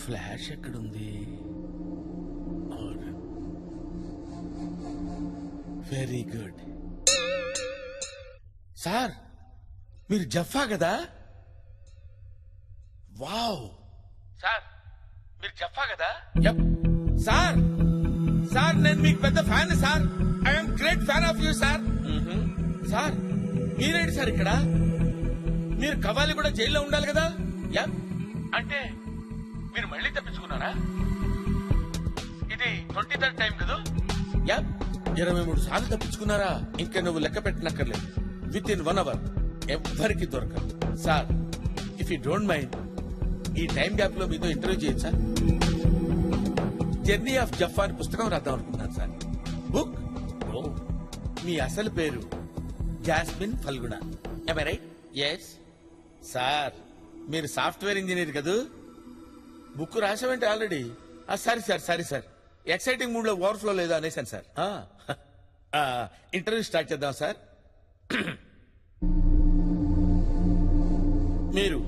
Flash ఎక్కడుంది? Very good. Sir మీరు జఫా కదా? వావ్. సార్ మీరు జఫా కదా? సార్ సార్ నేను మీకు పెద్ద fan sir. I'm great fan of you sir. Sir మీరేంటి సార్ ఇక్కడ? మీరు కవాలి కూడా జైల్లో ఉండాలి కదా? అంటే మీరు మళ్ళీ తప్పించుకున్నారా? ఇది 23rd టైం కదా? 23 సార్లు తప్పించుకున్నారా? ఇంకా నువ్వు లెక్క పెట్టనక్కర్లేదు. విత్ ఇన్ 1 hour ఎవ్వరికి దొరకదు. Sir if you don't mind ఈ టైం గ్యాప్ లో మీతో ఇంటర్వ్యూ చేయొచ్చు సార్. జర్నీ ఆఫ్ జఫా అని పుస్తకం రాద్దాం అనుకుంటున్నాను సార్. బుక్. మీ అసలు పేరు Jasmine Phalguna. am I right? Yes sir. మీరు సాఫ్ట్వేర్ ఇంజనీర్ కదూ? బుక్ రాసామంటే already. Sorry sir exciting mood లో ఓవర్ఫ్లో లేదా అనేసాను సార్. ఇంటర్వ్యూ స్టార్ట్ చేద్దాం సార్. మీరు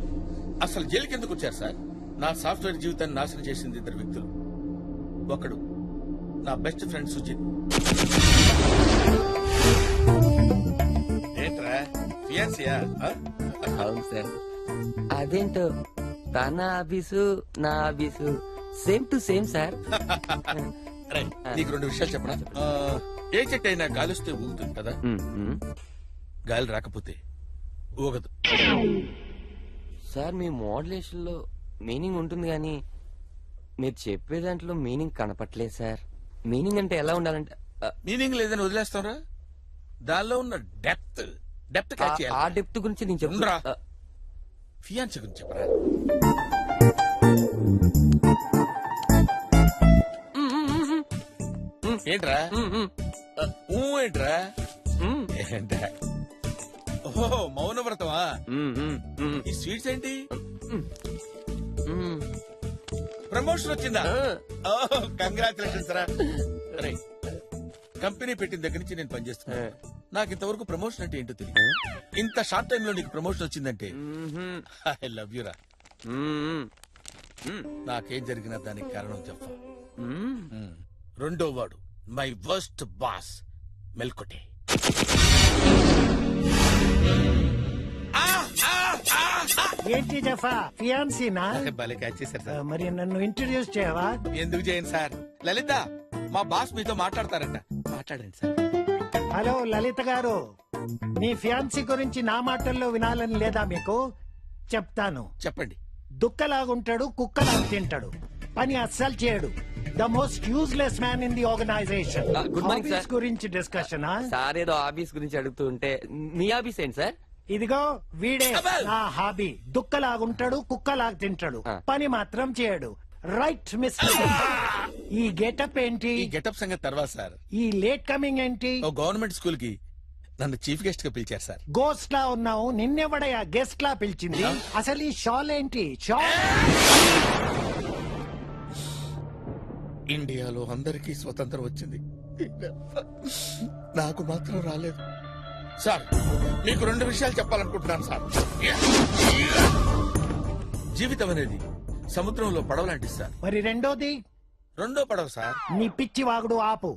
అసలు జైలుకి ఎందుకు వచ్చారు సార్? నా సాఫ్ట్వేర్ జీవితాన్ని నాశనం చేసింది 2 వ్యక్తులు. ఒకడు నా బెస్ట్ ఫ్రెండ్ సుజిత్. ఏంట్రా ఫియాన్సియా? అవును సార్. అదేంటో తన ఆఫీసు నా office same to same sir. నీకు 2 విషయాలు చెప్పనా? ఏ చెట్టు అయినా గాలిస్తే ఊగుతుంది కదా, గాలి రాకపోతే ఊగదు. సార్ మీ మోడ్యులేషన్ లో మీనింగ్ ఉంటుంది కానీ మీరు చెప్పే దాంట్లో మీనింగ్ కనపట్లేదు సార్. మీనింగ్ అంటే ఎలా ఉండాలంటే మీనింగ్ లేదని వదిలేస్తారా? దానిలో ఉన్న డెప్త్ క్యాచ్ చేయాలి. ఆ డెప్త్ గురించి నేను చెప్తున్నా. ఫియాన్సీ గురించి చెప్పరా? ఏంట్రా ఏంట్రా? ఏంట్రా? ఓహో మౌనవ్రతమా? ఈ స్వీట్స్ ఏంటి? ప్రమోషన్ వచ్చిందా? కంగ్రాచులేషన్స్ రా. కంపెనీ పెట్టిన దగ్గర నుంచి నేను పనిచేస్తున్నా. నాకు ఇంతవరకు ప్రమోషన్ అంటే ఏంటో తెలియదు. ఇంత షార్ట్ టైమ్ లో నీకు ప్రమోషన్ వచ్చిందంటే ఐ లవ్ యూ రా. నాకేం జరిగినా దానికి కారణం జఫా. 2వ వాడు మై వర్స్ట్ బాస్ మెల్కొటే. ఏంటి జఫా ఫియాన్సీనా? భలే క్యాచ్ చేశారు సార్. మరి నన్ను ఇంట్రడ్యూస్ చేయవా? ఎందుకు చేయను సార్. లలిత మా బాస్ మీతో మాట్లాడతారంట. మాట్లాడండి సార్. హలో లలిత గారు, మీ ఫియాన్సీ గురించి నా మాటల్లో వినాలని లేదా మీకు? చెప్తాను. చెప్పండి. దుక్కలాగుంటాడు, కుక్కలాగా తింటాడు, పని అస్సలు చేయడు. The most useless man in the organization. Good morning sir. గురించి డిస్కషన్. సార్ ఏదో ఆఫీస్ గురించి అడుగుతూ ఉంటే మీ ఆఫీస్ ఏంటి సార్? ఇదిగో వీడే నా హాబీ. దుక్కలాగుంటాడు, కుక్కలాగా తింటాడు, పని మాత్రం చేయడు. Right mister. ఈ గెటప్ ఏంటి? ఈ గెటప్ సంగతి తర్వాత సార్. ఈ లేట్ కమింగ్ ఏంటి? ఓ గవర్నమెంట్ స్కూల్ కి నన్ను చీఫ్ గెస్ట్ గా పిలిచారు సార్. గోస్ట్ లా ఉన్నావు, నిన్నెవడయా గెస్ట్ లా పిలిచింది? అసలు ఈ షాల్ ఏంటి? షాల్ ఇండియాలో అందరికీ స్వతంత్రం వచ్చింది, నాకు మాత్రం రాలేదు సార్. మీకు 2 విషయాలు చెప్పాలనుకుంటున్నాను సార్. జీవితం అనేది సముద్రంలో పడవలాంటి సార్. మరి రెండోది? 2వ పడవ సార్. నీ పిచ్చి వాగుడు ఆపు.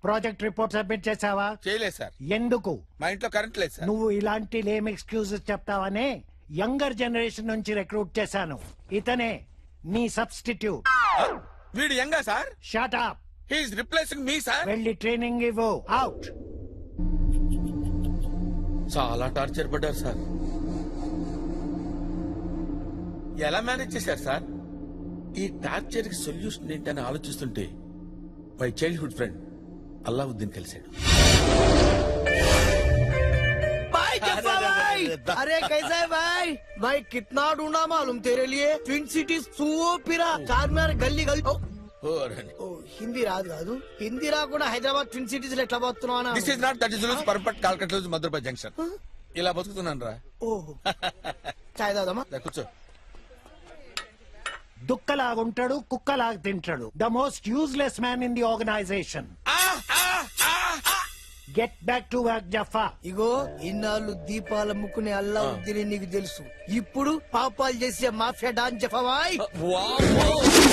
ప్రాజెక్ట్ రిపోర్ట్ సబ్మిట్ చేసావా? చేయలేదు సార్. ఎందుకు? మా ఇంట్లో కరెంట్ లేదు సార్. నువ్వు ఇలాంటి లేమ్ ఎక్స్క్యూజెస్ చెప్తావనే యంగర్ జనరేషన్ నుంచి రిక్రూట్ చేశాను. ఇతనే నీ సబ్స్టిట్యూట్. వీడు యంగా sir? Shut up. He is replacing me sir. వెళ్ళి ట్రైనింగ్ ఇవ్వు. అవుట్. చాలా టార్చర్ పడ్డారు సార్. ఎలా మేనేజ్ చేశారు సార్? ఈ టార్చర్ కి సొల్యూషన్ ఏంటని ఆలోచిస్తుంటే మై చైల్డ్హుడ్ ఫ్రెండ్ అల్లావుద్దీన్ కలిశాడు. अरे कैसा है भाई? भाई कितना ढूंढा मालूम तेरे लिए. ट्विन सिटीज सूपिरा चार्मिनार गल्ली गल्ली. హిందీ రాదు కాదు. హిందీ రాకుండా హైదరాబాద్ ట్విన్ సిటీస్ లో ఎట్లా బతుకుతున్నావు? This is not that is rules perfect కాల్కట్ రోజు మధురపై జంక్షన్. ఇలా బతుకుతున్నాను రా. ఓహో చాయ్ తాగుదామా? కూర్చో. దుక్కలాగుంటాడు, కుక్కలాగా తింటాడు. The most useless man in the organisation. Get back to work Jaffa. ఇగో ఇన్నాళ్ళు దీపాల ముక్కునే అల్లా ఉద్దిని నీకు తెలుసు. ఇప్పుడు పాపాలు చేసే మాఫియా డాన్ జఫాబాయ్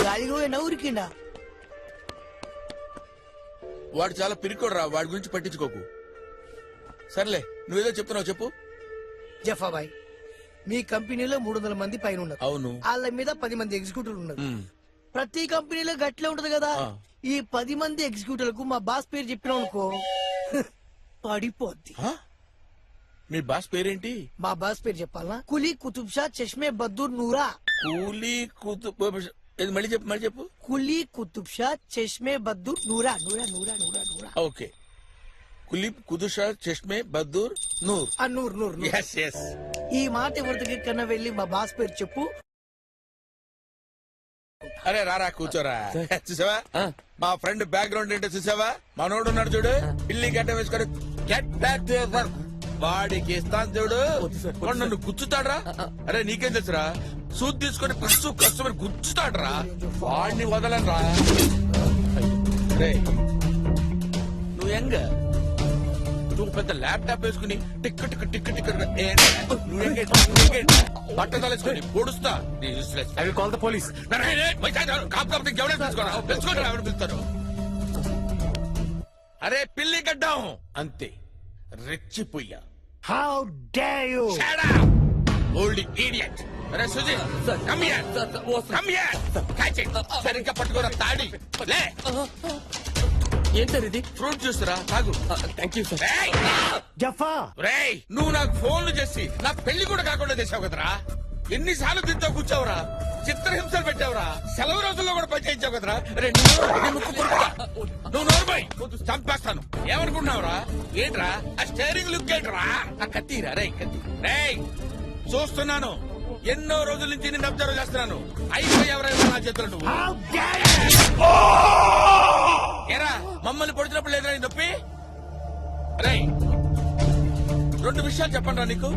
గాలిగో నవ్వురికిండా. వాడు చాలా పిరికోడు రా, వాడి గురించి పట్టించుకోకు. సర్లే, నువ్వేదో చెప్తున్నావు చెప్పు. జఫాబాయ్, మీ కంపెనీలో 300 మంది పైన ఉన్నారు. అవును. వాళ్ళ మీద 10 మంది ఎగ్జిక్యూటివ్లు ఉన్నారు. మ్. ప్రతి కంపెనీలో గట్లే ఉంటది కదా. ఆ. ఈ 10 మంది ఎగ్జిక్యూటివ్లకు మా బాస్ పేరు చెప్పినాం అనుకో పడిపోద్ది. ఆ? మీ బాస్ పేరేంటి? మా బాస్ పేరు చెప్పాలనా? కులీ కుతుబ్ షా చష్మే బద్దూర్ నూరా. కూలీ కూతు మళ్ళీ చెప్పు. కులీ కుతుబ్ షా చష్మే బద్దూర్ నూరా నూరా నూరా నూరా నూరా. ఓకే. కులీబ్ కుదుషా చష్మే బద్దూర్ నూర్. ఆ నూర్ నూర్ నూర్. Yes yes. ఈ మాట ఎవరి దగ్గర కన్నా వెళ్ళి మా బాస్ పేరు చెప్పు. అరే రారా కూర్చోరా. చూసావా ఆ. మా ఫ్రెండ్ బ్యాక్గ్రౌండ్ ఏంటో చూసావా? మనోడు ఉన్నాడు చూడు, పిల్లి గడ్డ వేసుకొని get back to your work. వాడికి ఇస్తాను చూడు, వాడు నన్ను గుచ్చుతాడ్రా. అరే నీకేం తెలుసురా, సూట్ తీసుకొని కస్టమర్ గుచ్చుతాడ్రా. వాడిని వదలరా. రే నువ్వు యంగ్, నువ్వు పెద్ద ల్యాప్టాప్ వేసుకుని టిక్ టిక్ టిక్ టిక్ బట్ట తలేసుకుని పొడుస్తా. I will call the police. పిలుస్తారు. అరే పిల్లి గడ్డం అంతే, రెచ్చిపోయా. How dare you. Old idiot. అరే Suji, come here. Come here. Catch it. సరిగ్గా పట్టుకోరా తాడి. లే ఏం సార్ ఇది? ఫ్రూట్ జ్యూస్ రా, తాగు. Thank you sir. రేయ్! జఫా, రేయ్, నువ్వు నాకు ఫోన్లు చేసి నా పెళ్లి కూడా కాకుండా చేసావు కదరా. ఎన్నిసార్లు దీంతో కూర్చోవురా, చిత్రహింసలు పెట్టావురా, సెలవు రోజుల్లో కూడా పనిచేయించావు కదరా. రే, నువ్వు నోరుమై, చంపేస్తాను. ఏమనుకుంటున్నావురా? ఏంట్రా ఆ స్టేరింగ్ లుక్ ఏంట్రా? ఆ కత్తిరా. రే కత్తి. రేయ్ చూస్తున్నాను, ఎన్నో రోజుల నుంచి నిన్ను అబ్జర్వ్ చేస్తున్నాను. అయిపోయావరా నా చేతులు నువ్వు. How dare you. ఏరా మమ్మల్ని పొడిచినప్పుడు లేదురా నీ నొప్పి? రేయ్ 2 విషయాలు చెప్పండి రా నీకు.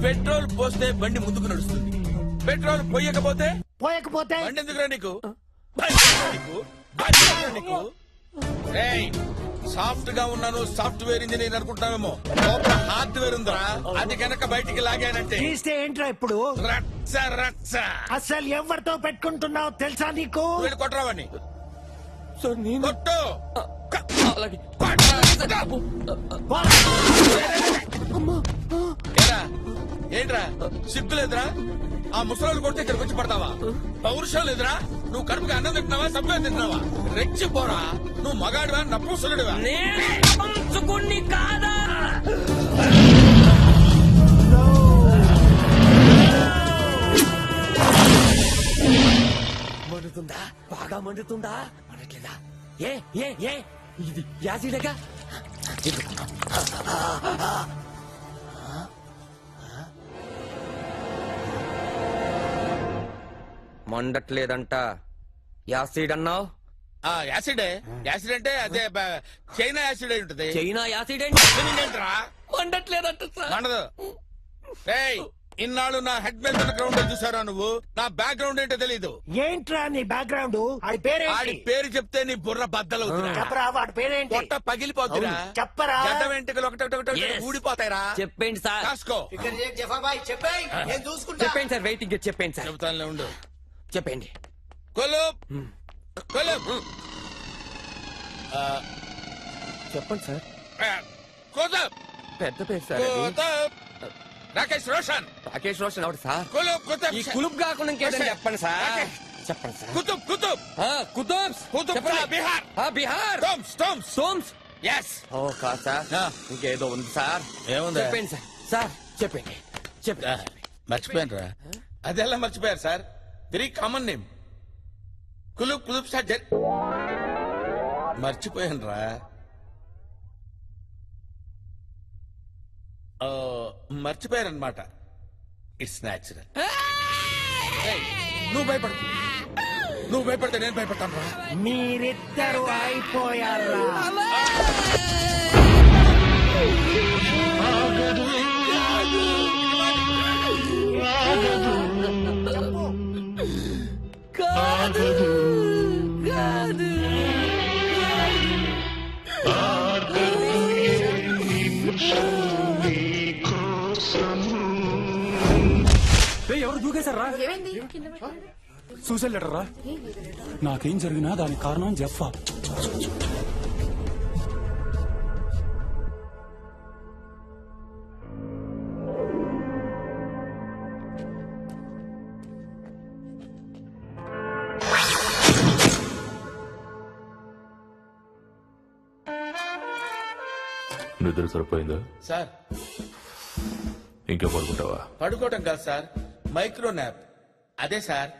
పెట్రోల్ పోస్తే బండి ముందుకు నడుస్తుంది, పెట్రోల్ పోయకపోతే పోయకపోతే బండి ఎందుకురా నీకు? బండి ఎందుకురా నీకు? బండి ఎందుకురా నీకు? రేయ్ సాఫ్ట్ గా ఉన్నాను, సాఫ్ట్వేర్ ఇంజనీర్ అనుకుంటావేమో, లోపల హార్డ్వేర్ ఉందిరా. అది కనుక బయటికి లాగానంటే తీస్తే ఏంట్రా ఇప్పుడు? రచ్చ రచ్చ. అసలు ఎవరితో పెట్టుకుంటున్నావు తెలుసా నీకు? వీడు కొట్టరావని సార్ నేను కొట్టు. అలాగే. ఏరా ఏంట్రా సిగ్గులేదురా? ఆ ముసలోళ్ళు కొడితే ఇక్కడికి వచ్చి పడతావా? పౌరుషం లేదురా? నువ్వు కడుపుకి అన్నం తింటున్నావా, సభ్యులు తింటున్నావా? రెచ్చిపోరా. నువ్వు మగాడివా నపుంసకుడివా? కాదా? మండుతుందా? బాగా మండుతుందా? మండట్లేదా? ఏ ఏ ఏ ఇది యాసిడేగా? మండట్లేదంట, యాసిడ్ అన్నావు. యాసిడే. యాసిడ్ అంటే అదే చైనా యాసిడ్ అయి ఉంటది. చైనా యాసిడ్ ఏంట్రా? మండట్లేదంట సార్. మండదు. ఏయ్ ఇన్నాళ్ళు నా హెడ్ మీద గ్రౌండ్ చూసారా నువ్వు? నా బ్యాక్గ్రౌండ్ ఏంటో తెలీదు. ఏంట్రా నీ బ్యాక్గ్రౌండ్? ఆడి ఆడి పేరేంటి? పేరు చెప్తే నీ బుర్ర బద్దలవుతురా, చెప్పరా, వాడి పేరేంటి? పొట్ట పగిలిపోతురా, చెప్పరా. గడ్డ వెంట్రుకలు ఒకటి Yes. ఊడిపోతాయిరా. చెప్పండి సార్. కాసుకో. జఫాబాయ్ చెప్పేయ్, నేను చూసుకుంటా. చెప్పండి సార్, వెయిటింగ్. చెప్పండి సార్. చెబుతానులే ఉండు. చెప్పండి. కొలుప్ కొలుప్ చెప్పండి సార్. కొలుప్ పెద్ద పేరు సార్ అది. కొలుప్ రాకేష్ రోషన్. రాకేష్ రోషన్ ఎవరు సార్? కొలుప్ కుతుబ్ ఈ కులుప్ కాకుండా ఇంకేదైనా రోషన్. చెప్పండి సార్. రాకేష్. చెప్పండి సార్. కుతుబ్ కుతుబ్ కుతుబ్స్. కుతుబ్ చెప్పండి. బిహార్. బిహార్. టోమ్స్ టోమ్స్. సోమ్స్. ఎస్. ఓ కాదు సార్, ఇంకేదో ఉంది సార్. ఏముంది? చెప్పండి సార్. సార్ చెప్పండి. చెప్పండి. మర్చిపోయాను రా. అదెలా మర్చిపోయారు సార్? Very common name. కులుప్ కులుప్ సార్ మర్చిపోయాను రా. మర్చిపోయారనమాట. It's natural. నువ్వు భయపడు, నువ్వు భయపడితే నేను భయపడతాను రా. మీరిద్దరు అయిపోయారా? కాదు కాదు. ఎవరు దూకేశారా? సూసైడ్ లెటర్ రా. నాకేం జరిగినా దానికి కారణం జెఫ్ఫా. నిద్ర సరిపోయిందా? సార్ ఇంకా పడుకుంటావా? పడుకోవటం కాదు సార్, మైక్రో న్యాప్. అదే సార్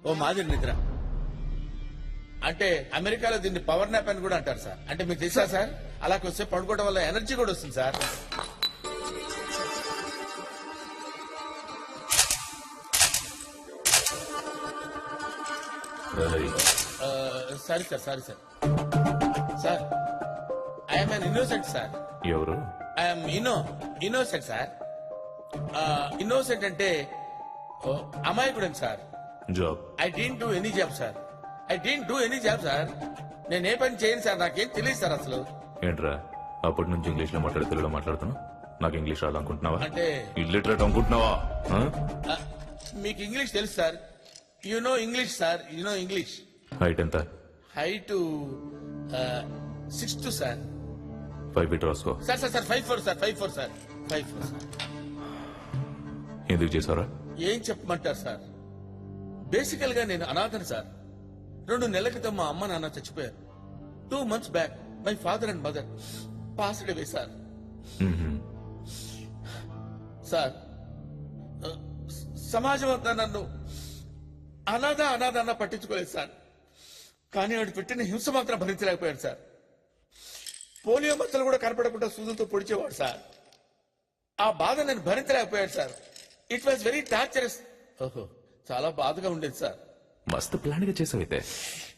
ఓ మాదిరి నిద్ర. అంటే అమెరికాలో దీన్ని పవర్ న్యాప్ అని కూడా అంటారు సార్. అంటే మీకు తెలుసా సార్, అలా వస్తే పడుకోవడం వల్ల ఎనర్జీ కూడా వస్తుంది సార్. రేయ్, sorry sir, sorry sir. Sir I'm an innocent sir. ఎవరు? I'm innocent sir. ఇన్నోసెంట్ అంటే అమాయకుడని sir. Job? I didn't do any job sir. I didn't do any job sir. నేను ఏ పని చేయను సార్, నాకేం తెలియదు సార్ అసలు. ఏంట్రా అప్పటి నుంచి ఇంగ్లీష్ లో మాట్లాడి తెలుగులో మాట్లాడుతున్నావు? నాకు ఇంగ్లీష్ రాదనుకుంటున్నావా? అంటే ఇల్లిటరేట్ అనుకుంటున్నావా? ఆ? మీకు ఇంగ్లీష్ తెలుసు sir. You know English sir, you know English. Height ఎంత? Height 6'2" sir. 5 ఫీట్ రాసుకో. Sir sir sir 5'4" sir, 5'4" sir, 5'4" sir. ఎందుకు చేసావరా? ఏం చెప్పమంటారు సార్, బేసికల్ గా నేను అనాథను సార్. 2 నెలల క్రితం మా అమ్మ నాన్న చచ్చిపోయారు. 2 months back my father and mother passed away sir. Sir సమాజం అంతా నన్ను అనాథ అన్న పట్టించుకోలేదు సార్. కానీ వాడు పెట్టిన హింస మాత్రం భరించలేకపోయాడు సార్. పోలియో మచ్చలు కూడా కనపడకుండా సూదులతో పొడిచేవాడు సార్. ఆ బాధ నేను భరించలేకపోయాడు sir. It was very torturous. ఓహో, చాలా బాధగా ఉండేది సార్. మస్తు ప్లాన్ గా చేసావైతే.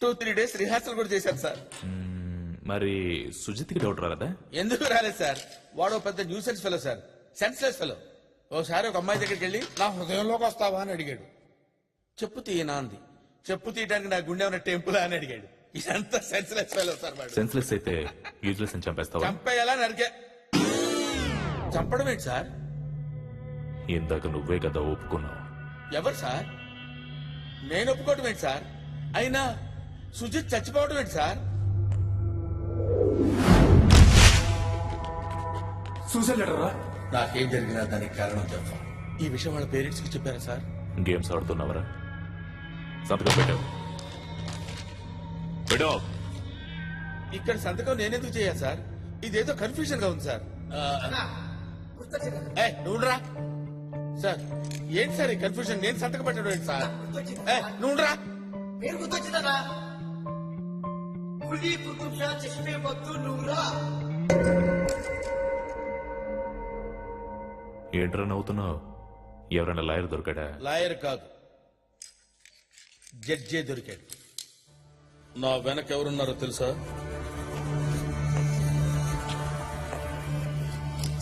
2-3 days రిహార్సల్ కూడా చేశాను సార్. మరి సుజిత్కి డౌట్ రాలేదా? ఎందుకు రాలేదు సార్, వాడు పెద్ద nuisance fellow sir, senseless fellow. ఓసారి ఒక అమ్మాయి దగ్గరికి వెళ్ళి నా హృదయంలోకి వస్తావా అని అడిగాడు. చెప్పు తీయనా అంది. చెప్పు తీయడానికి నా గుండె ఉన్న టెంపుల్ అని అడిగాడు. ఇదంతా సెన్స్లెస్ ఫెలో సార్. వాడు సెన్స్లెస్ అయితే యూజ్లెస్ అని చంపేస్తావా? చంపేయాలా నరికే. చంపడం ఏంటి సార్? ఇందాక నువ్వే కదా ఒప్పుకున్నావు. ఎవరు సార్? నేను ఒప్పుకోవటం ఏంటి సార్? అయినా సుజిత్ చచ్చిపోవడం ఏంటి సార్? సూసైడ్ లెటర్ రా. నాకేం జరిగినా దానికి కారణం చెప్పా. ఈ విషయం వాళ్ళ పేరెంట్స్ కి చెప్పారా సార్? గేమ్స్ ఆడుతున్నావరా? సంతకం పెట్టావు. పెట్టావు. ఇక్కడ సంతకం నేనెందుకు చేయాలి సార్? ఇదేదో కన్ఫ్యూజన్ గా ఉంది సార్. నువ్వురా సార్. ఏంటి సార్ ఈ కన్ఫ్యూజన్? నేను సంతకం పెట్టడం ఏంటి సార్? నువ్వురా. పేరు గుర్తొచ్చిందా? కులీ కుతుబ్ షా చష్మే బద్దు నూరా. ఏంట్రా నవ్వుతున్నావు? ఎవరైనా లాయర్ దొరికాడా? లాయర్ కాదు, జడ్జే దొరికాడు. నా వెనక ఎవరున్నారో తెలుసా?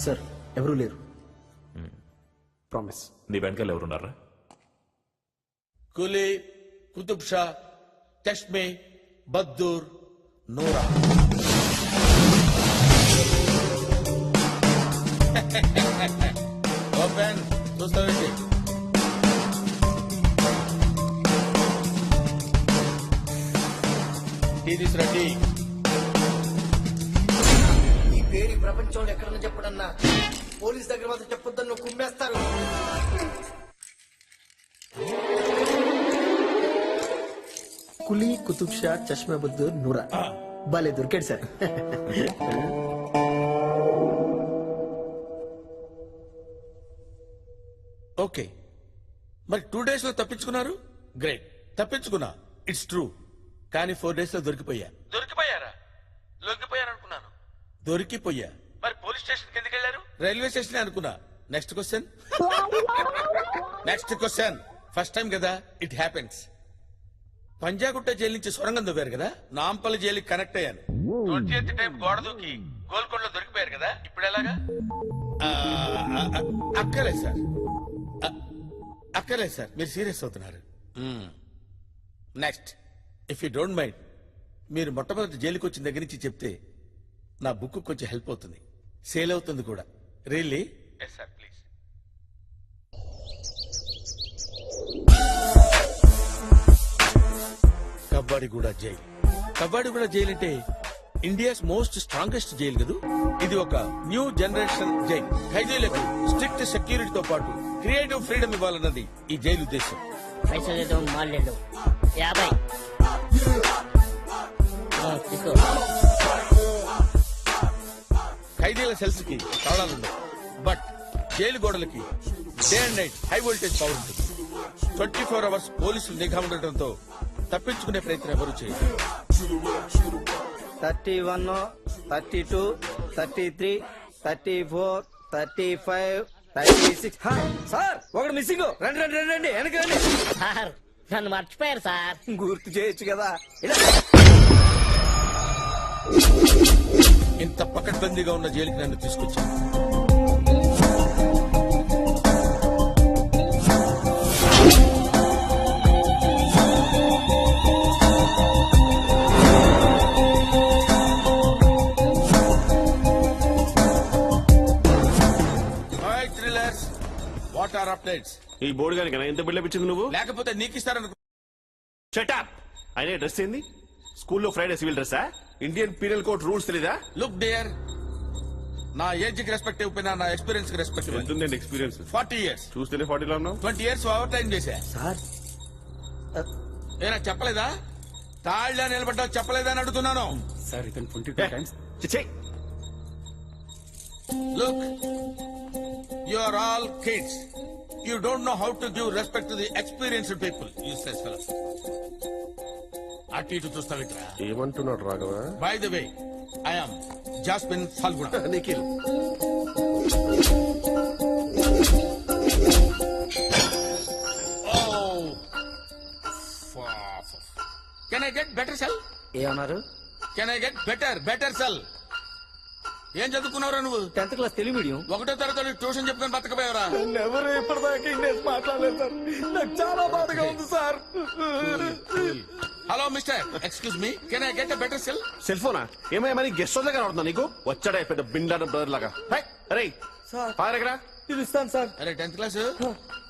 సార్ ఎవరూ లేరు. ప్రామిస్. నీ వెనకాల ఎవరున్నారా? కులీ కుతుబ్ షా చష్మే బద్దూర్ నూరా. ఓపెన్ చూస్తావేంటి? టీ తీసురండి. ఈ పేరు ఈ ప్రపంచంలో ఎక్కడన్నా చెప్పడన్నా, పోలీస్ దగ్గర మాత్రం చెప్పొద్దని నువ్వు కుమ్మేస్తారు. కులీ కుతుబ్ షా చష్మా బద్దూర్ నూరా. భలే దొరికాడు సార్. ఓకే, మరి 2 days లో తప్పించుకున్నారు. గ్రేట్, తప్పించుకున్నా. It's true. కానీ 4 days లో దొరికిపోయా. దొరికిపోయారా? లొంగిపోయారనుకున్నాను. దొరికిపోయా. మరి పోలీస్ స్టేషన్ ఎందుకు వెళ్ళారు? రైల్వే స్టేషన్ అనుకున్నా. Next question. Next question. First time కదా, ఇట్ హ్యాపెన్స్. పంజాగుట్ట జైలు నుంచి సొరంగం దొవ్వారు కదా, నాంపల్లి జైలుకి కనెక్ట్ అయ్యాను. 20th టైం గోడ దూకి గోల్కొండలో దొరికిపోయారు కదా, ఇప్పుడు ఎలాగా? అక్కర్లేదు సార్, అక్కర్లేదు సార్, మీరు సీరియస్ అవుతున్నారు. Next, if you don't mind, మీరు మొట్టమొదటి జైలుకి వచ్చిన దగ్గర నుంచి చెప్తే నా బుక్ కొంచెం హెల్ప్ అవుతుంది. సేల్ అవుతుంది కూడా. Really? Yes sir, please. Kabbadiguda jail. Kabbadiguda jail అంటే ఇండియాస్ మోస్ట్ స్ట్రాంగెస్ట్ జైల్ కదూ. ఇది ఒక న్యూ జనరేషన్ జైల్. ఖైదీలకు స్ట్రిక్ట్ సెక్యూరిటీతో పాటు క్రియేటివ్ ఫ్రీడమ్ ఇవ్వాలన్నది ఈ జైలు ఉద్దేశం. పైసలు లేదో మాలేడు 50 తీసుకో. ఖైదీల సెల్స్ కి తాళాలుండవు, బట్ జైలు గోడలకి day and night high voltage power ఉంటుంది. 24 అవర్స్ పోలీసులు నిఘా ఉండటంతో తప్పించుకునే ప్రయత్నం ఎవరు చేయరు. 31, 32, 33, 34, 35, 36. సార్ ఒకటి మిస్సింగ్. రండి రండి రండి రండి, వెనక రండి. సార్ నన్ను మర్చిపోయారు సార్. గుర్తు చేయొచ్చు కదా. ఇలా ఇంత పకడ్బందీగా ఉన్న జైలుకి నన్ను తీసుకొచ్చాను. What are updates? ఈ బోర్డు గారికి ఎంత బిల్డప్ ఇచ్చింది నువ్వు? లేకపోతే నీకు ఇస్తారనుకో. షటప్. అయినా డ్రెస్ ఏంది? స్కూల్లో ఫ్రైడే సివిల్ డ్రెస్సా? ఇండియన్ పీనల్ కోడ్ రూల్స్ తెలీదా? లుక్ డియర్, నా ఏజ్ కి రెస్పెక్ట్ ఇవ్వకపోయినా నా ఎక్స్పీరియన్స్ కి రెస్పెక్ట్ ఇవ్వండి. ఎంతుందండి ఎక్స్పీరియన్స్? 40 years. చూస్తేనే 40 లో ఉన్నావు. 20 years ఓవర్ టైం చేశా. సార్ ఏనా చెప్పలేదా? తాళ్ళ నిలబడ్డా చెప్పలేదా అని అడుగుతున్నాను. సార్ ఇతను 22 times. చిచ్చే. Look, you are all kids. You don't know how to give respect to the experienced people. Useless fellows. అటు ఇటు చూస్తావిట్రా. ఏమంటున్నాడు Raghava? By the way, I am Jasmine Falguna. Nikhil. Oh, can I get better cell? ఏమన్నారు? Can I get better cell? ఏం చదువుకున్నావురా నువ్వు? 10th class Telugu medium. 1వ తరగతి tuition చెప్పుకొని బతకపోయావరా? ఎవరు ఇప్పటిదాకా ఇంగ్లీష్ మాట్లాడలేదు సార్. నాకు చాలా బాధగా ఉంది sir. Hello mister, excuse me, can I get a better cell? Cell ఫోనా? ఏమయ్యా మరి గెస్ట్ హౌస్ దగ్గర అవుతుందా నీకు? వచ్చాడా పెద్ద బిండాన బ్రదర్ లాగా. అరే ఫాదర్ ఎక్కడా? పిలుస్తాను సార్. అరే 10th క్లాస్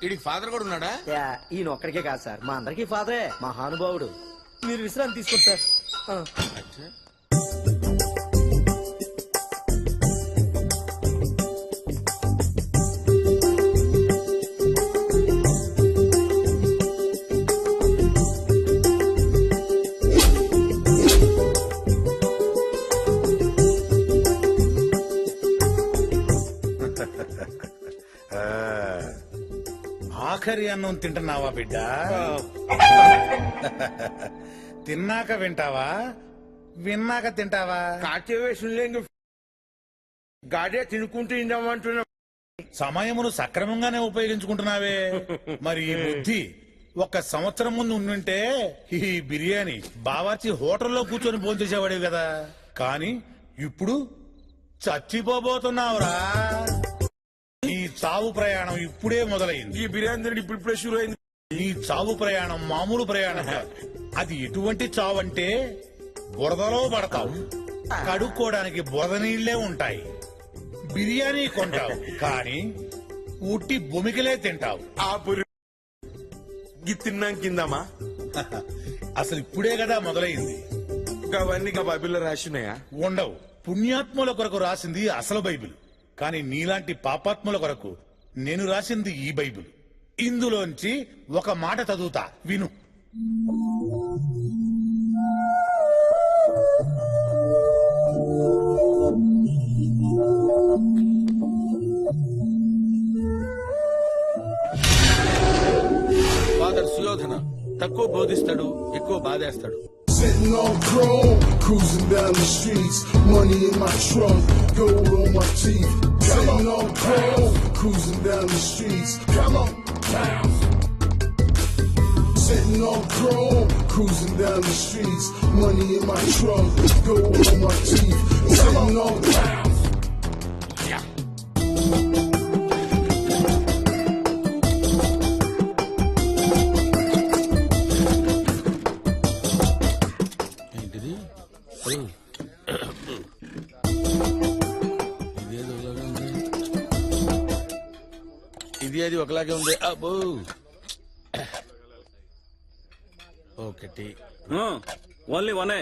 వీడికి ఫాదర్ కూడా ఉన్నాడా? ఈయన ఒక్కడికే కాదు సార్, మా అందరికీ ఫాదరే. మహానుభావుడు. మీరు విశ్రాంతి తీసుకోండి సార్. ఆఖరి అన్నం తింటున్నావా బిడ్డ? తిన్నాక వింటావా, విన్నాక తింటావా? గాడే తినుకుంటూ ఇందామంటున్నా. సమయమును సక్రమంగానే ఉపయోగించుకుంటున్నావే. మరి ఈ బుద్ధి 1 సంవత్సరం ముందు ఉండుంటే ఈ బిర్యానీ బావార్చి హోటల్లో కూర్చొని భోంచేసేవాడే కదా. కానీ ఇప్పుడు చచ్చిపోబోతున్నావురా. నీ చావు ప్రయాణం ఇప్పుడే మొదలైంది. ఈ బిర్యానీ ఇప్పుడు షురు అయింది. నీ చావు ప్రయాణం మామూలు ప్రయాణం కాదు. అది ఎటువంటి చావు అంటే బురదలో పడతావు, కడుక్కోవడానికి బురద నీళ్లే ఉంటాయి. బిర్యానీ కొంటావు కానీ ఉట్టి భూమికలే తింటావు. ఆ తిన్నాం కిందమా? అసలు ఇప్పుడే కదా మొదలైంది. అవన్నీ బైబిల్లో రాసినాయా? ఉండవు. పుణ్యాత్ముల కొరకు రాసింది అసలు బైబిల్. కానీ నీలాంటి పాపాత్ముల కొరకు నేను రాసింది ఈ బైబిల్. ఇందులోంచి ఒక మాట చదువుతా, విను. ఫాదర్ సుయోధన తక్కువ బోధిస్తాడు, ఎక్కువ బాధేస్తాడు. Sitting on chrome, cruising down the streets, money in my trunk, gold on my teeth. Sitting on chrome, cruising down the streets, come on, bounce. Sitting on chrome, cruising down the streets, money in my trunk, gold on my teeth. Sitting on bounce. ఇదేదో అది ఒకలాగే ఉంది. అబ్బో ఒకటి only వనే.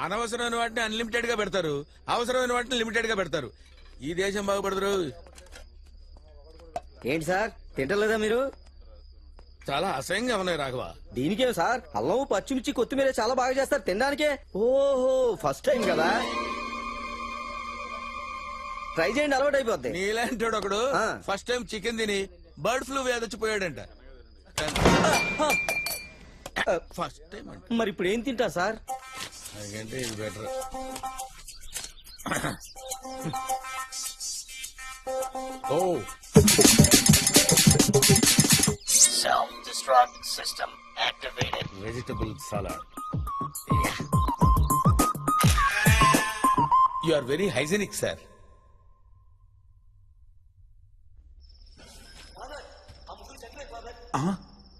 అనవసరమైన వాటిని unlimited గా పెడతారు, అవసరమైన వాటిని లిమిటెడ్ గా పెడతారు. ఈ దేశం బాగుపడతారు. ఏంటి సార్ తింటలేదా మీరు? చాలా అసహ్యంగా ఉన్నాయి రాఘవ. దీనికేం సార్, అల్లం పచ్చిమిర్చి కొత్తిమీర చాలా బాగా చేస్తారు తినడానికే. ఓహో ఫస్ట్ టైం కదా, ట్రై చేయండి అలవాటు అయిపోద్ది. నీలాంటి ఒకడు ఫస్ట్ టైం చికెన్ తిని బర్డ్ ఫ్లూ వ్యాధి వచ్చిపోయాడంట. ఫస్ట్ టైం అంటే మరి ఇప్పుడు ఏం తింటా సార్? అందుకంటే ఇది బెటర్. ఓ Self-destruct system activated. Vegetable salad. You are very hygienic sir.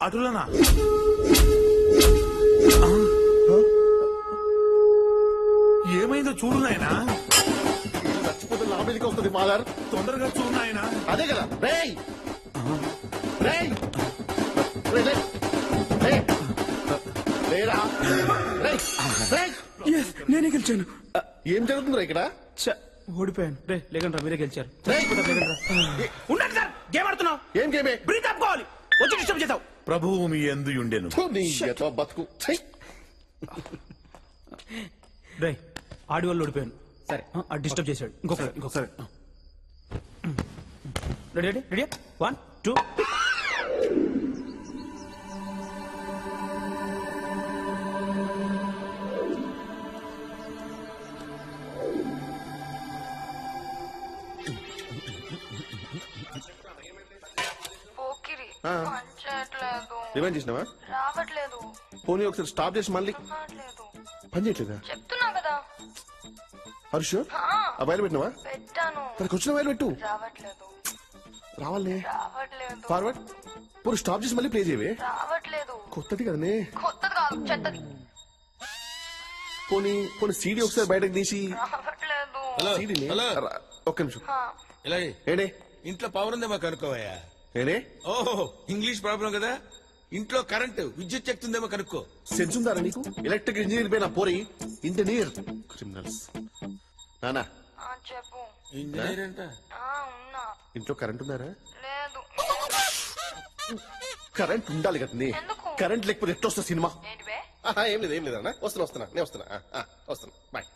అటులనా ఏమైందో చూడు నాయనా. చచ్చిపోతే నా మీదకి వస్తుంది ఫాదర్. తొందరగా చూడు నాయనా. అదే కదా రేయ్ రేయ్ రేయ్ రేయ్ రేయ్ రేరా రేయ్ రేయ్. నేనే గెలిచాను. ఏం జరుగుతుందిరా ఇక్కడ? ఓడిపోయాను. రే లేకండి మీరే గెలిచారు. రేయ్. ఉండండి సార్, గేమ్ ఆడుతున్నావు. ఏం గేమే? బ్రీత్ ఆపుకోవాలి. వచ్చి డిస్టర్బ్ చేసావు. ప్రభువు మీ ఎందు ఉండెను. థు, నీ ఎతో బతుకు. ఛీ. రే ఆడి వాళ్ళు ఓడిపోయాను. సరే డిస్టర్బ్ చేశాడు. ఇంకొకసారి. Ready ready 1 2. రివెంజ్ చేసినావా? రావట్లేదు. పోనీ ఒకసారి స్టాప్ చేసి మళ్ళీ పని చేయట్లేదా? చెప్తున్నా కదా. హర్ష ఆ వైర్ పెట్టినావా? పెట్టాను. తనకు వచ్చిన వైర్ పెట్టు. రావట్లేదు. రావాలే. రావట్లేదు. ఫార్వర్డ్. పోనీ స్టాప్ చేసి మళ్ళీ ప్లే చేయవే. రావట్లేదు. కొత్తది కదనే. కొత్తది కాదు, చెత్తది. పోనీ సీడీ ఒకసారి బయటకు తీసి. రావట్లేదు. సీడీని హలో. ఒక్క నిమిషం. ఇలాగే ఏడే ఇంట్లో పవర్ ఉందేమో కనుక్కోవయ్యా. ఏడే ఓహో ఇంగ్లీష్ ప్రాబ్లం కదా. ఇంట్లో కరెంటు విద్యుత్ శక్తి ఉందేమో కనుక్కో. సెన్స్ ఉందారా నీకు? ఎలక్ట్రిక్ ఇంజనీర్ పైన పోరి ఇంజనీర్ క్రిమినల్స్. నానా చెప్పు. ఇంజనీర్ అంట. ఉన్నా. ఇంట్లో కరెంట్ ఉందారా? లేదు. కరెంట్ ఉండాలి కదా. ఎందుకు? కరెంట్ లేకపోతే ఎట్లా వస్తుంది సినిమా? ఏంటివే? ఏం లేదన్నా. వస్తున్నా నేను వస్తున్నా బాయ్.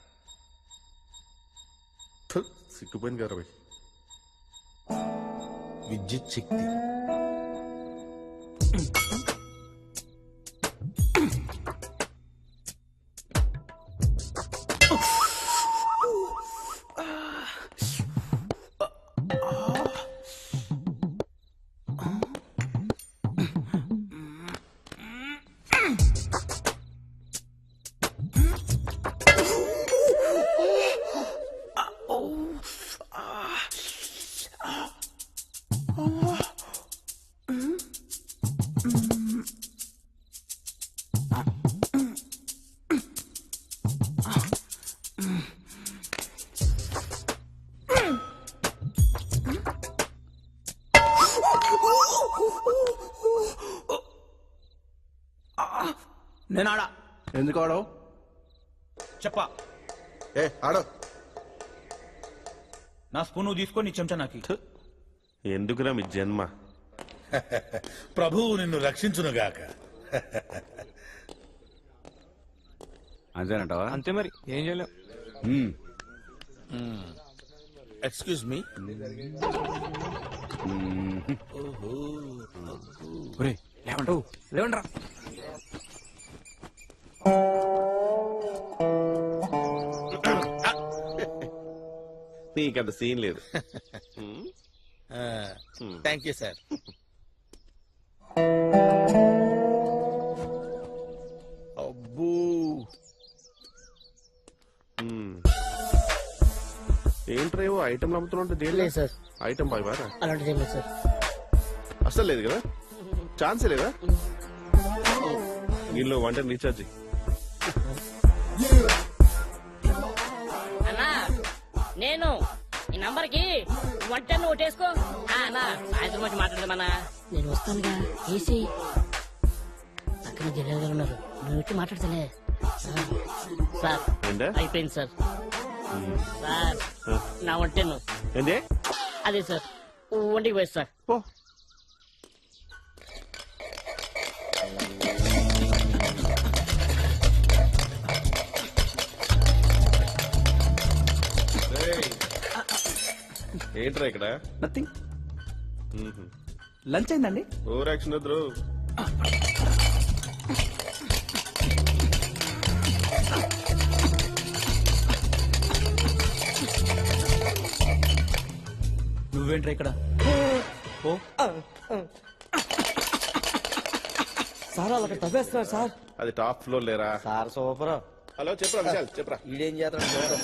సిగ్గుపోయింది కదా బాయ్. విద్యుత్ శక్తి. నేను ఆడా. ఎందుకు ఆడో? చెప్పా. ఆడో. నా స్పూన్ నువ్వు తీసుకొని నీ చెంచా నాకు. ఎందుకురా మీ జన్మ? ప్రభువు నిన్ను రక్షించునుగాక. అంతేనంటావా? అంతే మరి ఏం చేయలేం. Excuse me. లేవండ్రా. నీకంత సీన్ లేదు. Thank you sir. అబ్బో ఏంట్రేవో ఐటమ్ అమ్ముతున్నా దేని సార్. ఐటమ్ బాయ్ బారా అలాంటిది ఏం లేదు సార్. అసలు లేదు కదా? ఛాన్సే లేదా? దీనిలో వంట రీఛార్జ్. అన్నా నేను నంబర్ కి 110 ఓటేసుకో. అన్నా సాయంత్రం వచ్చి మాట్లాడదామన్నా. నేను వస్తానుగా ఏసీ పక్కన జనాలు గారు ఉన్నారు, నువ్వు వచ్చి మాట్లాడతలే. సార్ అయిపోయింది సార్. సార్ నా 110 ఏంది అదే సార్, ఒంటికి పోయి సార్. ఏంట్రా ఇక్కడ? నథింగ్. లంచ్ అయిందండి? ఓవర్ యాక్షన్ వద్దు. నువ్వేంట్రా ఇక్కడ? ఓ సార్ వాళ్ళు అక్కడ తవ్వేస్తున్నారు సార్. అది టాప్ ఫ్లోర్ లేరా? Sir super. హలో చెప్పరా విశాల్, చెప్పరా. ఈడేం చేస్తాడు?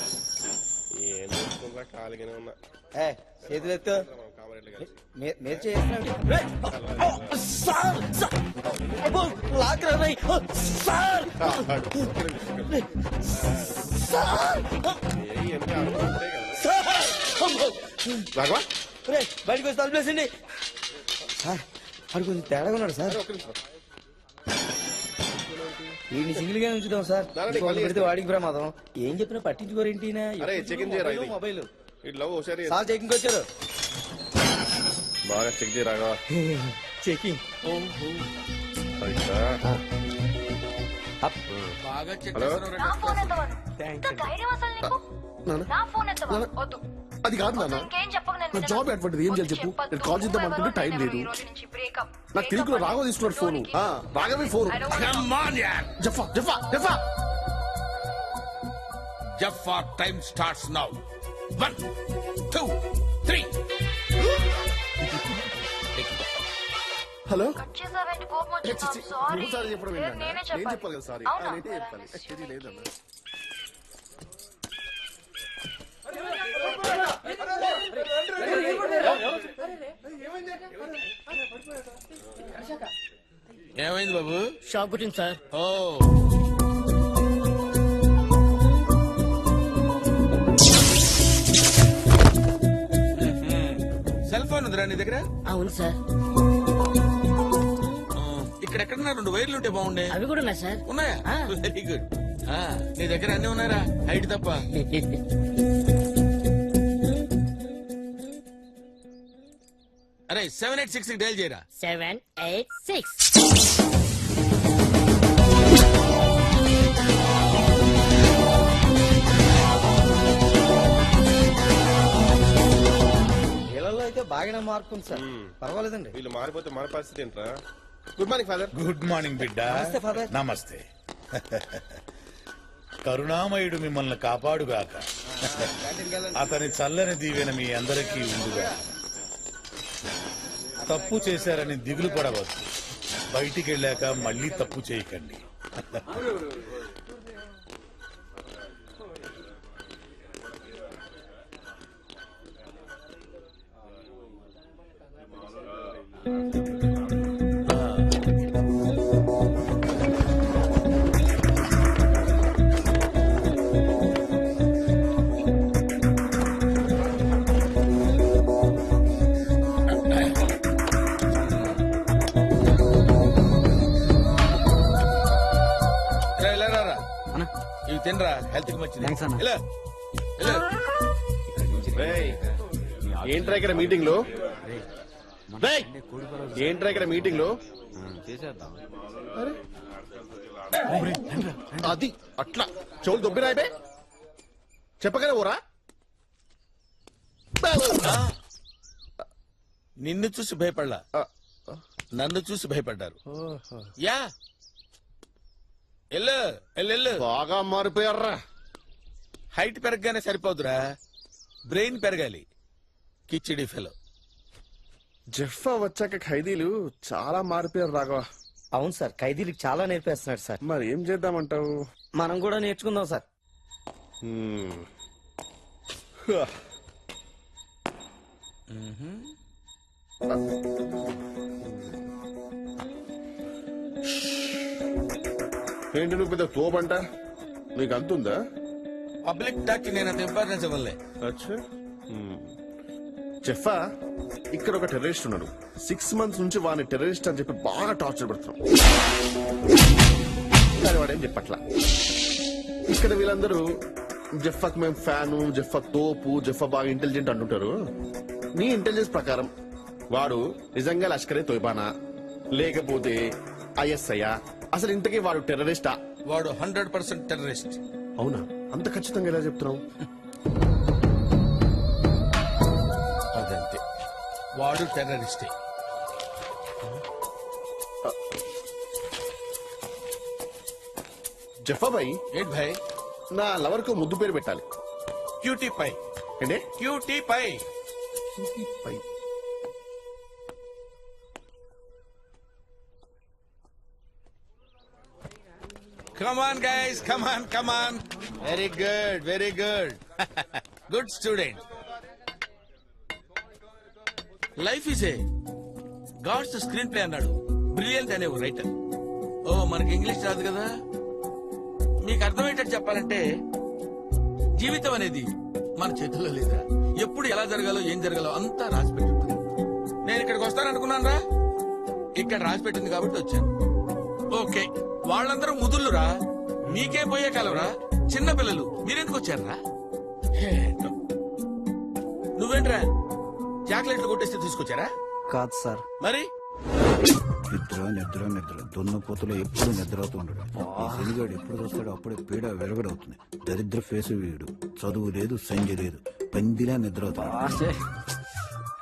ఏం చూసుకుంటా, ఖాళీగానే ఉన్నా. చేతులు ఎత్తు. మీరు చేస్తున్నారు రాఘవా, బయటకు వచ్చి తలుపేసండి సార్. అది కొంచెం తేడాగా ఉన్నాడు సార్. వీడిని సింగిల్ గా ఉంచుదాం సార్, పెడితే వాడికి ప్రమాదం. ఏం చెప్పినా పట్టించుకోరేంటి? అరే చెకింగ్ చేయరా ఇది. మొబైల్ ఇట్లా ఒకసారి సార్ చెకింగ్ వచ్చారు. బాగా చెక్ చేయ రాఘవా. చెకింగ్ బాగా చెక్ హలో. నా ఫోన్ ఎత్తవను. ఇంత ధైర్యం అసలు నీకు? నా ఫోన్ ఎత్తవను. వద్దు. అది కాదు నాన్న, ఇంకేం చెప్పకు. నేను నా వినను. జాబ్ అటువంటిది. ఏం చేయాలి చెప్పు? చెప్పొద్దు. నేను కాల్ చేద్దాం అనుకుంటే టైం లేదు. ఈ రోజు నుంచి breakup. నాకు తెలుగులో రాఘవ తీసుకున్నాడు ఫోను. రాఘవే phone. I don't wanna- Come on, yaar. Jaffa Jaffa Jaffa. Jaffa, time starts now. 1, 2, 3. Hello. Cut చేసావేంటి? కోపం వచ్చిందా? I'm sorry. నువ్వుసారి చెప్పడం లేదు, ఏంటన్నా? నేనే నేను చెప్పాలి. చెప్పాలి కదా సారీ. అవునా? నేనే చెప్పాలి. ఇది లేదన్నా. ఏమైంది బాబు? షాక్ కొట్టింది సార్. ఓ సెల్ ఫోన్ ఉందిరా నీ దగ్గర? అవును సార్. ఇక్కడెక్కడన్నా 2 వైర్లు ఉంటే బాగుండే. అవి కూడా ఉన్నాయి సార్. ఉన్నాయా? Very good. నీ దగ్గర అన్ని ఉన్నాయరా, హైట్ తప్ప? అరే 786 డైల్ చేయరా. 786. వీళ్ళలో అయితే బాగానే మార్పు ఉంది సార్. పర్వాలేదండి. వీళ్ళు మారిపోతే మన పరిస్థితి ఏంట్రా? Good morning father. Good morning బిడ్డ. నమస్తే, ఫాదర్. నమస్తే. కరుణామయుడు మిమ్మల్ని కాపాడుగాక. అతని చల్లని దీవెన మీ అందరికీ ఉండుగా. తప్పు చేశారని దిగులు పడవద్దు. బయటికి వెళ్ళాక మళ్ళీ తప్పు చేయకండి. ఇవి తినరా, హెల్త్ కి మంచిది. ఇలా, ఇలా. ఏంట్రా ఇక్కడ మీటింగ్ లో? ఏంట్రా ఇక్కడ మీటింగ్ లో? అది అట్లా చెవులు దొబ్బిరాయిపే చెప్పగానే ఊరా. నిన్ను చూసి భయపడలా, నన్ను చూసి భయపడ్డారు. యా ఎల్లు ఎల్లు. బాగా మారిపోయారా. హైట్ పెరగగానే సరిపోదురా, బ్రెయిన్ పెరగాలి. కిచిడి ఫెలో. జఫా వచ్చాక ఖైదీలు చాలా మారిపోయారు రాఘవ. అవును సార్, ఖైదీలకు చాలా నేర్పేస్తున్నాడు సార్. మరి ఏం చేద్దామంటావు? మనం కూడా నేర్చుకుందాం సార్. ఏంటి నువ్వు పెద్ద తోబంట? నీకు అంతుందా? పబ్లిక్ టాక్ కి నేను అంత ఇంపార్టెన్స్ ఇవ్వలే. అచ్చా, జెఫా ఇక్కడ ఒక టెర్రరిస్ట్ ఉన్నాడు. 6 months నుంచి వాడిని టెర్రరిస్ట్ అని చెప్పి బాగా టార్చర్ పెడుతున్నాం. కానీ వాడేం చెప్పట్లా. ఇక్కడ వీళ్ళందరూ జెఫాకి మేము ఫ్యాను, జెఫా తోపు, జెఫా బాగా ఇంటెలిజెంట్ అంటుంటారు. నీ ఇంటెలిజెన్స్ ప్రకారం వాడు నిజంగా లష్కరే తోయిబానా లేకపోతే ఐఎస్ఐ? అసలు ఇంతకీ వాడు టెర్రరిస్టా? వాడు 100% టెర్రరిస్ట్. అవునా? అంత ఖచ్చితంగా ఎలా చెప్తున్నావు? అదంతే, వాడు టెర్రరిస్టే. జఫా భాయ్, ఏంటి భాయ్? నా లవర్ కు ముద్దు పేరు పెట్టాలి. Cutie pie. ఏంటే? Cutie pie. Pie. Come on, guys. Come on, come on. Very good, very good. Good student. Life is a God's screenplay అన్నాడు. బ్రిలియంట్ అనే రైటర్. ఓ, మనకి ఇంగ్లీష్ రాదు కదా. మీకు అర్థమయ్యేటట్టు చెప్పాలంటే జీవితం అనేది మన చేతుల్లో లేదా. ఎప్పుడు ఎలా జరగాలో ఏం జరగాలో అంతా రాసి పెట్టుంది. నేను ఇక్కడికి వస్తాననుకున్నాను రా, ఇక్కడ రాసి పెట్టింది కాబట్టి వచ్చాను. ఓకే, వాళ్ళందరూ ముదుళ్ళురా, మీకేం పోయే కాలంరా. చిన్న పిల్లలు మీరెందుకు వచ్చారా? నువ్వేంట్రా చాక్లెట్లు కొట్టేస్తే తీసుకొచ్చారా? కాదు సార్. మరి నిద్ర నిద్ర నిద్ర దున్నపోతులో ఎప్పుడు నిద్రవుతూ ఉండడు. శనిగాడు ఎప్పుడు వస్తాడో అప్పుడే పీడ వెరగడవుతుంది. దరిద్ర ఫేసు వీడు. చదువు లేదు, సంజ లేదు, పందిలా నిద్రవుతాడు.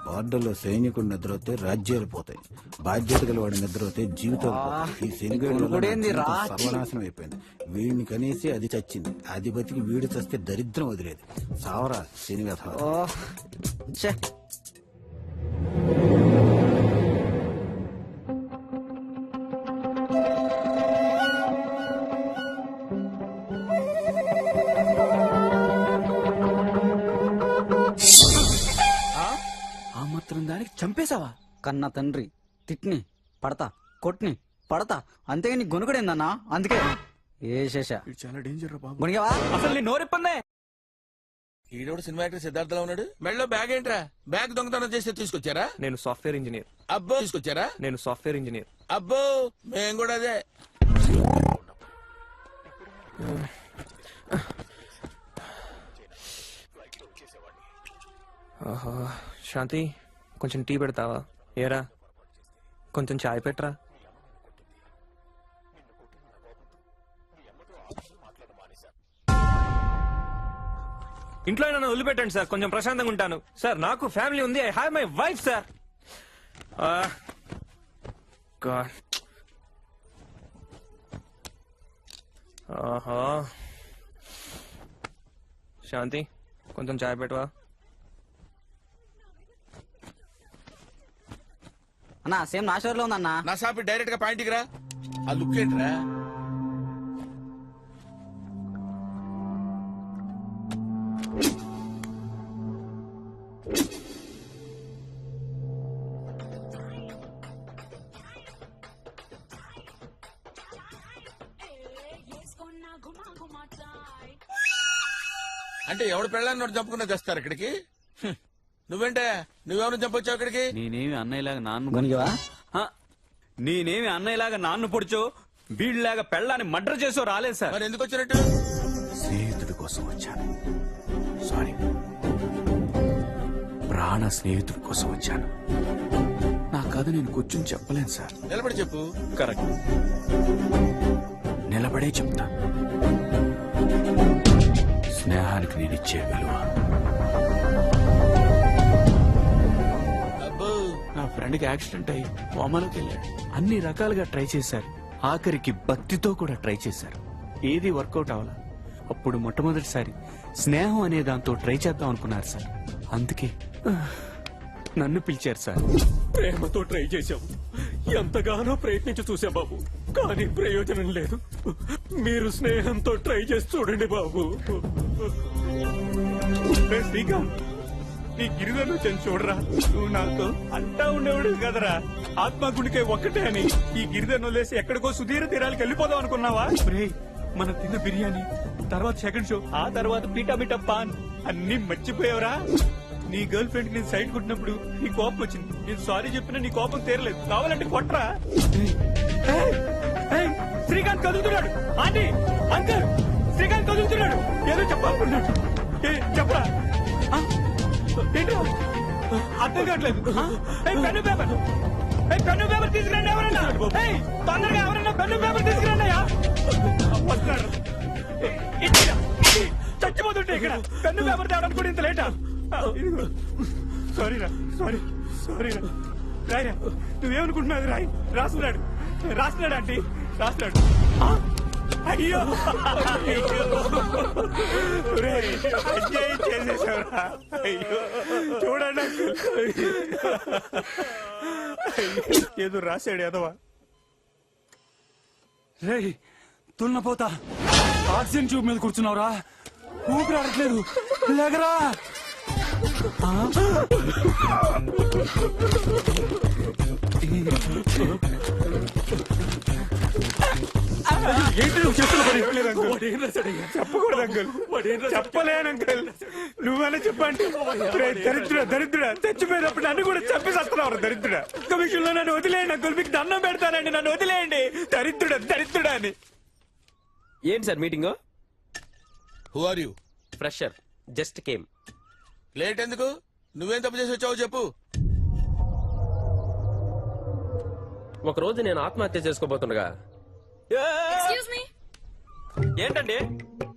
బార్డర్లో సైనికుడు నిద్రవుతే రాజ్యాలు పోతాయి. బాధ్యత గల వాడు నిద్రవుతే జీవితాలు పోతాయి. ఈ శనిగాడు సర్వనాశనం అయిపోయింది. వీడిని కనేసి అది చచ్చింది. అది బతికి వీడు చస్తే దరిద్రం వదిలేదు. సావరా శనిగథ. ఆ మాత్రం దానికి చంపేశావా? కన్నా తండ్రి తిట్ని పడతా, కొట్ని పడతా, అంతేగాని గొనుగుడేందన్నా. అందుకే ఏ శేష చాలా డేంజర్ రా బాబు. గొనిగావా? అసలు నీ నోరెప్పందే. ఈడోడు సినిమా యాక్టర్ సిద్ధార్థలో ఉన్నాడు. మెడలో బ్యాగ్ ఏంట్రా? బ్యాగ్ దొంగతనం చేస్తే తీసుకొచ్చారా? నేను సాఫ్ట్వేర్ ఇంజనీర్. అబ్బో, తీసుకొచ్చారా? నేను సాఫ్ట్వేర్ ఇంజనీర్. అబ్బో, మేము కూడా అదే. శాంతి, కొంచెం టీ పెడతావా? ఏరా, కొంచెం చాయ్ పెట్టరా. ఇంట్లో నన్ను వదిలిపెట్టండి సార్, కొంచెం ప్రశాంతంగా ఉంటాను సార్. నాకు ఫ్యామిలీ ఉంది. I have my wife sir. Shanti, కొంచెం చాయ్ పెట్టవా? అన్నా సేమ్ నా షోర్ లో ఉందన్నా. నా షాప్ డైరెక్ట్ గా పాయింట్కి రా. ఆ లుక్ ఏంట్రా? అంటే ఎవడు పెళ్ళాన్ని నోటి చంపుకున్నా తెస్తారు ఇక్కడికి. నువ్వేంటే, నువ్వెవరు చంపొచ్చావు ఇక్కడికి? నేనేమి అన్నయ్యలాగా నాన్ను పొడిచో, వీళ్ళలాగా పెళ్ళాన్ని మర్డర్ చేసో రాలేదు సార్. మరి ఎందుకు వచ్చినట్టు? స్నేహితుడి కోసం వచ్చాను. సారీ, ప్రాణ స్నేహితుడి కోసం వచ్చాను. నా కథ నేను కూర్చుని చెప్పలేను సార్. నిలబడి చెప్పు. కరెక్ట్, నిలబడే చెప్తా. స్నేహానికి నేను ఇచ్చే విలువ. నా ఫ్రెండ్కి యాక్సిడెంట్ అయ్యి కోమాలోకి వెళ్ళాడు. అన్ని రకాలుగా ట్రై చేశారు. ఆఖరికి భక్తితో కూడా ట్రై చేశారు. ఏది వర్కౌట్ అవ్వాల. అప్పుడు మొట్టమొదటిసారి స్నేహం అనే దాంతో ట్రై చేద్దాం అనుకున్నారు సార్. అందుకే నన్ను పిలిచారు సార్. ప్రేమతో ట్రై చేశాం. ఎంతగానో ప్రయత్నించి చూసా బాబు, కానీ ప్రయోజనం లేదు. మీరు స్నేహంతో ట్రై చేసి చూడండి బాబు. శ్రీకాంత్, నీ గిరిజను చెంది చూడరా. నువ్వు నాతో అంటా ఉండేవాడు కదరా, ఆత్మగుడికే ఒక్కటే అని. ఈ గిరిజను వదిలేసి ఎక్కడికో సుధీర తీరాలకు వెళ్ళిపోదాం అనుకున్నావా? మన తిన్న బిర్యానీ, తర్వాత సెకండ్ షో, ఆ తర్వాత పీటా మీటా పాన్ అన్ని మర్చిపోయావరా. నీ గర్ల్ ఫ్రెండ్ నేను సైడ్ కొట్టినప్పుడు నీ కోపం వచ్చింది. నేను సారీ చెప్పినా నీ కోపం తీరలేదు. కావాలంటే కొట్టరా. ఏయ్, ఏయ్, శ్రీకాంత్ కదులుతున్నాడు. ఆంటీ, అంకుల్, శ్రీకాంత్ కదులుతున్నాడు. ఏదో చెప్పాలనుకున్నాడు. చెప్పరా. ఏంటో అర్థం కావట్లేదు. పెన్ను పేపర్, పెన్ను పేపర్ తీసుకురండి ఎవరన్నా. తొందరగా ఎవరన్నా పెన్ను పేపర్ తీసుకురండి అయ్యా. వస్తున్నాడు. చచ్చిపోతుంటే ఇక్కడ పెన్ను పేపర్ తేవడానికి కూడా ఇంత లేటా? సారీరా, సారీరా. రాయరా, నువ్వేమనుకుంటున్నావు? రాయ్. రాస్తున్నాడు ఆంటీ, రాస్తున్నాడు. అయ్యో చేసేసావురా. అయ్యో చూడండి ఏదో రాశాడు ఎదవా. రే తున్నపోతా, ఆక్సిజన్ ట్యూబ్ మీద కూర్చున్నావురా. ఊపిరి ఆడట్లేదు. లేకరా. చెప్పకూడదు అంకుల్, చెప్పలేను అంకుల్. నువ్వనే చెప్పండి. దరిద్రుడా చచ్చిపోయినప్పుడు నన్ను కూడా చంపేసేస్తున్నావు. దరిద్రుడా, ఒక్క విషయంలో నన్ను వదిలేయండి అంకుల్. మీకు దండం పెడతానండి, నన్ను వదిలేయండి. దరిద్రుడా అని. ఏంటి sir meeting? Who are you? Fresher, just came. Late ఎందుకు? నువ్వేం తప్పు చేసి వచ్చావు చెప్పు. ఒక రోజు నేను ఆత్మహత్య చేసుకోబోతుండగా. ఎక్స్క్యూజ్ మీ, ఏంటండి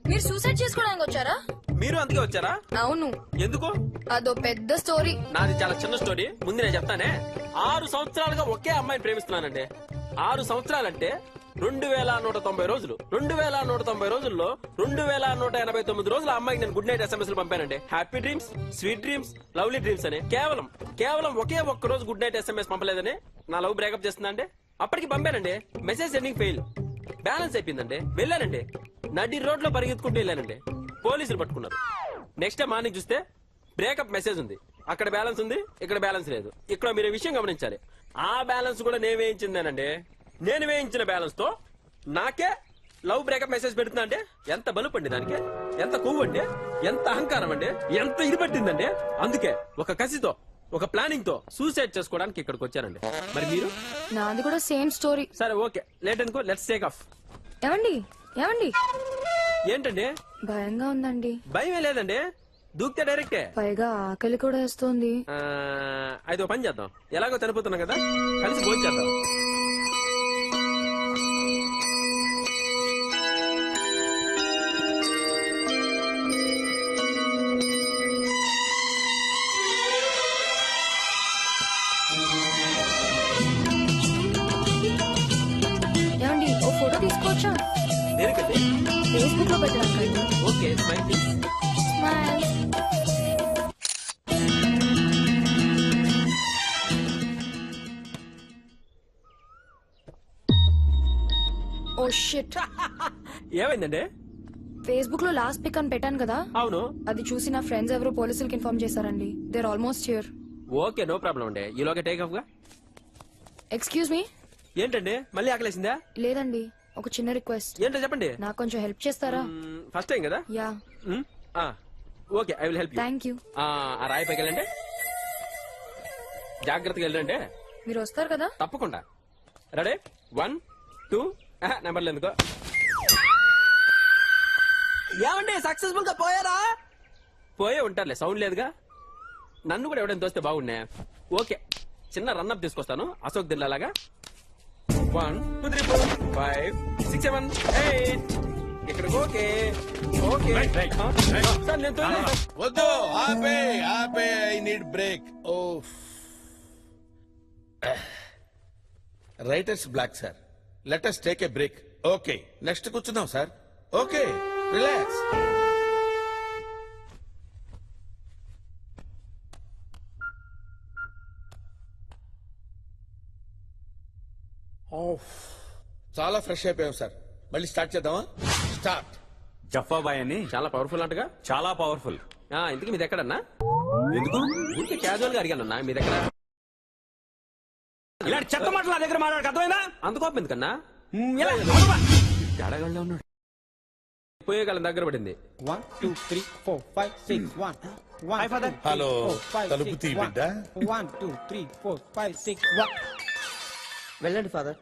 మీరు సూసైడ్ చేసుకోవడానికి వచ్చారా? మీరు అందుకే వచ్చారా? అవును. ఎందుకు? అదో పెద్ద స్టోరీ. నాది చాలా చిన్న స్టోరీ. ముందు నేను చెప్తానే. 6 సంవత్సరాలుగా ఒకే అమ్మాయిని ప్రేమిస్తున్నానండి. 6 సంవత్సరాలంటే 2190 రోజులు. 2190 రోజుల్లో 2189 రోజులు ఆ అమ్మాయికి నేను గుడ్ నైట్ SMS పంపానండి. Happy dreams, sweet dreams, lovely dreams అని. కేవలం ఒకే ఒక్క రోజు గుడ్ నైట్ SMS పంపలేదని నా లవ్ బ్రేకప్ చేస్తుందండి. అప్పటికి పంపానండి. Message sending fail. బ్యాలెన్స్ అయిపోయిందండి. వెళ్ళానండి, నడి రోడ్ లో పరిగెత్తుకుంటూ వెళ్ళానండి. పోలీసులు పట్టుకున్నారు. నెక్స్ట్ డే మార్నింగ్ చూస్తే బ్రేకప్ మెసేజ్ ఉంది. అక్కడ బ్యాలెన్స్ ఉంది, ఇక్కడ బ్యాలెన్స్ లేదు. ఇక్కడ మీరు విషయం గమనించాలి. ఆ బ్యాలెన్స్ కూడా నేను వేయించిందేనండి. నేను వేయించిన బ్యాలెన్స్ తో నాకే లవ్ బ్రేకప్ మెసేజ్ పెడుతున్నా అంటే ఎంత బలుపండి దానికి, ఎంత కొవ్వు అండి, ఎంత అహంకారం అండి, ఎంత ఇది పట్టిందండి. అందుకే ఒక కసితో, ఒక ప్లానింగ్ తో సూసైడ్ చేసుకోవడానికి ఇక్కడికి వచ్చానండి. మరి మీరు? నాది కూడా సేమ్ స్టోరీ. సరే ఓకే, లేట్ అనుకో, లెట్స్ టేక్ ఆఫ్. ఏమండి ఏంటండి? భయంగా ఉందండి. భయమే లేదండి, దూకితే డైరెక్టే. పైగా ఆకలి కూడా వేస్తోంది. అయితే పని చేద్దాం. ఎలాగో చనిపోతున్నాం కదా, కలిసి భోజనం చేద్దాం. ఏమండి ఓ ఫోటో తీసుకోవచ్చా? దేనికండి? ఫేస్బుక్ లో పెట్టడానికి. Okay, smile please. Smile. Oh shit. ఏమైందండి? ఫేస్బుక్ లో లాస్ట్ పిక్ అని పెట్టాను కదా. అవును. అది చూసి నా ఫ్రెండ్స్ ఎవరు పోలీసులకు ఇన్ఫార్మ్ చేశారండి. They're almost here. Okay, no problem అండి. ఈలోగా టేక్ ఆఫ్ గా. Excuse me. ఏంటండి మళ్ళీ ఆకలేసిందా? లేదండి, ఒక చిన్న రిక్వెస్ట్. ఏంటో చెప్పండి. నాకు కొంచెం హెల్ప్ చేస్తారా? ఫస్ట్ టైం కదా. Yeah. Okay, I will help you. Thank you. ఆ రాయి పైకి వెళ్ళండి, జాగ్రత్తగా వెళ్ళండి. మీరు వస్తారు కదా? తప్పకుండా. రెడీ? 1 2. నెంబర్లు ఎందుకో. ఏమండి సక్సెస్ఫుల్ గా పోయారా? పోయే ఉంటారులే, సౌండ్ లేదుగా. నన్ను కూడా ఎవడైనా తోస్తే బాగున్నా. ఓకే, చిన్న రన్అప్ తీసుకొస్తాను అశోక్ దిల్లాగా. 1 2 3 4 5 6 7 8. ఇక్కడికి ఓకే ఓకే. సార్ నేను తోయలేదు. వద్దు, ఆపే. I need break. Oh writer's block sir. Let us take a break. Okay, next కూర్చుందాం సార్. Okay, relax. చాలా ఫ్రెష్ అయిపోయాం సార్. మళ్ళీ స్టార్ట్ చేద్దామా? స్టార్ట్. జఫాబాయ్ అని చాలా పవర్ఫుల్ అంటగా. చాలా పవర్ఫుల్. ఇంతకీ మీది ఎక్కడన్నా? ఎందుకు? ఊరికే క్యాజువల్ గా అడిగానన్నా, మీ దగ్గర. ఇలాంటి చెత్త మాటలు నా దగ్గర మాట్లాడక అర్థమైందా? అంత కోపం ఎందుకన్నా? తేడాగా ఉన్నాడు. పోయే కాలం దగ్గర పడింది. 1 2 3 4 5 6 1 1 ఫాదర్. హలో, తలుపు తీ బిడ్డ. 1 2 3 4 5 6 1. వెళ్ళండి ఫాదర్.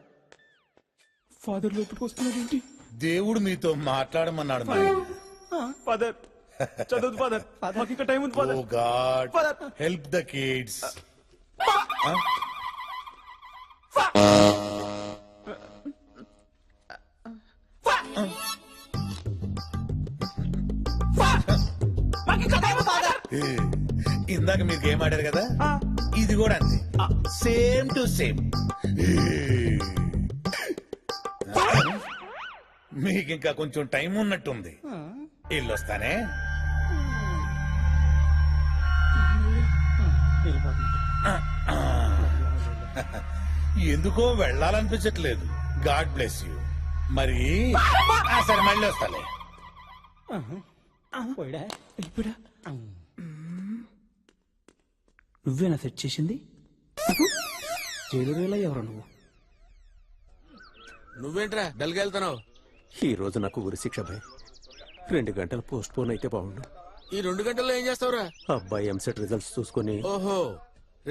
ఫాదర్ లోపలికి వస్తున్నాడేంటి? దేవుడు మీతో మాట్లాడమన్నాడు నాయనా. ఫాదర్ చదువు ఫాదర్. మాకు ఇంకా టైం ఉంది oh father. God, Father. Help the kids. ఇందాక మీరు గేమ్ ఆడారు కదా, ఇది కూడా అంతే, సేమ్ టు సేమ్. మీకు ఇంకా కొంచెం టైం ఉన్నట్టుంది. ఇల్లొస్తానే. ఎందుకో వెళ్ళాలనిపించట్లేదు. God bless you. మరి సరే, మళ్ళీ వస్తాలే. నువ్వేనా సెట్ చేసింది? జైలు ఎవరు నువ్వు? నువ్వేంట్రా డల్గా వెళ్తున్నావు? ఈ రోజు నాకు ఉరి శిక్ష భయ్. 2 గంటలు పోస్ట్ పోన్ అయితే బాగుండు. ఈ 2 గంటల్లో ఏం చేస్తావురా? అబ్బాయి ఎంసెట్ రిజల్ట్స్ చూసుకుని. ఓహో,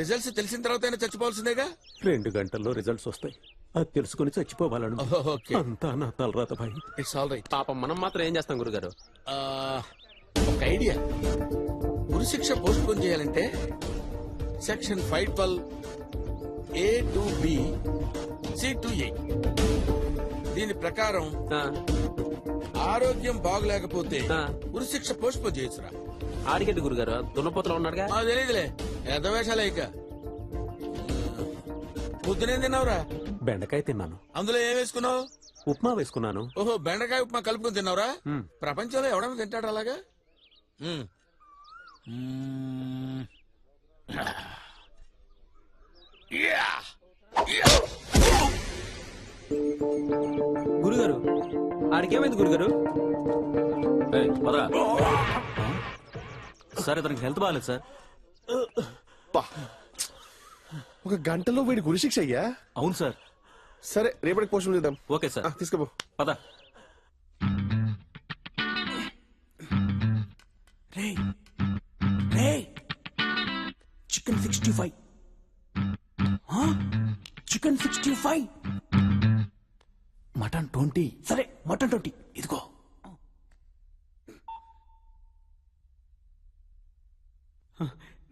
రిజల్ట్స్ తెలిసిన తర్వాత చచ్చిపోవాల్సిందేగా. 2 గంటల్లో రిజల్ట్స్ వస్తాయి, అది తెలుసుకుని చచ్చిపోవాలను. ఓకే. అంతా నా తలరాత భయ్. It's all right. పాపం మనం మాత్రం ఏం చేస్తాం గురుగారు? ఒక ఐడియా. ఉరిశిక్ష పోస్ట్ పోన్ చేయాలంటే section 512 A to B C to A. దీని ప్రకారం ఆరోగ్యం బాగలేకపోతే ఉరిశిక్ష పోస్ట్ పోన్ చేయొచ్చురా. ఆడికెందుకు గురుగారు? దున్నపోతలో ఉన్నాడుగా. తెలియదులే, ఎదవేషాలే. ఇక పొద్దునేం తిన్నావురా? బెండకాయ తిన్నాను. అందులో ఏం వేసుకున్నావు? ఉప్మా వేసుకున్నాను. ఓహో, బెండకాయ ఉప్మా కలుపుకొని తిన్నావురా? ప్రపంచంలో ఎవడన్నా తింటాడు అలాగా? గురుగారు ఆడికేమైంది గురుగారు? సార్ ఇతనికి హెల్త్ బాగాలేదు సార్. ఒక గంటలో వీడి గురిశిక్ష అయ్యా? అవును సార్. సరే, రేపటికి పోస్ట్ చేద్దాం. Okay sir. తీసుకోపో. పద. చికెన్ 65. చికెన్ 65. మటన్ 20. సరే, మటన్ 20 ఇదిగో.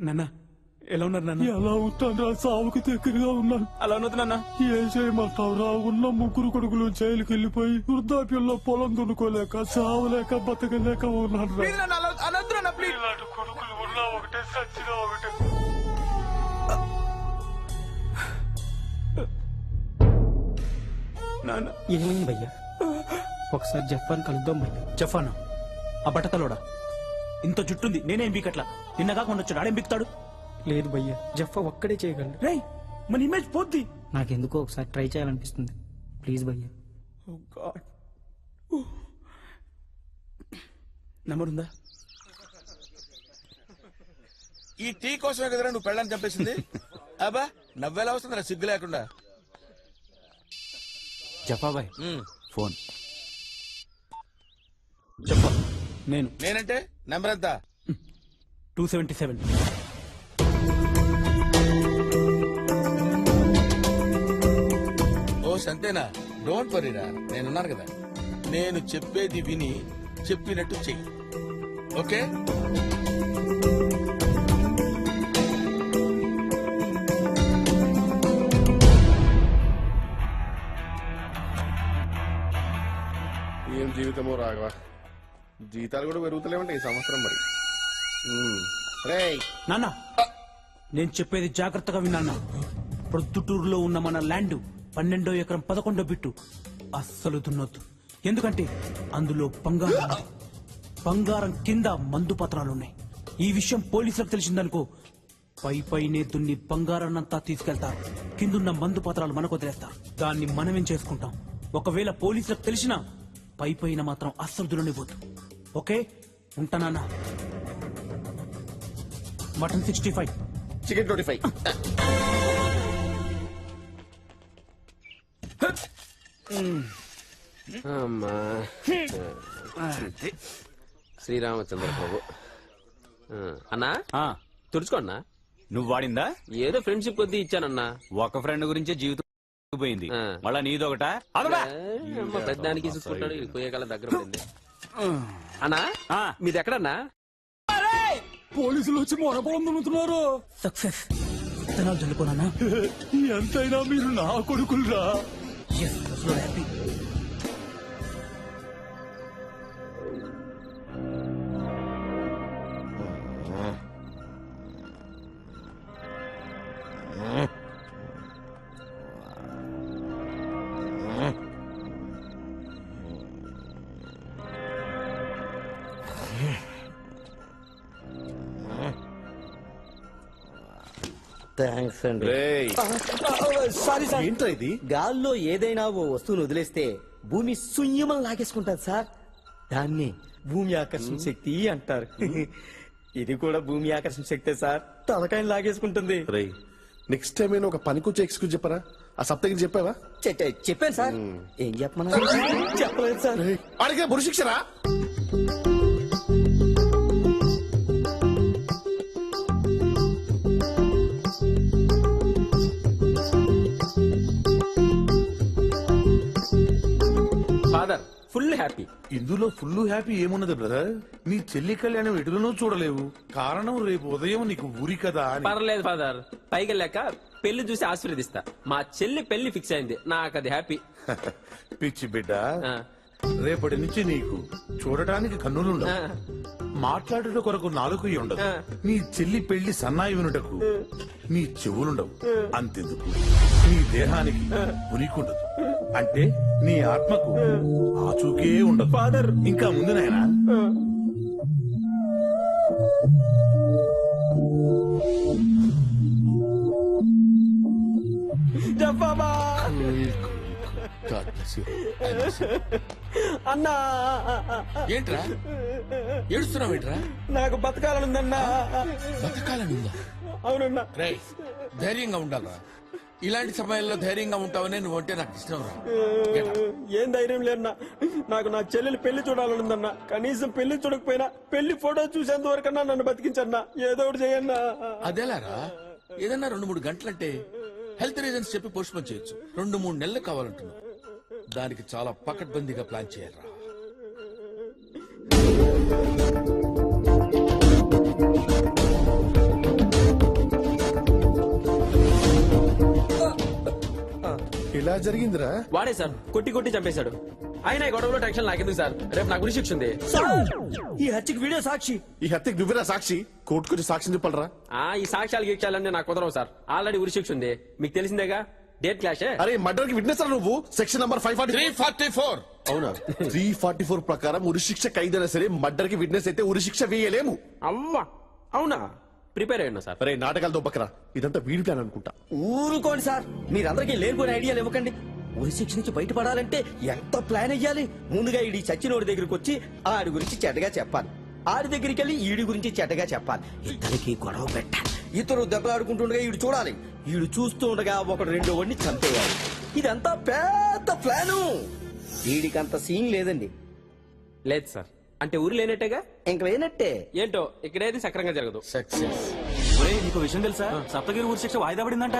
నాన్న ఎలా ఉన్నారు నాన్న? ఎలా ఉంటాను? సావుకు దగ్గరగా ఉన్నాను. అలా ఉన్నది నాన్న. ఏం చేయమంటావురా? ఉన్న 3 కొడుకులు జైలుకి వెళ్ళిపోయి వృద్ధాప్యంలో పొలం దున్నుకోలేక, సావలేక, బతకలేక ఉన్నాను. ఇలాంటి కొడుకులు ఉన్నా ఒకటే, సచ్చినా ఒకటే. నాన్న ఏమైంది భయ్యా? ఒకసారి జఫాన్ కలుద్దాం భయ్యా. జఫాన్ ఆ బట్టతలోడా? ఇంత జుట్టుంది, నేనేం బీకట్లా. నిన్నగా కొండొచ్చాడు, ఆడేం బిక్తాడు? లేదు భయ్యా, జఫా ఒక్కడే చేయగలడు. రే, మన ఇమేజ్ పోద్ది. నాకెందుకో ఒకసారి ట్రై చేయాలనిపిస్తుంది. ప్లీజ్ భయ్యా. నంబర్ ఉందా? ఈ టీ కోసమే కదరా నువ్వు పెళ్ళని చంపేసింది? అబ్బా, నవ్వేలా వస్తుందిరా సిగ్గు లేకుండా. జఫాబాయ్ ఫోన్ నేనంటే నెంబర్ ఎంత? 277. ఓ సంతేనా? డోంట్ వరీరా, నేనున్నాను కదా. నేను చెప్పేది విని చెప్పినట్టు చెయ్యి, ఓకే? ఏం జీవితమో రాఘవా, జీతాలు కూడా పెరుగుతలేమంటే ఈ సంవత్సరం. మరి నాన్న, నేను చెప్పేది జాగ్రత్తగా విన్నా. ప్రొద్దుటూరులో ఉన్న మన ల్యాండ్ 12వ ఎకరం 11వ బిట్టు అస్సలు దున్నొద్దు. ఎందుకంటే అందులో బంగారం ఉంది. బంగారం కింద మందు పత్రాలున్నాయి. ఈ విషయం పోలీసులకు తెలిసిందనుకో, పైనే దున్ని బంగారాన్నంతా తీసుకెళ్తారు. కిందున్న మందు పత్రాలు మనకు వదిలేస్తారు. దాన్ని మనమేం చేసుకుంటాం? ఒకవేళ పోలీసులకు తెలిసినా పైన మాత్రం అస్సలు దున్ననివ్వద్దు. ఓకే, ఉంటానా? Mutton 65, chicken 25. అమ్మా శ్రీరామచంద్ర ప్రభు. అన్నా తుడుచుకోన్నా. నువ్వు వాడిందా? ఏదో ఫ్రెండ్షిప్ కొద్దీ ఇచ్చానన్నా. ఒక ఫ్రెండ్ గురించే జీవితం పోయింది, మళ్ళా నీదొకటా? పెద్దానికి చూసుకుంటాడు, పోయే కాలం దగ్గర పడింది. అన్నా మీది ఎక్కడన్నా? పోలీసులు వచ్చి మొరపడం దున్నుతున్నారు. సక్సెస్ విత్తనాలు చల్లుకోనా? ఎంతైనా మీరు నా కొడుకులరా. హ్యాపీ. థ్యాంక్స్ అండి. సారీ సార్, ఏంట్రా ఇది? గాల్లో ఏదైనా ఓ వస్తువును వదిలేస్తే భూమి శూన్యమని లాగేసుకుంటది సార్. దాన్ని భూమి ఆకర్షణ శక్తి అంటారు. ఇది కూడా భూమి ఆకర్షణ శక్తే సార్, తలకాయని లాగేసుకుంటుంది. రేయ్, నెక్స్ట్ టైం నేను ఒక పనికొచ్చే ఎక్స్క్యూజ్ చెప్పరా? ఆ సప్తగిరి చెప్పావా? చెప్పాను సార్. ఏం చెప్పమన్నా? చెప్పలేదు సార్. అడిగే బురుశిక్షరా? Father full happy. ఇందులో ఫుల్ హ్యాపీ ఏమున్నది బ్రదర్? నీ చెల్లి కళ్యాణం ఎటులను చూడలేవు. కారణం రేపు ఉదయం నీకు ఊరి కదా అని. పర్లేదు ఫాదర్, పైకి వెళ్ళాక పెళ్లి చూసి ఆశీర్వదిస్తా. మా చెల్లి పెళ్లి ఫిక్స్ అయింది, నాకు అది హ్యాపీ. పిచ్చి బిడ్డ, రేపటి నుంచి నీకు చూడటానికి కన్నులుండవు, మాట్లాడుట కొరకు నాలుగు ఉండదు. నీ చెల్లి పెళ్లి సన్నాయి వినుటకు నీ చెవులుండవు. అంతెందుకు నీ దేహానికి ఉనికుండదు. అంటే నీ ఆత్మకు ఆచూకే ఉండదు. ఫాదర్ ఇంకా ముందు నాయనా. అన్నా ఏంట్రా ఏడుస్తున్నావు? ఏంట్రా? నాకు బతకాలనుందన్నా. బతకాలనుందా? అవునన్నా. రేయ్, ధైర్యంగా ఉండాలరా. ఇలాంటి సమయాల్లో ధైర్యంగా ఉంటావనే నువ్వు అంటే నాకు ఇష్టం రా. ఏం ధైర్యం లేదన్నా, నాకు నా చెల్లెలు పెళ్లి చూడాలనుందన్నా. కనీసం పెళ్లి చూడకపోయినా పెళ్లి ఫోటో చూసేంత వరకన్నా నన్ను బతికించన్నా. ఏదో ఒకటి చేయన్నా. అదేలారా, ఏదన్నా 2-3 గంటలంటే హెల్త్ రీజన్స్ చెప్పి పోస్ట్ పోన్ చేయొచ్చు. 2-3 నెలలు కావాలంటున్నావు. దానికి చాలా పకడ్బందీగా ప్లాన్ చేయాలరా. ఇలా జరిగిందిరా? వాడే సార్ కొట్టి కొట్టి చంపేశాడు. ఆయన ఈ గొడవలో టెన్షన్ నాకెందుకు సార్? రేపు నాకు గురి శిక్ష ఉంది. ఈ హత్యకి వీడియో సాక్షి. ఈ హత్యకి నువ్వేరా సాక్షి? కోర్టుకొచ్చి సాక్ష్యం చెప్పాలరా? ఈ సాక్ష్యాలు గీక్షాలన్నీ నాకు కుదరవు సార్. ఆల్రెడీ ఉరి శిక్ష ఉంది, మీకు తెలిసిందేగా. Date clash. అరే, మర్డర్ కి విట్నెస్ నువ్వు. Section number 344. అవునా? 344 ప్రకారం ఉరి శిక్ష ఖైదైనా సరే మర్డర్ కి విట్నెస్ అయితే ఉరి శిక్ష వేయలేము. అమ్మా, అవునా? ప్రిపేర్ అయ్యా సార్. అరే, నాటకాలతో బకరా, ఇదంతా వీడి ప్లాన్ అనుకుంటా. ఊరుకోండి సార్, మీరందరికీ లేనిపోయిన ఐడియాలు ఇవ్వకండి. ఉరి శిక్ష నుంచి బయటపడాలంటే ఎంత ప్లాన్ అయ్యాలి. ముందుగా ఈడి చచ్చినోడి దగ్గరికి వచ్చి ఆడి గురించి చెడ్డగా చెప్పాలి. ఆడి దగ్గరికి వెళ్ళి ఈడి గురించి చెడ్డగా చెప్పాలి. ఇద్దరికి గొడవ పెట్టాలి. ఇతరు దెబ్బలాడుకుంటుండగా ఈడు చూడాలి. ఈడు చూస్తూ ఉండగా ఒకడు రెండో వాడిని చంపేయాలి. ఇదంతా పెద్ద ప్లాను. వీడికంత సీన్ లేదండి. లేదు సార్. అంటే ఊరు లేనట్టేగా? ఇంక లేనట్టే. ఏంటో ఇక్కడేది సక్రంగా జరగదు. సక్సెస్. నీకు విషయం తెలుసా? సప్తగిరి ఊరి శిక్ష వాయిదా పడిందంట.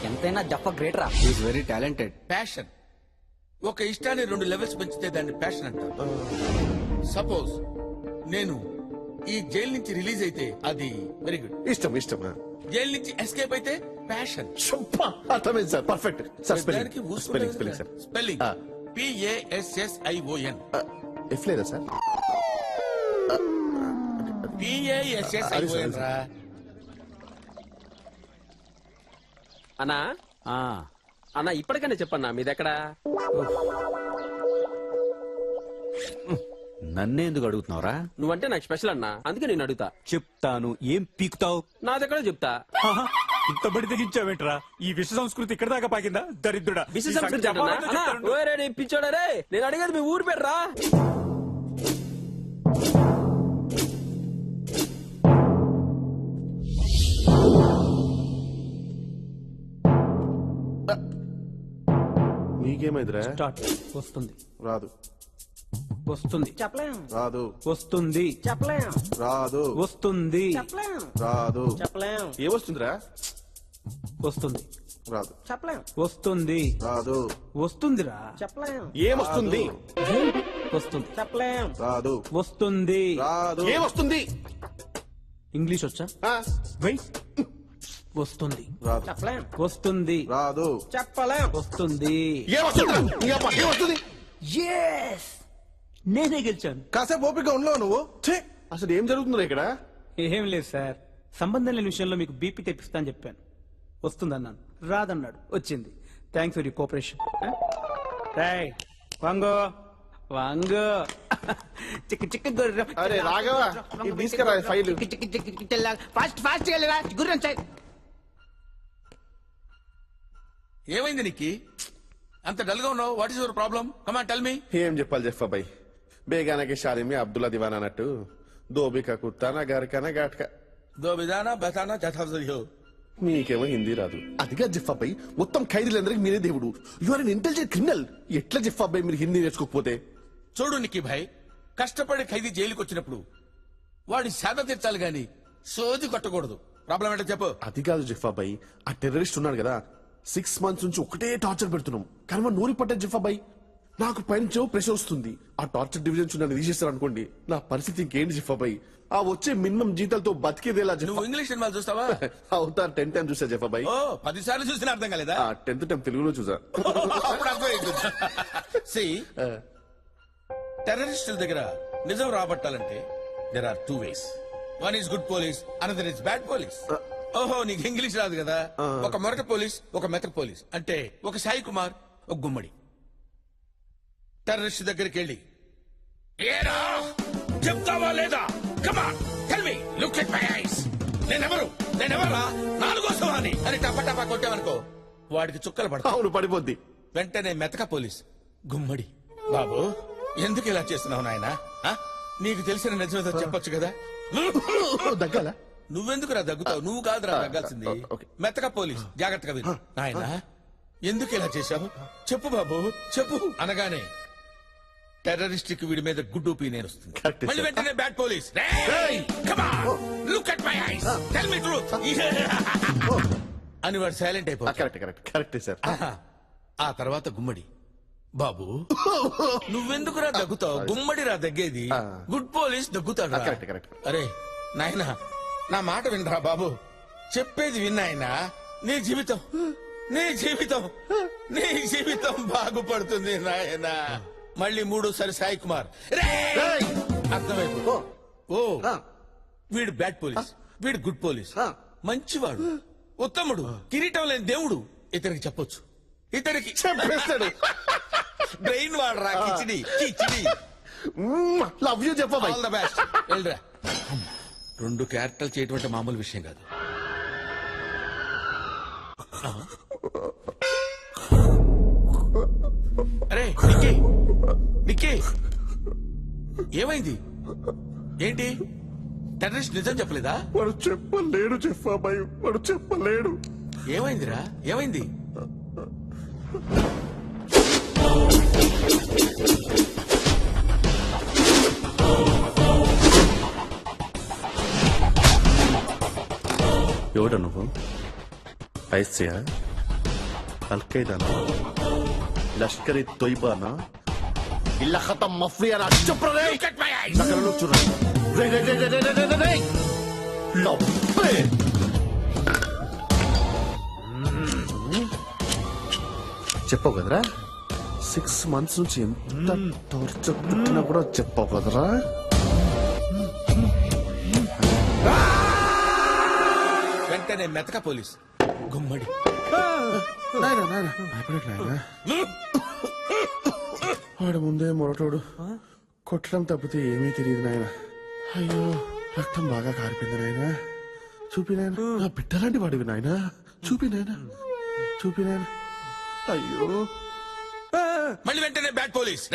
ఎంతైనా జఫ గ్రేట్ రా. Is very talented. ప్యాషన్. ఒక ఇష్టాన్ని 2 లెవెల్స్ పెంచితే దాన్ని ప్యాషన్ అంటారు. సపోజ్ నేను ఈ జైలు నుంచి రిలీజ్ అయితే అది వెరీ గుడ్. ఇష్టం ఇష్టం. జైలు నుంచి ఎస్కేప్ అయితే ప్యాషన్. అర్థమైంది sir. Perfect sir. Spelling sir. Spelling PASSION. F లేదా సార్? PASSION రా. అన్నా అన్నా ఇప్పటికైనా చెప్పన్నా మీదెక్కడా? నన్నే ఎందుకు అడుగుతున్నావురా? నువ్వంటే నాకు స్పెషల్ అన్నా, అందుకే నేను అడుగుతా. చెప్తాను. ఏం పీకుతావు? నా దగ్గర చెప్తా. ఇంత బడి తెగించావేంట్రా? ఈ విశ్వ సంస్కృతి ఇక్కడ దాకా పాకిందా? దరిద్రుడా. విశ్వ సంస్కృతి పిచ్చోడా రే. నేను అడిగేది మీ ఊరు పేరు రా. నీకేమైందిరా? వస్తుంది. రాదు. వస్తుంది చెప్పలేం రాదు వస్తుంది చెప్పలేం రాదు వస్తుంది చెప్పలేం రాదు చెప్పలేం ఏమొస్తుందిరా వస్తుంది రాదు చెప్పలేం వస్తుంది రాదు వస్తుందిరా చెప్పలేం ఏమొస్తుంది వస్తుంది చెప్పలేం రాదు వస్తుంది రాదు ఏమొస్తుంది ఇంగ్లీష్ వచ్చా వెయిట్ వస్తుంది రాదు చెప్పలేం వస్తుంది రాదు చెప్పలేం వస్తుంది ఏమొస్తుంది ఎస్ నేనే గెలిచాను. కాసేపు ఓపిక ఉండవు నువ్వు ఛే, అసలు ఏం జరుగుతుందో ఇక్కడ ఏం లేదు సార్, సంబంధం లేని విషయంలో మీకు బీపీ తెప్పిస్తా అని చెప్పాను. వస్తుందన్నాను, రాదన్నాడు, వచ్చింది. Thanks for you cooperation. రాయ్ వాంగో వాంగో చిక్క చిక్క గుర్రం. అరే రాఘవ, ఇది తీసుకురా ఫైల్. ఫాస్ట్ ఫాస్ట్ వెళ్ళరా గుర్రం. ఏమైంది నీకు అంత డల్ గా ఉన్నావు? What is your problem? Come on tell మీ. ఏం చెప్పాలి జఫ్ఫా భాయ్, బేగానకి షాదీ మీ అబ్దుల్లా దివాన్ అన్నట్టు దోబికా కుత్తానా గారికానా ఘాట్కా దో బిదానా బతానా జథాజో. మీకేమో హిందీ రాదు. అదిగా జిఫ్ఫా భాయ్, మొత్తం ఖైదీలందరికీ మీరే దేవుడు. You are an intelligent criminal. ఎట్లా జిఫ్ఫా భాయ్ మీరు హిందీ నేర్చుకోకపోతే? చూడు నిక్కీ భాయ్, కష్టపడి ఖైదీ జైలుకి వచ్చినప్పుడు వాడి సేద తీర్చాలి గాని సోది కొట్టకూడదు. ప్రాబ్లం ఏంటో చెప్పు. అది కాదు జిఫ్ఫా భాయ్, ఆ టెర్రరిస్ట్ ఉన్నాడు కదా, 6 months నుంచి ఒకటే టార్చర్ పెడుతున్నాం. కానీ మన నూరి పట్టే జిఫ్ఫా భాయ్, నాకు పైన ప్రెషర్ వస్తుంది. ఆ టార్చర్ డివిజన్స్ నన్ను తీసేస్తారు అనుకోండి, నా పరిస్థితి ఇంకేంటి జిఫ్ఫా భాయ్? ఆ వచ్చే మినిమం జీతాలతో బతికేదేలా? నువ్వు ఇంగ్లీష్ సినిమాలు చూస్తావా? అవుతా 10 times చూసా జిఫ్ఫా భాయ్. ఓ 10 సార్లు చూసినా అర్థం కాలేదా? 10th time తెలుగులో చూసా. అప్పుడు అర్థమైంది. See, టెర్రరిస్టుల దగ్గర నిజం రాబట్టాలంటే there are 2 ways. One is good police, another is bad police. ఓహో, నీకు ఇంగ్లీష్ రాదు కదా? ఒక మొరట పోలీస్, ఒక మెతక పోలీస్. అంటే ఒక సాయి కుమార్, ఒక గుమ్మడి. టెర్రరిస్ట్ దగ్గరికి వెళ్ళి ఏరా చెప్తావా లేదా? Come on tell me, look at my eyes. నేనెవరా? 4వ సవాని అని టపా కొట్టావనుకో, వాడికి చుక్కలు పడతాయి. అవును, పడిపోద్ది. వెంటనే మెతక పోలీస్ గుమ్మడి, బాబు ఎందుకు ఇలా చేస్తున్నావు నాయనా? నీకు తెలిసిన నిజమేదో చెప్పొచ్చు కదా. దగ్గాల నువ్వెందుకురా దగ్గుతావు? నువ్వు కాదురా దగ్గాల్సింది. మెతక పోలీస్ జాగ్రత్తగా విను. నాయనా ఎందుకు ఇలా చేశావు? చెప్పు బాబు చెప్పు అనగానే టెర్రరిస్ట్ కి వీడి మీద గుడ్ ఒపీనియన్ వస్తుంది. మళ్ళీ వెంటనే bad police, look at my eyes, tell me truth అని వాడు సైలెంట్ అయిపోతాడు. Correct sir. ఆ తర్వాత గుమ్మడి, బాబు నువ్వెందుకురా దగ్గుతావు? గుమ్మడిరా దగ్గేది, గుడ్ పోలీస్ దగ్గుతాడు. అరే నాయనా, నా మాట వినరా బాబు, చెప్పేది విన్నాయనా. నీ జీవితం బాగుపడుతుంది నాయనా. మళ్ళీ 3సారి సాయి కుమార్, అర్థమైపో. ఓ వీడు బ్యాడ్ పోలీస్, వీడు గుడ్ పోలీస్. మంచివాడు, ఉత్తముడు, కిరీటం లేని దేవుడు. ఇతనికి చెప్పొచ్చు, ఇతనికి చెప్పేస్తాడు. బ్రెయిన్ వాడరా. కిచిడి లవ్ యూ చెప్పా. All the best. వెళ్ళరా. 2 క్యారెక్టర్లు చేయటం మామూలు విషయం కాదు. అరే నిక్కీ ఏమైంది? ఏంటి టెర్రరిస్ట్ నిజం చెప్పలేదా? వాడు చెప్పలేడు జిఫ్ఫా భాయ్, వాడు చెప్పలేడు. ఏమైందిరా? ఏమైంది? ఎవడు నువ్వు? ఐసియా, అల్ఖైదానా, లష్కర్ తొయ్బానా, ఇల్లా ఖతం మఫియా నా చుప్ర రే. నకరలు చుర్రా రే. లవ్వే చెప్పవు కదరా, 6 months నుంచి ఎంత టార్చర్ పెట్టినా కూడా చెప్పవు కదరా. వెంటనే మెతక పోలీస్ గుమ్మడి, వాడు ముందే మొరటోడు, కొట్టడం తప్పితే ఏమీ తెలియదు నాయన. అయ్యో రక్తం బాగా కారిపోయింది నాయన. చూపి నాయన, నా బిడ్డలాంటి వాడివి నాయన. చూపి నాయన. అయ్యో మళ్ళీ వెంటనే బ్యాడ్ పోలీస్.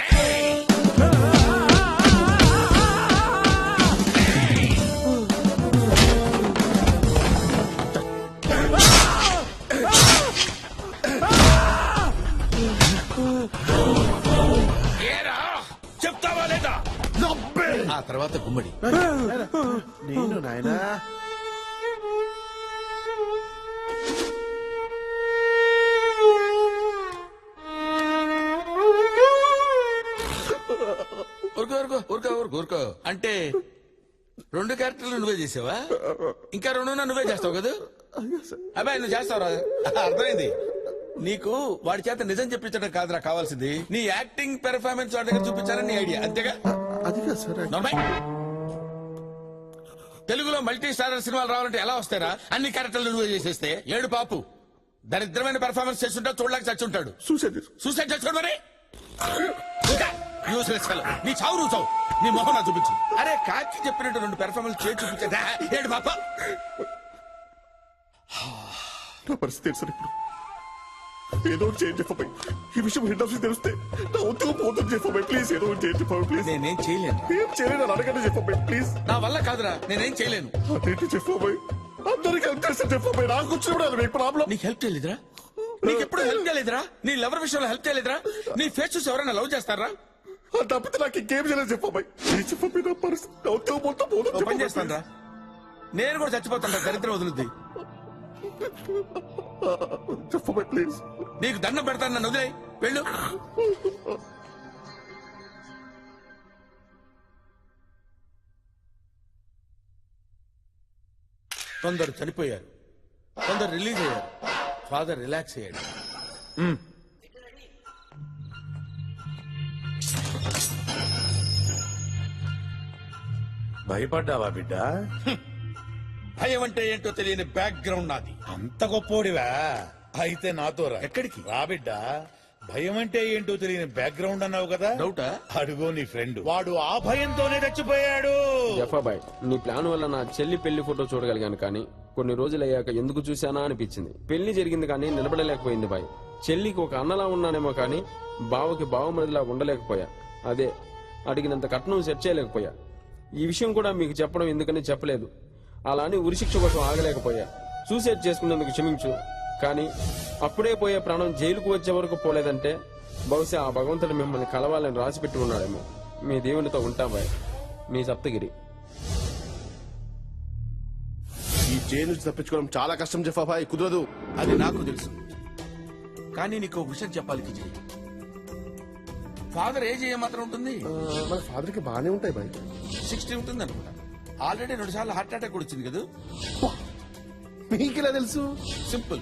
ఏరా చెప్తావా ఆ తర్వాత గుమ్మడి. నేను నాయనా ఊరుకో అంటే 2 క్యారెక్టర్లు నువ్వే చేసావా? ఇంకా 2 నువ్వే చేస్తావు కదా? అబ్బాయి నువ్వు చేస్తావు. అర్థమైంది. నీకు వాడి చేత నిజం చెప్పించడం కాదురా కావాల్సింది, నీ యాక్టింగ్ పెర్ఫార్మెన్స్ వాడి దగ్గర చూపించాలని నీ ఐడియా, అంతేగా? తెలుగులో మల్టీ స్టారర్ సినిమాలు రావాలంటే ఎలా వస్తారా? అన్ని క్యారెక్టర్లు నువ్వే చేసేస్తే ఏడు పాపు దరిద్రమైన పెర్ఫార్మెన్స్ చేస్తుంటా చూడలేక చచ్చుంటాడు. సూసైడ్ చేసుకోండి మరి. నీ చావు నువ్వు చావు, నీ మొహం నా చూపించు. అరే కాకి చెప్పినట్టు 2 పెర్ఫార్మెన్స్ చేసి చూపించా ఏడు పాప. నా పరిస్థితి తెలుసు ఇప్పుడు. ఏదో చేంజ్ చెప్పబోయి ఈ విషయం హెడ్ ఆఫీస్ తెలిస్తే నా ఉద్యోగం పోతుంది. చెప్పబోయి ప్లీజ్ ఏదో చేంజ్ చెప్పబోయి ప్లీజ్. నేనేం చేయలేను. ఏం చేయలేను అడగండి చెప్పబోయి ప్లీజ్. నా వల్ల కాదురా, నేనేం చేయలేను. అదేంటి చెప్పబోయి అందరికి హెల్ప్ చేస్తే చెప్పబోయి నాకు వచ్చినప్పుడు మీకు ప్రాబ్లం. నీకు హెల్ప్ చేయలేదురా? నీకు ఎప్పుడు హెల్ప్ చేయలేదురా? నీ లవర్ విషయంలో హెల్ప్ చేయలేదురా? నీ ఫేస్ చూసి ఎవరైనా లవ్ చేస్తారా? తప్పితే నాకు ఇంకేం చేయలేదు చెప్పబోయి. చెప్పబోయి నా పరిస్థితి నా ఉద్యోగం మొత్తం పోతుంది. పని చేస్తాను రా, నేను కూడా చచ్చిపోతాను. దరిద్రం వదులుద్ది. చెప్పబోయి ప్లీజ్. నీకు దండం పెడతాను, నన్ను వదిలేయ్, వెళ్ళు. కొందరు చనిపోయారు, కొందరు రిలీజ్ అయ్యారు, ఫాదర్ రిలాక్స్ అయ్యాడు. భయపడ్డావా బిడ్డ? భయం అంటే ఏంటో తెలియని బ్యాక్గ్రౌండ్ నాది. అంత గొప్పోడివా? అయితే నాతో రా. ఎక్కడికి రా బిడ్డ. భయం అంటే ఏంటో తెలియని బ్యాక్గ్రౌండ్ అన్నావు కదా, డౌటా? అడుగో నీ ఫ్రెండ్, వాడు ఆ భయంతోనే చచ్చిపోయాడు. జఫాబాయ్, నీ ప్లాన్ వల్ల నా చెల్లి పెళ్లి ఫోటో చూడగలిగాను, కానీ కొన్ని రోజులు అయ్యాక ఎందుకు చూశానా అనిపించింది. పెళ్లి జరిగింది కానీ నిలబడలేకపోయింది బాయ్. చెల్లికి ఒక అన్నలా ఉన్నానేమో కానీ బావకి బావమరిదిలా ఉండలేకపోయా. అదే అడిగినంత కట్నం సెట్ చేయలేకపోయా. ఈ విషయం కూడా మీకు చెప్పడం ఎందుకని చెప్పలేదు. అలా అని ఉరిశిక్ష కోసం ఆగలేకపోయా. సూసైడ్ చేసుకున్నందుకు క్షమించు, కానీ అప్పుడే పోయే ప్రాణం జైలుకు వచ్చే వరకు పోలేదంటే బహుశా ఆ భగవంతుడు మిమ్మల్ని కలవాలని రాసిపెట్టి ఉన్నాడేమో. మీ దేవునితో ఉంటా బాయ్, మీ సప్తగిరి. ఈ జైలు నుంచి తప్పించుకోవడం చాలా కష్టం జఫాబాయ్, కుదరదు. అది నాకు తెలుసు, కానీ నీకు ఒక విషయం చెప్పాలి కిజీ. ఫాదర్ ఏజ్ ఏమాత్రం ఉంటుంది? మన ఫాదర్ కి బాగానే ఉంటాయి బాయ్. 60 ఉంటుంది అనుకుంటా. ఆల్రెడీ 2 సార్లు హార్ట్ అటాక్ కూడా వచ్చింది కదా. మీకు ఇలా తెలుసు? సింపుల్,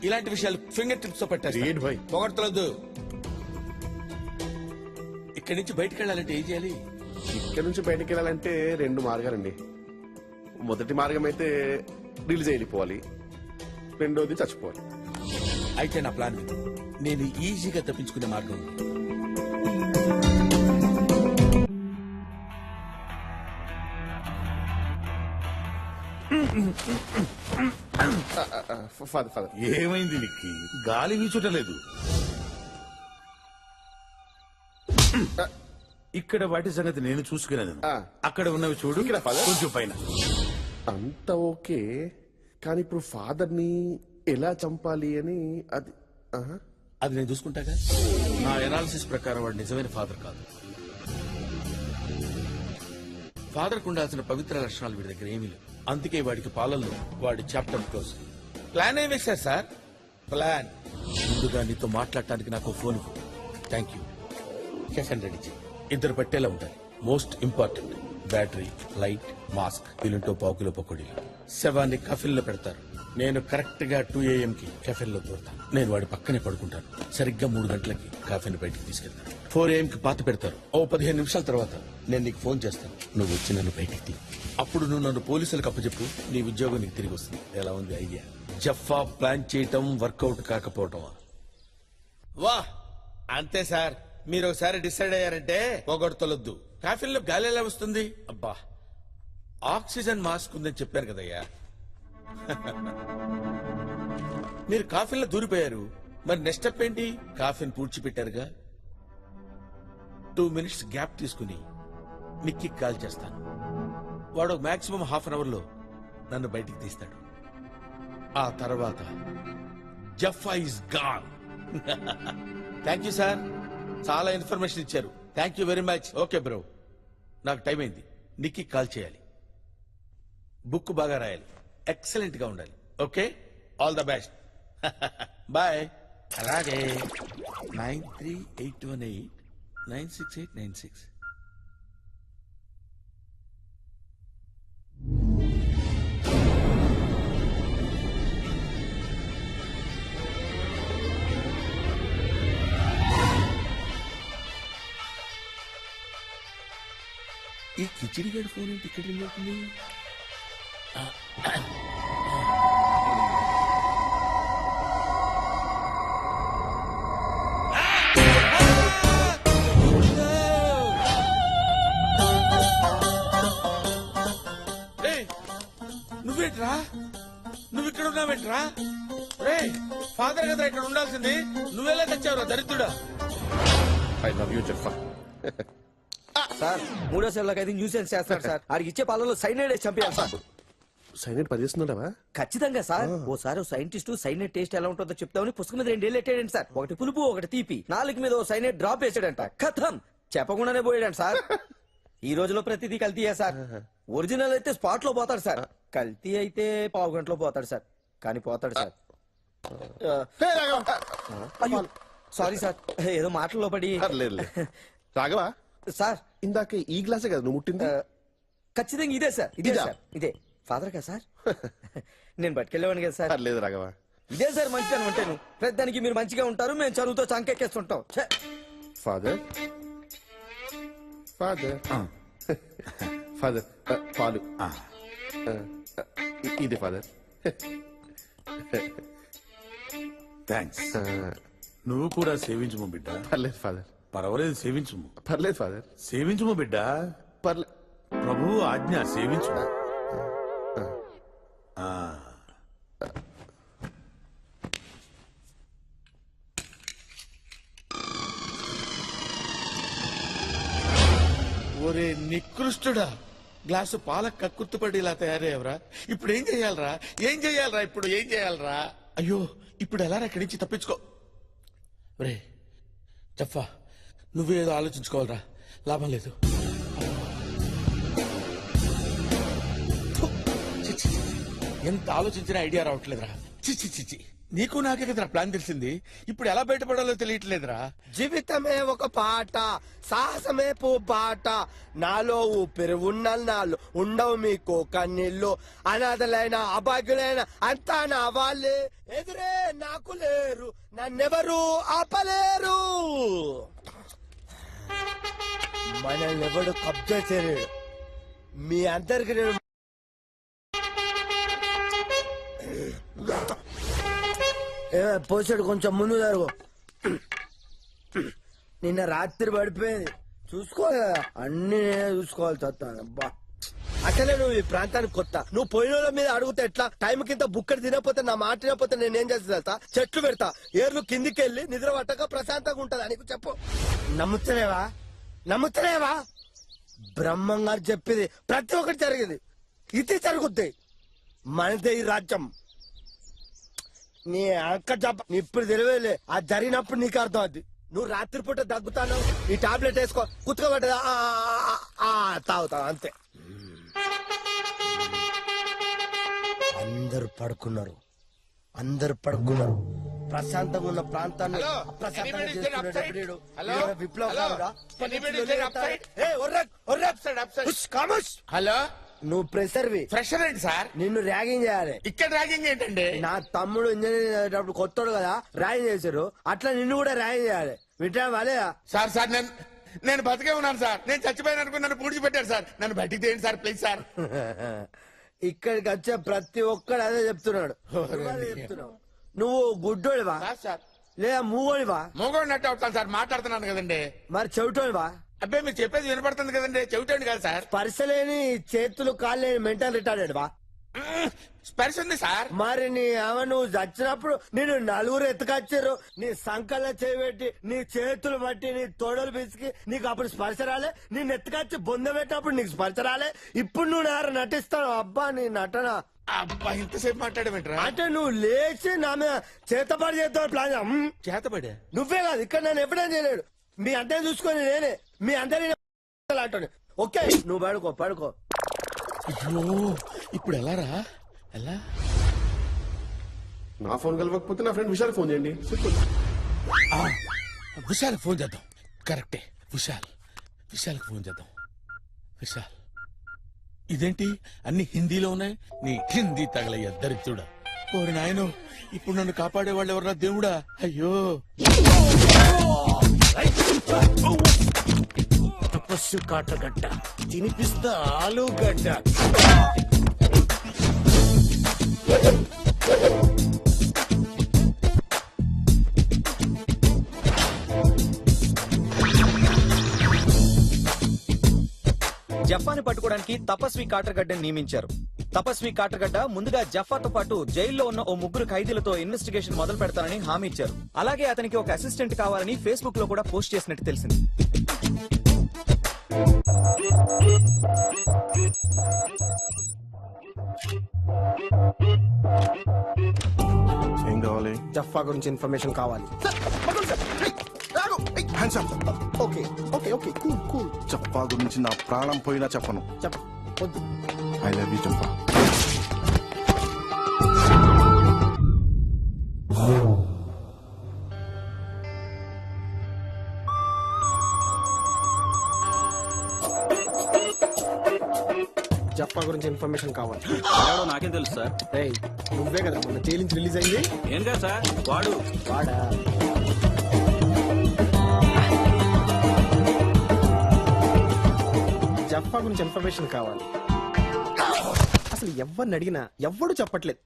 ఇలాంటి విషయాలు ఫింగర్ టిప్స్ తో పెట్టారు. పొగడతలొద్దు. ఇక్కడి నుంచి బయటకు వెళ్ళాలంటే ఏం చేయాలి? ఇక్కడ నుంచి బయటకు వెళ్ళాలంటే 2 మార్గాలండి. మొదటి మార్గం అయితే రిలీజ్ వెళ్ళిపోవాలి, రెండోది చచ్చిపోవాలి. అయితే నా ప్లాన్ విను. నేను ఈజీగా తప్పించుకునే మార్గం ఉంది. ఏమైంది నీకు? గాలి వీచుటలేదు. ఇక్కడ వాటి సంగతి నేను చూసుకునేది. అక్కడ ఉన్నవి చూడు, కొంచెం పైన. అంత ఓకే, కానీ ఇప్పుడు ఫాదర్ ని ఎలా చంపాలి అని అది నేను చూసుకుంటాగా. నా ఎనాలిసిస్ ప్రకారం వాడు నిజమైన ఫాదర్ కాదు. ఫాదర్ కు ఉండాల్సిన పవిత్ర లక్షణాలు వీడి దగ్గర ఏమీ లేవు. అందుకే వాడికి పాలనలో వాడి చాప్టర్ క్లోజ్. ప్లాన్ ఏం వేశారు సార్? ప్లాన్ ముందుగా నీతో మాట్లాడటానికి నాకు phone. Thank you. Second ready చేయి. 2 పట్టేలా ఉంటాయి. Most important battery, light, mask, వీలుంటో పావుకిలో పకోడీలు. శవాన్ని కఫిల్లో పెడతారు. నేను కరెక్ట్ గా 2 AM కి కెఫెన్లో దూరతాను. నేను వాడి పక్కనే పడుకుంటాను. సరిగ్గా 3 గంటలకి కాఫీని బయటికి తీసుకెళ్తాను. 4 AM కి పాత పెడతారు. ఓ 15 నిమిషాల తర్వాత నేను నీకు ఫోన్ చేస్తాను. నువ్వు వచ్చి నన్ను బయటికి తీ. అప్పుడు నువ్వు నన్ను పోలీసులకు అప్పచెప్పు. నీ ఉద్యోగం నీకు తిరిగి వస్తుంది. ఎలా ఉంది ఐడియా? జఫా ప్లాన్ చేయటం వర్కౌట్ కాకపోవటం. వా అంతే సార్. మీరు ఒకసారి డిసైడ్ అయ్యారంటే పొగడతలొద్దు. కాఫీల్లో గాలి ఎలా వస్తుంది? అబ్బా, ఆక్సిజన్ మాస్క్ ఉందని చెప్పారు కదయ్యా. మీరు కాఫీలో దూరిపోయారు, మరి నెక్స్ట్ స్టెప్ ఏంటి? కాఫీని పూడ్చిపెట్టారుగా. 2 minutes గ్యాప్ తీసుకుని నిక్కి కాల్ చేస్తాను. వాడు మాక్సిమం ½ an hour లో నన్ను బయటికి తీస్తాడు. ఆ తర్వాత Jaffa is gone. Thank you sir, చాలా ఇన్ఫర్మేషన్ ఇచ్చారు. Thank you very much. Okay bro, నాకు టైం అయింది. నిక్కి కాల్ చేయాలి. బుక్ బాగా రాయాలి. ఎక్సలెంట్ గా ఉండాలి. Okay, all the best. Bye. అలాగే 9381896896. ఈ కిచిడిగడ్ ఫోన్ ఏంటి ఇక్కడ రింగ్ అవుతుంది? నువ్వేంట్రా, నువ్వు ఇక్కడ ఉన్నావేంట్రా? రే, ఫాదర్ కదా ఇక్కడ ఉండాల్సింది. నువ్వెలా తెచ్చావురా దరిద్రుడా? I love you Jaffa. Sir 3వ సెల్లోకి అయితే న్యూసెన్స్ చేస్తాడు సార్. ఆడికి ఇచ్చే పాలలో సైనైడ్ చంపేయాలి సార్. సైనైడ్ పనిచేస్తున్నాడా? ఖచ్చితంగా సార్. ఓసారి సైంటిస్ట్ సైనైడ్ టేస్ట్ ఎలా ఉంటుందో చెప్తామని పుస్తకం మీద 2 ఏళ్ళు ఎట్టాడండి సార్. ఒకటి పులుపు ఒకటి తీపి. 4 మీద ఓ సైనైడ్ డ్రాప్ వేసాడంట. కథం చెప్పకుండానే పోయాడంట సార్. ఈ రోజులో ప్రతిదీ కల్తీయే సార్. ఒరిజినల్ అయితే స్పాట్ లో పోతాడు సార్. కల్తీ అయితే పావు గంటలో పోతాడు సార్. కానీ పోతాడు సార్. అయ్యో సారీ సార్, ఏదో మాటల్లో పడి. రాఘవా సార్, ఇందాక ఈ గ్లాసే కదా నువ్వు ముట్టింది? ఖచ్చితంగా ఇదే సార్. ఇదే సార్. ఇదే ఫాదర్ కదా సార్. నేను పట్టుకెళ్ళేవాడిని కదా సార్. లేదు రాఘవ, ఇదే సార్ మంచిగా ఉంటాను. ప్రతిదానికి మీరు మంచిగా ఉంటారు, మేము చదువుతో చంకెక్కేస్తుంటాం. ఫాదర్ ఫాదర్ ఫాదర్ పాలు ఇది ఫాదర్. థ్యాంక్స్. నువ్వు కూడా సేవించుము బిడ్డ. పర్లేదు ఫాదర్. పర్వాలేదు, సేవించుము. పర్లేదు ఫాదర్. సేవించుము బిడ్డ. పర్లేదు. ప్రభు ఆజ్ఞ, సేవించుము. ఒరే నికృష్టుడా, గ్లాసు పాల కక్కుర్తుపడి ఇలా తయారయ్యవరా. ఇప్పుడు ఏం చెయ్యాలరా? ఏం చెయ్యాలరా? ఇప్పుడు ఏం చెయ్యాలరా? అయ్యో, ఇప్పుడు ఎలా ఇక్కడి నుంచి తప్పించుకో. రే జఫా, నువ్వేదో ఆలోచించుకోవాలరా, లాభం లేదు. ఎంత ఆలోచించినా ఐడియా రావట్లేదురా. చిచ్చి చిచ్చి, నీకు నాకే కదరా ప్లాన్ తెలిసింది. ఇప్పుడు ఎలా బయటపడాలో తెలియట్లేదురా. జీవితమే ఒక పాట, సాహసమే బాట. నాలో ఊపిరి నాలో ఉండవు మీకు కన్నీళ్ళు. అనాథలైన అభాగ్యులైన అంతా నా వాళ్ళే. ఎదురే నాకు లేరు, నన్నెవరు ఆపలేరు. మనల్ని ఎవడు కబ్జా చేయలేడు. మీ అందరికి నేను పోసాడు. కొంచెం ముందు జరుగు. నిన్న రాత్రి పడిపోయింది, చూసుకోవాలి కదా. అన్ని నేనే చూసుకోవాలి. చస్తాను అబ్బా. అసలే నువ్వు ఈ ప్రాంతానికి కొత్త. నువ్వు పోయిన వాళ్ళ మీద అడుగుతా ఎట్లా? టైం కింద బుక్కడి తినకపోతే, నా మాట తినకపోతే నేనేం చేస్తా? చెట్లు పెడతా, ఏర్లు కిందికి వెళ్ళి నిద్ర పట్టక ప్రశాంతంగా ఉంటదా నీకు? చెప్పు. నమ్ముతలేవా? నమ్ముతలేవా? బ్రహ్మంగారు చెప్పింది ప్రతి ఒక్కటి జరిగింది. ఇది జరుగుద్ది. మనదే ఈ రాజ్యం. నీ అక్క చెప్ప ఇప్పుడు తెలియలే. అది జరిగినప్పుడు నీకు అర్థం అవుద్ది. నువ్వు రాత్రిపూట దగ్గుతాను, ఈ టాబ్లెట్ వేసుకో, కుతుకబడ్డదా తాగుతావు అంతే. అందరు పడుకున్నారు, అందరు పడుకున్నారు. ప్రశాంతంగా ఉన్న ప్రాంతాన్ని అప్రశాంతంగా చేస్తున్నప్పుడు విప్లవకారుడా? హలో, నువ్వు ప్రెషర్వి. ఫ్రెషర్ ఏంటి సార్? నిన్ను ర్యాగింగ్ చేయాలి. ఇక్కడ ర్యాగింగ్ ఏంటండి? నా తమ్ముడు ఇంజనీరింగ్ చదివేటప్పుడు కొత్తోడు కదా, ర్యాగింగ్ చేశారు. అట్లా నిన్ను కూడా ర్యాగింగ్ చేయాలి. వింటా వాలేదా? సార్ సార్ నేను బతికే ఉన్నాను సార్. నేను చచ్చిపోయిన అనుకుని నన్ను పూడ్చిపెట్టారు సార్. నన్ను బయటికి తీయండి సార్, ప్లీజ్ సార్. ఇక్కడికి వచ్చే ప్రతి ఒక్కడు అదే చెప్తున్నాడు. చెప్తున్నావు. నువ్వు గుడ్డోడివా లేదా మూగోడివా? మూగోడినట్టు అవుతాను సార్, మాట్లాడుతున్నాను కదండి. మరి చెవిటోడివా? అబ్బాయి మీకు చెప్పేది వినపడుతుంది కదండి. చెవిటండి కాదు సార్. స్పర్శలేని చేతులు కాళ్ళు లేని మెంటల్ రిటార్డెడ్ వా? స్పర్శ ఉంది సార్. మరి నీ నువ్వు చచ్చినప్పుడు నేను నలుగురు ఎత్తుకొచ్చారు. నీ సంకల్లో చేయబెట్టి, నీ చేతులు బట్టి, నీ తోడలు పిసికి నీకు అప్పుడు స్పర్శ రాలే. నేను ఎత్తుకొచ్చి బొంద పెట్టినప్పుడు నీకు స్పర్శ రాలే. ఇప్పుడు నువ్వు నారు నటిస్తావు. అబ్బా నీ నటన. అబ్బా ఇంతసేపు మాట్లాడమంటారా? అంటే నువ్వు లేచి నా మీద చేతపడి చేస్తావు ప్లాన్. చేతపడి నువ్వే కాదు, ఇక్కడ నన్ను ఎప్పుడైనా చేయలేడు. మీ అందరిని చూసుకొని నేనే మీ అందరినీ అంటాను. ఓకే నువ్వు పడుకో అయ్యో ఇప్పుడు ఎలా రా ఎలా? నా ఫోన్ కలవకపోతే నా ఫ్రెండ్ విశాల్ ఫోన్ చేయండి. విశాల్ ఫోన్ చేద్దాం. కరెక్టే, విశాల్కి ఫోన్ చేద్దాం. విశాల్, ఇదేంటి అన్ని హిందీలో ఉన్నాయి? నీ హిందీ తగలయ్య దరిద్రుడా. ఓరి నాయను, ఇప్పుడు నన్ను కాపాడేవాళ్ళు ఎవరా దేవుడా? అయ్యో తపస్సు కాటగడ్డ తినిపిస్తా ఆలుగడ్డ. జఫాని పట్టుకోవడానికి తపస్వి కాటర్గడ్డని నియమించారు. తపస్వి కాటర్గడ్డ ముందుగా జఫాతో పాటు జైల్లో ఉన్న ఓ ముగ్గురు ఖైదీలతో ఇన్వెస్టిగేషన్ మొదలు పెడతానని హామీ ఇచ్చారు. అలాగే అతనికి ఒక అసిస్టెంట్ కావాలని ఫేస్బుక్ లో కూడా పోస్ట్ చేసినట్టు తెలిసింది. ఏం కావాలి? జఫా గురించి ఇన్ఫర్మేషన్ కావాలి. Okay okay okay cool cool. చెప్పా గురించి నా ప్రాణం పోయినా చెప్పను. చెప్పు. ఐ లవ్ యూ చెప్పా. జఫా గురించి ఇన్ఫర్మేషన్ కావాలి. నాకేం తెలుసు సార్. ఏయ్, నువ్వే కదా మొన్న జైలు నుంచి రిలీజ్ అయింది. ఏం కదా సార్, వాడా జఫా గురించి ఇన్ఫర్మేషన్ కావాలి. అసలు ఎవరిని అడిగినా ఎవ్వడు చెప్పట్లేదు.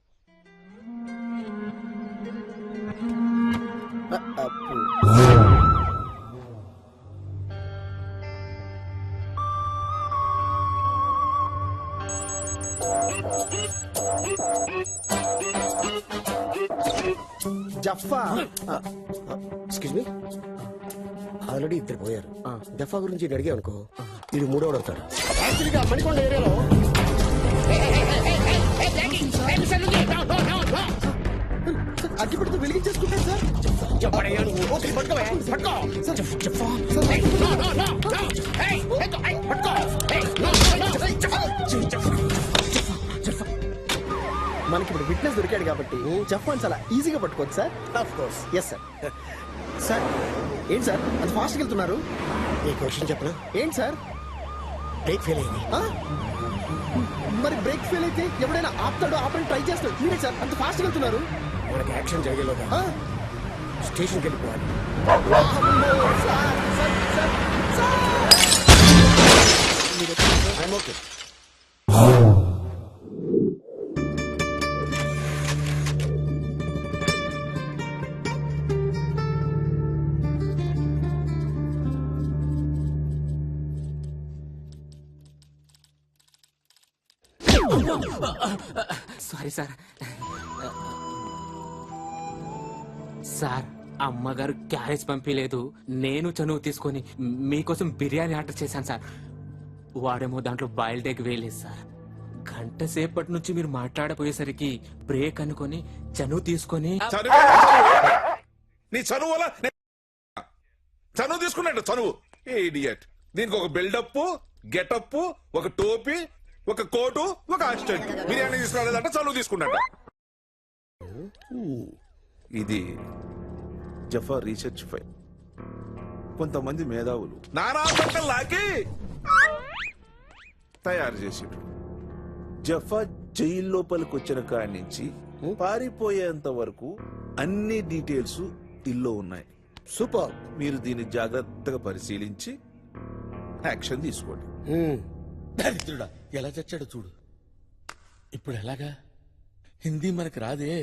జఫా ఎక్స్క్యూజ్ మీ, ఆల్రెడీ ఇద్దరు పోయారు. జఫా గురించి ఇది అడిగా అనుకో, ఇది మూడోడు అవుతాడు. యాక్చువల్గా మణికొండ ఏరియాలో అగ్గిపెడుతూ వెలిగించేసుకుంటారు సార్. మనకి ఇప్పుడు విట్నెస్ దొరికాడు కాబట్టి జఫాన్ చాలా ఈజీగా పట్టుకోవచ్చు sir. Of course yes sir. Sir ఏంటి సార్ అంత ఫాస్ట్గా వెళ్తున్నారు? ఈ క్వశ్చన్ చెప్పనా? ఏంటి సార్ బ్రేక్ ఫెయిల్ అయింది? మరి బ్రేక్ ఫెయిల్ అయితే ఎవడైనా ఆపుతాడో ఆపని ట్రై చేస్తాడు. మీరే సార్ అంత ఫాస్ట్గా వెళ్తున్నారు. మనకి యాక్షన్ జరిగేలోగా స్టేషన్కి వెళ్ళిపోవాలి. I'm okay. Sorry sir. Sir, అమ్మగారు క్యారేజ్ పంపించలేదు. నేను చనువు తీసుకొని మీకోసం బిర్యానీ ఆర్డర్ చేశాను సార్. వాడేమో దాంట్లో బాయిల్డ్ ఎగ్ వేయలేదు సార్. గంట సేపటి నుంచి మీరు మాట్లాడపోయేసరికి బ్రేక్ అనుకొని చనువు తీసుకొని నీ చనువు వల్ల చనువు తీసుకున్నాడు. చనువు ఇడియట్. దీనికి ఒక బిల్డప్, గెటప్, ఒక టోపీ, ఒక కోటు, ఒక అసిస్టెంట్. బిర్యానీ తీసుకురాలేదంటే చనువు తీసుకున్నాడు. ఇది జఫా రీసెర్చ్ ఫైల్. కొంతమంది మేధావులు నానా లాకి తయారు చేసాడు. జఫా జైలు లోపలికి వచ్చిన కాడి నుంచి పారిపోయేంత వరకు అన్ని డీటెయిల్స్ ఇల్లో ఉన్నాయి. సూపర్. మీరు దీన్ని జాగ్రత్తగా పరిశీలించి యాక్షన్ తీసుకోండి. దరిద్రుడా ఎలా చచ్చాడో చూడు. ఇప్పుడు ఎలాగా? హిందీ మనకి రాదే.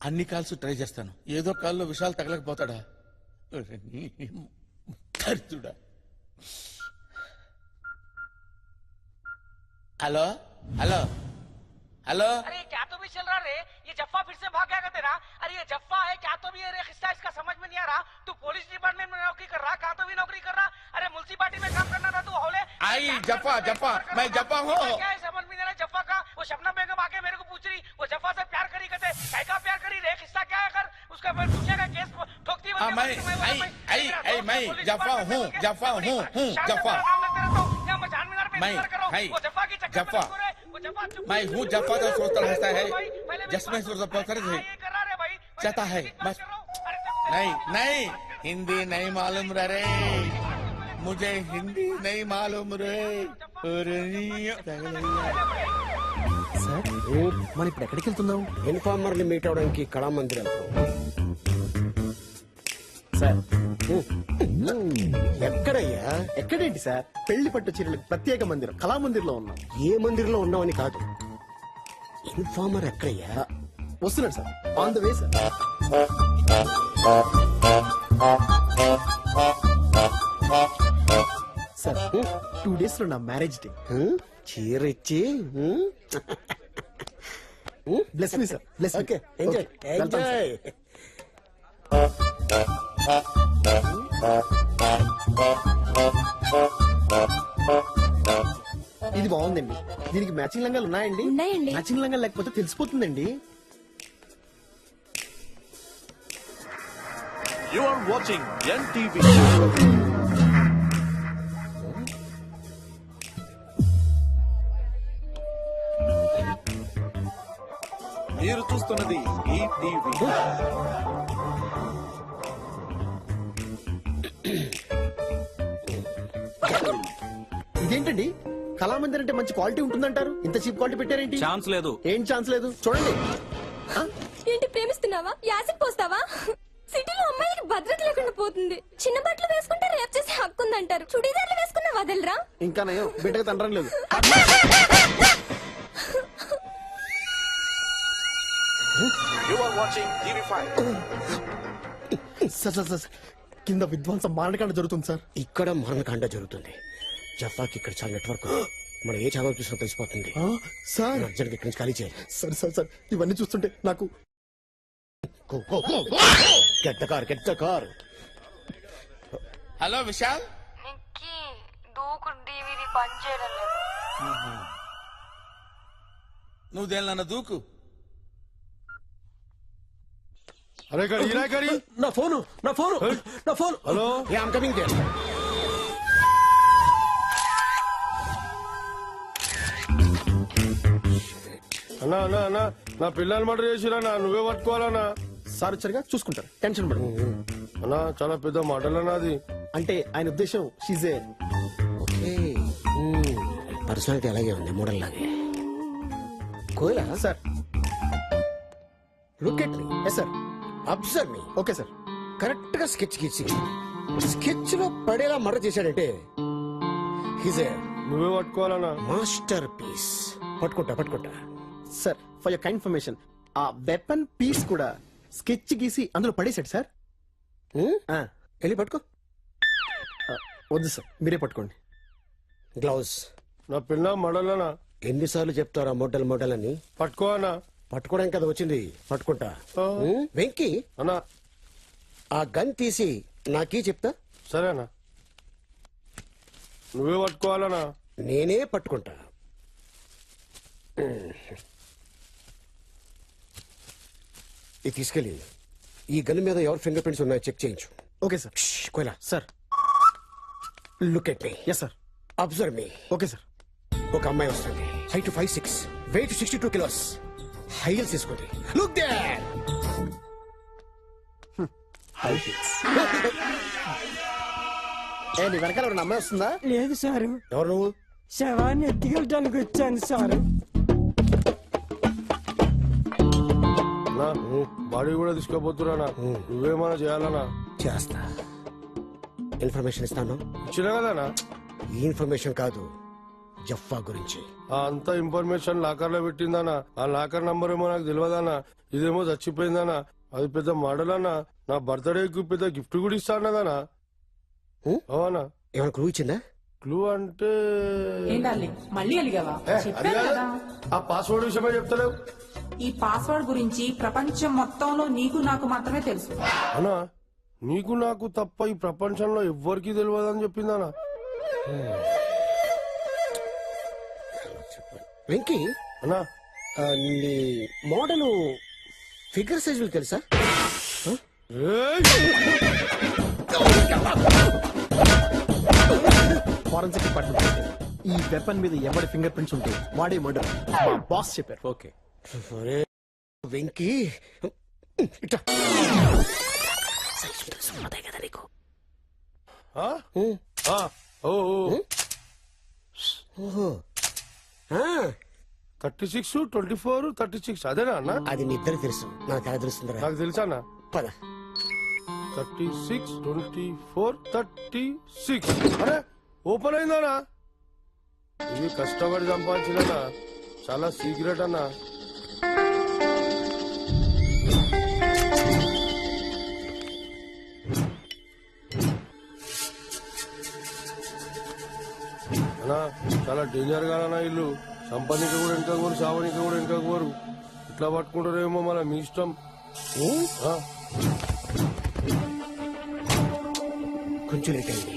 అన్ని కాల్స్ ట్రై చేస్తాను. ఏదో కాల్లో విషయాలు తగలకపోతాడా? దరిద్రుడా. Hello hello hello. अरे क्या तो भी चल रहा रे, ये जफ्फा फिर से भाग गया क्या तेरा? अरे ये जफ्फा है क्या तो भी है रे, खिस्सा इसका समझ में नहीं आ रहा। तू पुलिस डिपार्टमेंट में नौकरी कर रहा, कहा तो भी नौकरी कर रहा। अरे मुल्सिपालिटी में काम करना था तू हौले। आई जफ्फा जफ्फा मैं जफ्फा हूँ। क्या है समझ में नहीं आ रहा जफ्फा का? वो शबनम बेगम आके मेरे को पूछ रही वो जफ्फा से प्यार करी कहते, क्या प्यार करी रे, खिस्सा क्या है कर उसका फिर पूछेगा केस ठोकती मैं जफ्फा हूँ जफ्फा मैं है जफ्फा मैं हूँ जफ्फा तो सोचता रहता है जश्न सोचता पकड़ है चाहता है बस नहीं नहीं हिंदी नहीं मालूम रे मुझे हिंदी नहीं मालूम रे సార్ మనం ఇప్పుడు ఎక్కడికి వెళ్తున్నాం? ఇన్ఫార్మర్ ని మీట్ అవడానికి కళామందిర్ సార్. ఎక్కడయ్యా? ఎక్కడేంటి సార్? పెళ్లి పట్టు చీరలకు ప్రత్యేక మందిరం కళామందిర్ లో ఉన్నాం. ఏ మందిరంలో ఉన్నామని కాదు, ఇన్ఫార్మర్ ఎక్కడయ్యా? వస్తున్నాడు sir, on the way sir. Sir 2 days లో నా మ్యారేజ్ డే. చీర ఇచ్చి bless me sir. Bless. Okay, enjoy enjoy. ఇది బాగుందండి. దీనికి మ్యాచింగ్ లంగాలు ఉన్నాయండి? ఉన్నాయండి. మ్యాచింగ్ లంగాలు లేకపోతే తెలిసిపోతుందండి. You are watching NTV. మీరు చూస్తున్నది ఈ టీవీ. ఇదేంటండి, కళామందిర్ అంటే మంచి క్వాలిటీ ఉంటుందంటారు, ఇంత చీప్ క్వాలిటీ పెట్టారేంటి? ఛాన్స్ లేదు. ఏం ఛాన్స్ లేదు? చూడండి. ఏంటి ప్రేమిస్తున్నావా? యాసిడ్ పోస్తావా? సిటీలో అమ్మాయిలకి భద్రత లేకుండా పోతుంది. చిన్న బట్టలు వేసుకుంటే రేప్ చేసే హక్కు ఉందంటారు. చుడీదార్లు వేసుకున్నా వదలరా? ఇంకా నయం, బిడ్డగా తండ్రం లేదు. You are watching TV5. Sir sir sir, కింద విధ్వంసం మారణకాండ జరుగుతుంది సార్. ఇక్కడ మారణకాండ జరుగుతుంది. జఫాకి ఇక్కడ చాలా నెట్వర్క్, మనం ఏ ఛానల్ చూసినా తెలిసిపోతుంది. సార్ అర్జెంట్ ఇక్కడి నుంచి ఖాళీ చేయాలి. సార్ సార్ సార్, ఇవన్నీ చూస్తుంటే నాకు get the car. Hello Vishal. దూకు డివిడి పని చేయడం లేదు. నువ్వు దేనిలన్నా దూకు. అరే కరీ నా phone hello, I'm coming there. అన్నా అన్నా అన్నా, నా పిల్లలు మర్డర్ చేసిరా, నువ్వే పట్టుకోవాలన్నా. సార్ వచ్చారుగా, చూసుకుంటారు, టెన్షన్ పడు. అన్నా చాలా పెద్ద మర్డర్ అన్నా అది. అంటే ఆయన ఉద్దేశం షీజే పర్సనాలిటీ అలాగే ఉంది, మోడల్ లాగే. Koyala sir? Look at me. Yes sir. Observe me. Okay sir. Correct గా స్కెచ్ గీసి స్కెచ్ లో పడేలా మర్డర్ చేశాడంటే హిజే నువ్వే పట్టుకోవాలన్నా. Master piece. పట్టుకుంటా sir. For your kind information, ఆ వెపన్ పీస్ కూడా స్కెచ్ గీసి అందులో పడేశాడు సార్. వెళ్ళి పట్టుకో. వద్దు సార్, మీరే పట్టుకోండి. గ్లౌజ్. నా పిల్ల మడలనా. ఎన్నిసార్లు చెప్తారా మోడల్ అని? పట్టుకోనా. పట్టుకోవడానికి కదా వచ్చింది, పట్టుకుంటా. వెంకీ అన్నా, ఆ గన్ తీసి నాకీ చెప్తా. సరేనా, నువ్వే పట్టుకోవాలనా. నేనే పట్టుకుంటా. ఇది తీసుకెళ్ళి ఈ గన్ మీద ఎవరి ఫింగర్ ప్రింట్స్ ఉన్నాయో చెక్ చేయించు. Okay sir. Koyala sir. Look at me. Yes sir. Observe me. Okay sir. ఒక అమ్మాయి వస్తుంది, height 5'6", weight 62 kilos, high heels తీసుకుంది. Look there. నీ వెనకాల ఒక అమ్మాయి వస్తుందా? లేదు సార్. ఎవరు నువ్వు? శవాన్ని ఎత్తుకెళ్ళడానికి వచ్చాను సార్. బాడీ కూడా తీసుకోపోతున్నా, నువ్వేమన్నా చేయాలనా? చేస్తా. ఇన్ఫర్మేషన్ ఇస్తాను. ఇచ్చిన కదనా? ఈ ఇన్ఫర్మేషన్ కాదు, జఫ్ఫా గురించి. అంత ఇన్ఫర్మేషన్ లాకర్ లో పెట్టిందనా? ఆ లాకర్ నంబర్ ఏమో నాకు తెలియదనా. ఇదేమో చచ్చిపోయిందనా. అది పెద్ద మోడల్ అన్నా. నా బర్త్డేకి పెద్ద గిఫ్ట్ కూడా ఇస్తానదనా. అవునా? ఏమైనా క్లూ ఇచ్చిందా? క్లూ అంటే మళ్ళీ అలిగావా? చెప్పాను కదా. ఆ పాస్వర్డ్ విషయమే చెప్తలేవు. ఈ పాస్వర్డ్ గురించి ప్రపంచం మొత్తంలో నీకు నాకు మాత్రమే తెలుసు. అన్నా, నీకు నాకు తప్ప ఈ ప్రపంచంలో ఎవ్వరికి తెలియదని చెప్పిందనా. వెంకీ అన్నా, నీ మోడల్ ఫిగర్ సైజులు తెలుసా? ఫారెన్సిక్ డిపార్ట్మెంట్ ఈ వెపన్ మీద ఎవరి ఫింగర్ ప్రింట్స్ ఉంటే వాడే మర్డర్ మా బాస్ చెప్పారు. ఓకే. వెంకీ ఇట్లా. కదా నీకు ఓహో 36, 24, 36 అదేనా అన్న? అది నీ ఇద్దరు తెలుసు, నాకు ఎలా తెలుస్తుందిరా? నాకు తెలుసా అన్న? పద. 36, 24, 36. అరే ఓపెన్ అయిందనా? ఇది కష్టపడి సంపాదించిన చాలా సీక్రెట్ అన్న. అన్నా చాలా డేంజర్ గా ఇల్లు. సంపాదిక కూడా వెనక కోరు, సావనిక కూడా వెనక కోరు. ఇట్లా పట్టుకుంటారేమో మన మీ ఇష్టం. కొంచెం లేట్ అయింది.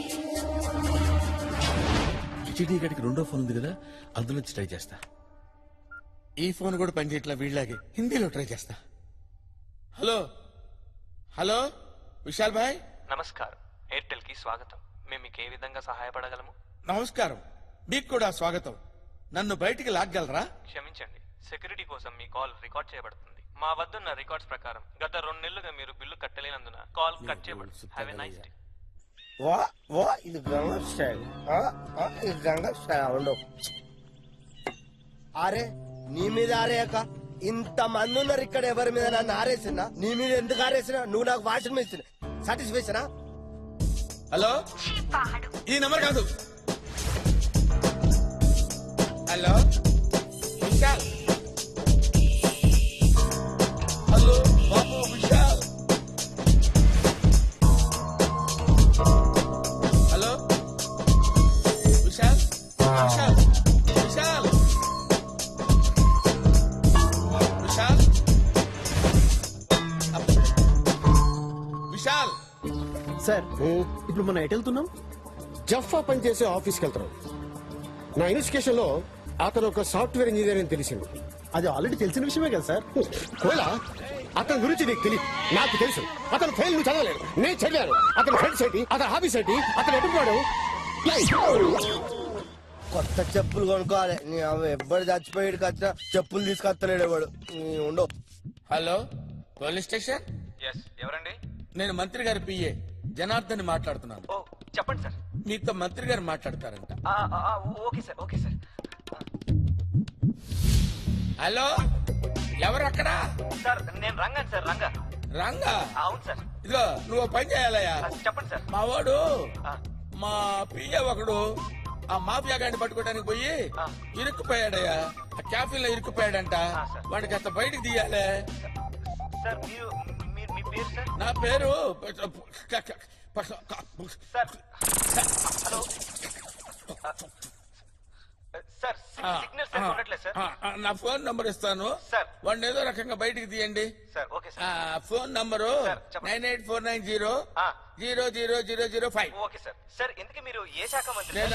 హెచ్డి గడికి రెండో ఫోన్ ఉంది కదా, అందులో ట్రై చేస్తా. ఈ ఫోన్ కూడా పనిచేయట్లా, వీళ్ళలాగే హిందీలో ట్రై చేస్తా. హలో హలో విశాల్ భాయ్. నమస్కారం, ఎయిర్టెల్ కి స్వాగతం. మేము మీకు ఏ విధంగా సహాయపడగలము? నమస్కారం, మీకు కూడా స్వాగతం. నన్ను బయటికి లాగ్గలరా? క్షమించండి, సెక్యూరిటీ కోసం మీ కాల్ రికార్డ్ చేయబడుతుంది. మా వద్దున్న రికార్డ్స్ ప్రకారం గత 2 నెలలుగా మీరు బిల్లు కట్టలేనందున కాల్ కట్ చేయబడుతుంది. Have a nice day. ఇది గంగా స్టైల్. ఇది గంగా స్టైల్ ఉండవు. అరే నీ మీద ఆరేయక ఇంత మంది ఉన్నారు ఇక్కడ, ఎవరి మీద నన్ను ఆరేసినా? నీ మీద ఎందుకు ఆరేసినా? నువ్వు నాకు వాషింగ్ మెషిన్ సాటిస్ఫాక్షనా? హలో, ఈ నెంబర్ కాదు. హలో విశాల్. హలో బాబు విశాల్. హలో విశాల్. విశాల్ విశాల్ విశాల్ విశాల్. సార్ ఇప్పుడు మనం ఎటు వెళ్తున్నాం? జఫ్ఫా పనిచేసే ఆఫీస్కి వెళ్తున్నాం. నా ఇన్వెస్టిగేషన్ లో అతను ఒక సాఫ్ట్వేర్ ఇంజనీర్ అని తెలిసింది. అది ఆల్రెడీ తెలిసిన విషయమే కదా సార్. కోలా, అతని గురించి నీకు తెలియదు, నాకు తెలుసు. అతను ఫెయిల్ నువ్వు చదవలేదు, నేను చదివాను. అతని ఫ్రెండ్స్ ఏంటి, అతని హాబీస్ ఏంటి, అతను ఎటుకున్నాడు? కొత్త చెప్పులు కొనుక్కోవాలి. నీ ఎవ్వరు చచ్చిపోయాడు కదా, చెప్పులు తీసుకొస్తలేడు ఎవడు. ఉండవు. Hello police station. ఎవరండి? నేను మంత్రి గారి పిఏ జనార్దన్ మాట్లాడుతున్నాను. ఓ చెప్పండి సార్. మీతో మంత్రి గారు మాట్లాడతారంట. Okay sir, okay sir. Hello ఎవరు అక్కడ? సార్ నేను రంగాను సార్. రంగా? అవును సార్. ఇదిగో నువ్వు పని చేయాలయ్యా. చెప్పండి సార్. మా వాడు మా పిఏ ఒకడు ఆ మాఫియా గాడిని పట్టుకోవడానికి పోయి ఇరుక్కుపోయాడయ్యా. ఆ క్యాఫీలో ఇరుక్కుపోయాడంట. వాడికి అంత బయటికి తీయాలి. సార్ మీ పేరు సార్? నా పేరు sir hello sir, signal sir ఉండట్లేదు సార్. నా ఫోన్ నంబర్ ఇస్తాను సార్. వాడిని ఏదో రకంగా బయటికి తీయండి sir. Okay sir. Phone number 9849000005. Okay sir. Sir ఇంతకీ మీరు ఏ శాఖ మంత్రి? నేను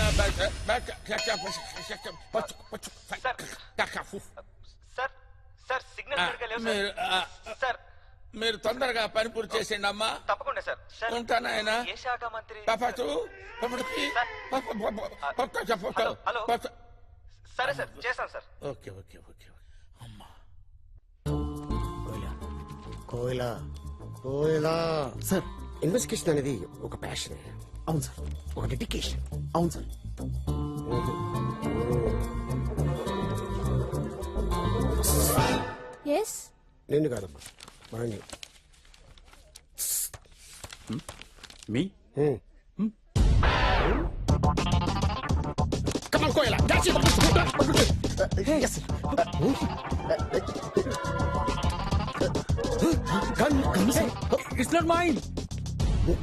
సార్ సార్ సిగ్నల్ సరిగ్గా లేవు సార్. సార్ మీరు తొందరగా పని పూర్తి చేసేయండి అమ్మా. తప్పకుండా సార్. ఉంటాను ఆయన. ఏ శాఖ మంత్రి? హలో సరే సార్, చేస్తాను సార్. Okay okay okay. అమ్మా కోయిలా కోయిలా సార్, ఇన్వెస్టిగేషన్ అనేది ఒక ప్యాషన్. అవును సార్. ఒక డెడికేషన్. అవును సార్. ఎస్ నిన్ను కాదమ్మా, వాణ్ణి. మీ Come on, Koila. That's it. Yes. Gun, sir. It's not mine.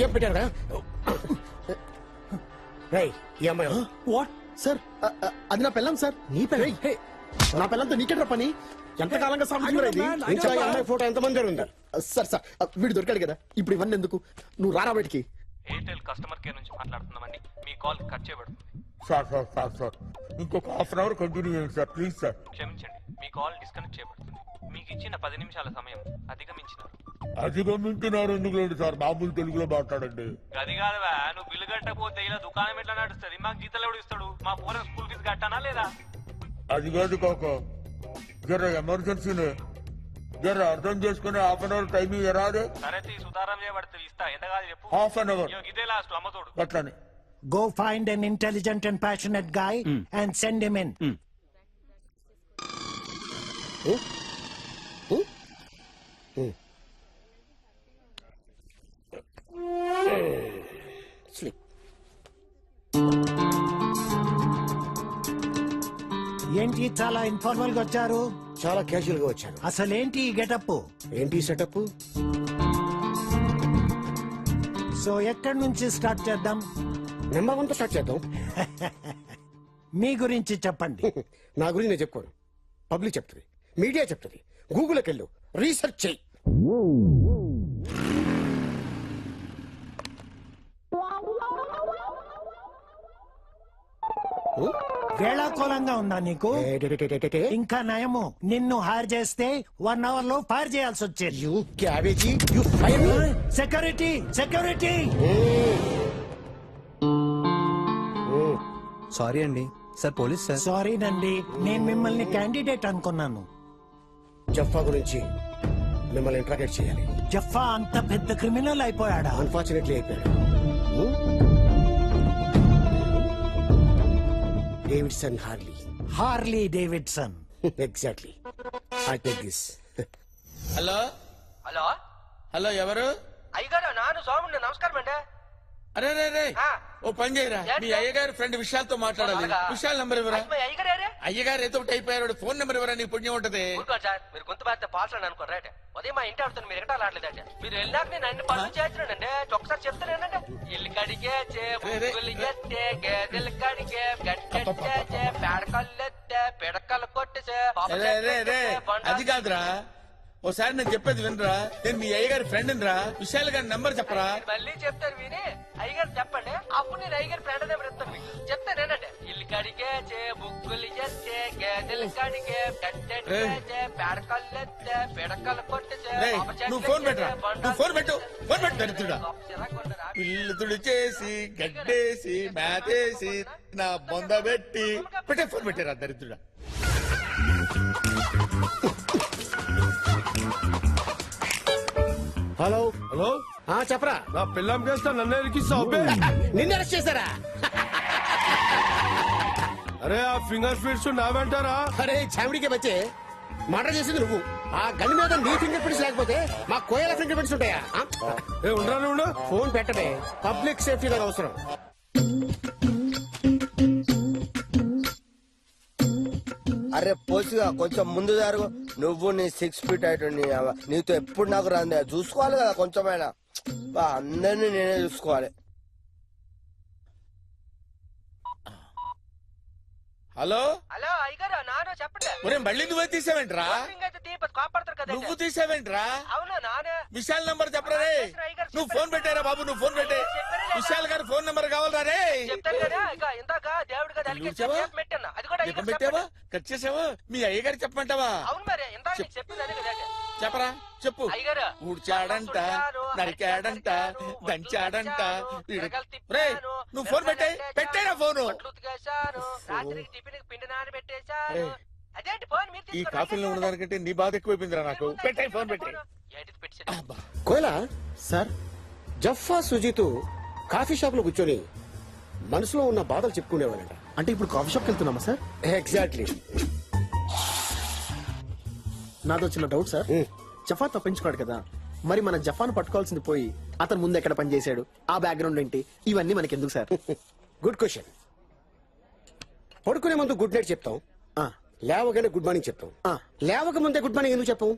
ఏం పెట్టారా? రేయ్, ఈ అమ్మాయి వాట్ సార్? అది నా పెళ్ళం సార్. నీ పెళ్ళం? నా పెళ్ళంతో నీకెట్రా పని? ఎంతకాలంగా సాగుతున్నారా ఇది? ఇంకా ఈ అమ్మాయి ఫోటో ఎంతమంది ఉంది? సార్ సార్ వీడు దొరికాడు కదా, ఇప్పుడు ఇవన్నీ ఎందుకు? నువ్వు రారా బయటికి. ఎయిర్టెల్ కస్టమర్ కేర్ నుంచి మాట్లాడుతున్నామండి. మీ కాల్ కట్ చేయబడుతుంది. సార్ ఇంకొక హాఫ్ అన్ అవర్ కంటిన్యూ చేయండి సార్, ప్లీజ్ సార్. క్షమించండి, మీ కాల్ డిస్కనెక్ట్ చేయబడుతుంది. మీకు ఇచ్చిన 10 నిమిషాల సమయం అధిగమించినారు. అధిగమించినారు ఎందుకు లేదు సార్, మామూలు తెలుగులో మాట్లాడండి. అది కాదువా, నువ్వు బిల్లు కట్టకపోతే ఇలా దుకాణం ఎట్లా నడుస్తుంది? మాకు జీతాలు ఎవడు ఇస్తాడు? మా పూర స్కూల్ ఫీజు కట్టానా లేదా? అది కాదు కాక, జర ఎమర్జెన్సీనే, జర అర్థం చేసుకుని హాఫ్ అన్ అవర్ టైం ఇరాదే. సరే సుతారం చేయబడుతుంది, ఇస్తా. ఎంత కాదు చెప్పు. హాఫ్ అన్ అవర్ ఇదే లాస్ట్ అమ్మతోడు. అట్లానే. Go find an intelligent and passionate guy and send him in. Sleep. ఏంటి చాలా ఇన్ఫార్మల్ గా వచ్చారు? చాలా క్యాజువల్ గా వచ్చాను. అసలేంటి ఈ గెటప్? ఏంటి సెటప్? సో ఎక్కడి నుంచి స్టార్ట్ చేద్దాం? నెంబర్ 1 తో స్టార్ట్ చేద్దాం. మీ గురించి చెప్పండి. నా గురించి నేను చెప్పుకోను, పబ్లిక్ చెప్తుంది, మీడియా చెప్తుంది. గూగుల్కి వెళ్ళు, రీసెర్చ్ చెయ్యి. వేళాకోళంగా ఉందా నీకు? ఇంకా నయము, నిన్ను హైర్ చేస్తే 1 అవర్ లో ఫైర్ చేయాల్సి వచ్చేది. Security security. సారీ అండి సార్, పోలీస్ సార్. సారీనండి, నేను మిమ్మల్ని క్యాండిడేట్ అనుకున్నాను. జఫా గురించి మిమ్మల్ని ఇంట్రాగేట్ చేయాలి. జఫా అంత పెద్ద క్రిమినల్ అయిపోయాడా? అన్ఫార్చునేట్లీ అయిపోయాడు. Davidson Harley. Harley Davidson. Exactly. I take this. Hello hello hello, ఎవరు? అయ్యగారు నాను సోముండి. నమస్కారం అండి. అరే రే రే, ఓ పని చేయరా, మీ అయ్యగారి ఫ్రెండ్ విశాల్తో మాట్లాడాలి. విశాల్ నంబర్ ఇవ్వరా? అయ్యగారు ఏదో ఒకటి అయిపోయారు, ఫోన్ నెంబర్ ఇవ్వరా, నీ పుణ్యం ఉంటది. సార్ మీరు గొంతు బాధ్యత పాల్సండి అనుకోరు. రైట్, ఉదయం మా ఇంటి ఆడుతాను, మీరు ఎక్కడ ఆడలేదంటే మీరు వెళ్ళాక నేను అన్ని పనులు చేస్తున్నానండి. ఒకసారి చెప్తానేనండి. ఇల్లు కడిగే ఎత్తే గేదెలు కడిగే గట్టెట్టే పేడకల్లెత్తే పిడకలు కొట్టేసే. అది కాదురా, ఓసారి నేను చెప్పేది వినరా. నేను మీ అయ్యగారి ఫ్రెండ్ రా. విశాల్ గారి నెంబర్ చెప్పరా. మళ్ళీ చెప్తారు విని అయ్యగారు చెప్పండి, అప్పుడు నేను అయ్యగారి ఫ్రెండ్ నెంబర్ ఇస్తాను మీకు. చెప్తానేనండి. ఇల్లు కడిగే బుక్కులు చేస్తే గేదెలు కడిగే గట్టెట్టే పేడకల్లెత్తే పిడకలు కొట్టేసే. నువ్వు ఫోన్ పెట్టరా, నువ్వు ఫోన్ పెట్టు, ఫోన్ పెట్టు. దరిద్రుడా, ఇల్లు తుడిచేసి గడ్డేసి మేతేసి నా బొంద పెట్టి పెట్టే, ఫోన్ పెట్టారా దరిద్రుడా. హలో హలో, చెప్పరా. నా పిల్లం చేస్తా నన్ను ఎరికిస్తావు. నిన్ను అరెస్ట్ చేశారా? అరే ఆ ఫింగర్ ప్రింట్స్ నా వెంటారా? అరే చావిడికే బచ్చే, మర్డర్ చేసింది నువ్వు. ఆ గన్ మీద నీ ఫింగర్ ప్రింట్స్ లేకపోతే మా కోయల ఫింగర్ ప్రింట్స్ ఉంటాయా? ఉండరా, ఫోన్ పెట్టడే, పబ్లిక్ సేఫ్టీ నాకు అవసరం. అరే పోసిగా కొంచెం ముందు జరుగు. నువ్వు నీ 6 ఫీట్ అయితే నీతో ఎప్పుడు నాకు రాందే, చూసుకోవాలి కదా కొంచెమైనా. అందరినీ నేనే చూసుకోవాలి. హలో హలో అయ్యగారు నాను చెప్పండి. ఒరే మళ్ళీ నువ్వే తీసావేంట్రా? కాపాడతారు కదా. నువ్వు తీసావేంట్రా? అవును నానే. విశాల్ నంబర్ చెప్పరా రే. నువ్వు ఫోన్ పెట్టారా బాబు, నువ్వు ఫోన్ పెట్టే. విశాల్ గారి ఫోన్ నంబర్ కావాలరా రే. చెప్తాను కదా. ఇక ఇందాక దేవుడు కదా పెట్టాను, అది కూడా ఎక్కడ పెట్టావా? కట్ చేసావా? మీ అయ్యగారు చెప్పమంటావా? అవును మరి ఇందాక నీకు చెప్పింది అదే కదా. చెప్పరా, చెప్పు. అయ్యగారు ఊడ్చాడంట, నరికాడంట, దంచాడంట. రే నువ్వు ఫోన్ పెట్టే, పెట్టేరా ఫోను. రాత్రికి టిఫిన్ పిండి నాని పెట్టేశాను. అదేంటి ఫోన్ మీరు ఈ కాఫీలో ఉన్నదానికంటే నీ బాధ ఎక్కువైపోయిందిరా నాకు. పెట్టే, ఫోన్ పెట్టే. కోయలా సార్, జఫా సుజీత్ కాఫీ షాప్ లో కూర్చొని మనసులో ఉన్న బాధలు చెప్పుకునేవాళ్ళంట. అంటే ఇప్పుడు కాఫీ షాప్కి వెళ్తున్నామా సార్? ఎగ్జాక్ట్లీ. నాదో చిన్న డౌట్ సార్. జఫా తప్పించుకోడు కదా, మరి మన జఫాను పట్టుకోవాల్సింది పోయి అతను ముందు ఎక్కడ పని చేశాడు, ఆ బ్యాక్గ్రౌండ్ ఏంటి, ఇవన్నీ మనకి ఎందుకు సార్? Good question. పడుకునే ముందు గుడ్ నైట్ చెప్తాం, లేవగానే గుడ్ మార్నింగ్ చెప్తాం. లేవక ముందే గుడ్ మార్నింగ్ ఎందుకు చెప్పు?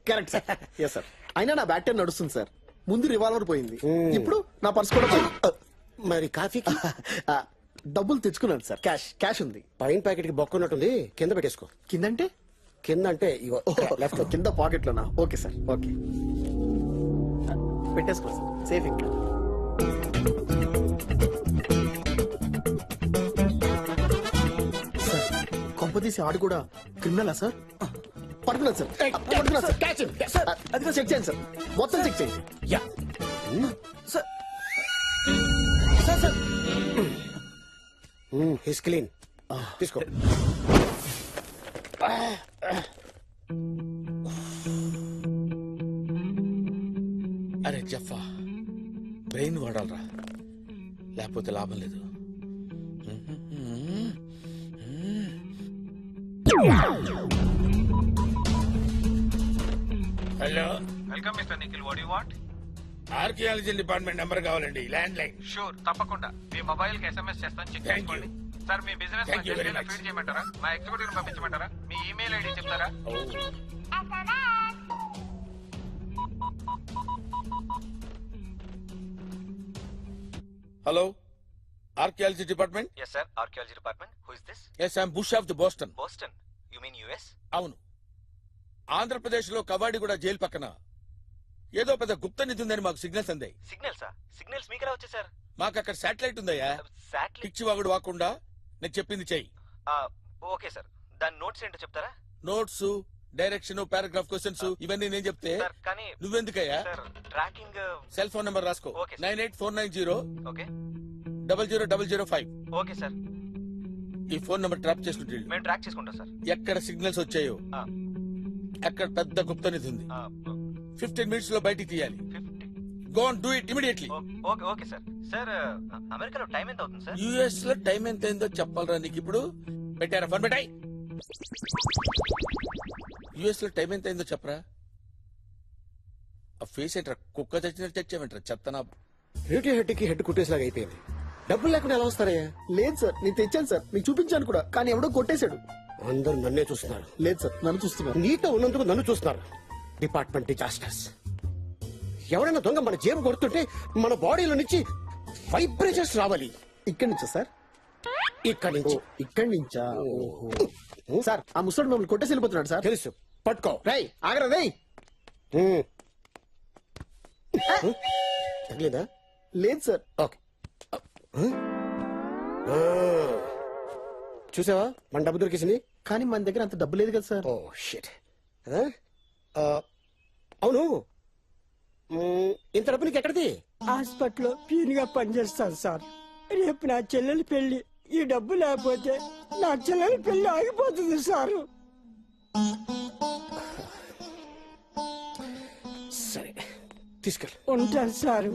Correct sir. Yes sir. అయినా నా బ్యాక్ టైం నడుస్తుంది సార్. ముందు రివాల్వర్ పోయింది, ఇప్పుడు నా పర్స్ కూడా మరి కాఫీకి డబ్బులు తెచ్చుకున్నాను సార్. క్యాష్ ఉంది. పైన ప్యాకెట్ కి బొక్కున్నట్టుంది, కింద పెట్టేసుకో. కిందంటే? కింద అంటే లెఫ్ట్ కింద పాకెట్ లోనా? ఓకే సార్, ఓకే పెట్టేసుకో సార్, సేఫ్. ఇంకా కొంపదీసి ఆడు కూడా క్రిమినలా సార్? పట్టుకున్నాను సార్ పట్టుకున్నాను సార్ క్యాచ్ అది చెక్ చేయండి సార్ మొత్తం చెక్ చేయండి యా సార్ సార్ హిస్ క్లీన్ తీసుకో అరే జఫా బ్రెయిన్ వాడాలరా, లేకపోతే లాభం లేదు. Hello, welcome mister Nikhil. What you want? Archaeology department number కావాలండి, ల్యాండ్ లైన్. షూర్, తప్పకుండా. మీ మొబైల్ కి ఎస్ఎంఎస్ చేస్తాను, చెక్ చేసుకోండి. సార్, మీ business Thank you very much. Feed చేయమంటారా? మా ఎగ్జిక్యూటివ్ పంపించమంటారా? మీ ఈమెయిల్ ఐడి చెప్తారా? Hello, archaeology department. Yes sir, archaeology department. Who is this? Yes, I'm Bush of the Boston. Boston? You mean US? అవును, ఆంధ్రప్రదేశ్ లో Kavadiguda jail పక్కన ఏదో పెద్ద గుప్త నిధి ఉందని మాకు సిగ్నల్స్ అందాయి. సిగ్నల్సా? సిగ్నల్స్ మీకెలా వచ్చాయి సార్? మాకు అక్కడ శాటిలైట్ ఉందయ్యా. శాటిలైట్? పిచ్చి వాగుడు వాకుండా నేను చెప్పింది చెయ్యి. ఓకే సార్, దాని నోట్స్ ఏంటో చెప్తారా? నోట్స్, డైరెక్షన్, పారాగ్రాఫ్ క్వశ్చన్స్ ఇవన్నీ నేను చెప్తే సార్, కానీ నువ్వెందుకయ్యా? Sir, tracking. Cell phone number రాసుకో. Okay sir. 98490 okay 00005. Okay sir, ఈ ఫోన్ నంబర్ ట్రాప్ చేసుకుంటే మేము ట్రాక్ చేసుకుంటాం సార్. ఎక్కడ సిగ్నల్స్ వచ్చాయో అక్కడ పెద్ద గుప్త నిధి ఉంది. 15 minutes లో బయటికి తీయాలి. Go on, do it immediately. Okay okay sir. Sir, అమెరికాలో టైం ఎంత అవుతుంది సార్? యుఎస్ లో టైం ఎంత అయిందో చెప్పాలరా నీకు ఇప్పుడు? పెట్టారా ఫోన్ పెట్టాయి. యుఎస్ లో టైం ఎంత అయిందో చెప్పరా? ఆ ఫేస్ ఏంట్రా, కుక్క తెచ్చినట్టు తెచ్చావేంట్రా చెత్తనా? రేడియో హెడ్ కి హెడ్ కుట్టేసిలాగా అయిపోయింది. డబ్బులు లేకుండా ఎలా వస్తారయ్యా? లేదు సార్, నేను తెచ్చాను సార్, మీకు చూపించాను కూడా, కానీ ఎవడో కొట్టేశాడు. అందరూ నన్నే చూస్తున్నారు. లేదు సార్, నన్ను చూస్తున్నారు. నీతో ఉన్నందుకు నన్ను చూస్తున్నారు. Department disasters. ఎవరైనా దొంగ మన జేబు కొడుతుంటే మన బాడీలో నుంచి వైబ్రేషన్స్ రావాలి. ఇక్కడి నుంచా సార్? ఇక్కడి నుంచి. ఇక్కడి నుంచా? సార్, ఆ ముసడు మమ్మల్ని కొట్టేసి వెళ్ళిపోతున్నాడు సార్. తెలుసు, పట్టుకో. రై ఆగరా రై. తగ్గలేదా? లేదు సార్. ఓకే, చూసావా మన డబ్బు దొరికేసింది. కానీ మన దగ్గర అంత డబ్బు లేదు కదా సార్. Oh shit. అవును, ఇంత డబ్బు నీకు ఎక్కడిది? హాస్పిటల్లో పీనుగా పనిచేస్తాను సార్. రేపు నా చెల్లెలి పెళ్లి. ఈ డబ్బు లేకపోతే నా చెల్లెలి పెళ్లి ఆగిపోతుంది సార్. సరే, తీసుకెళ్ళి ఉంటాను సార్.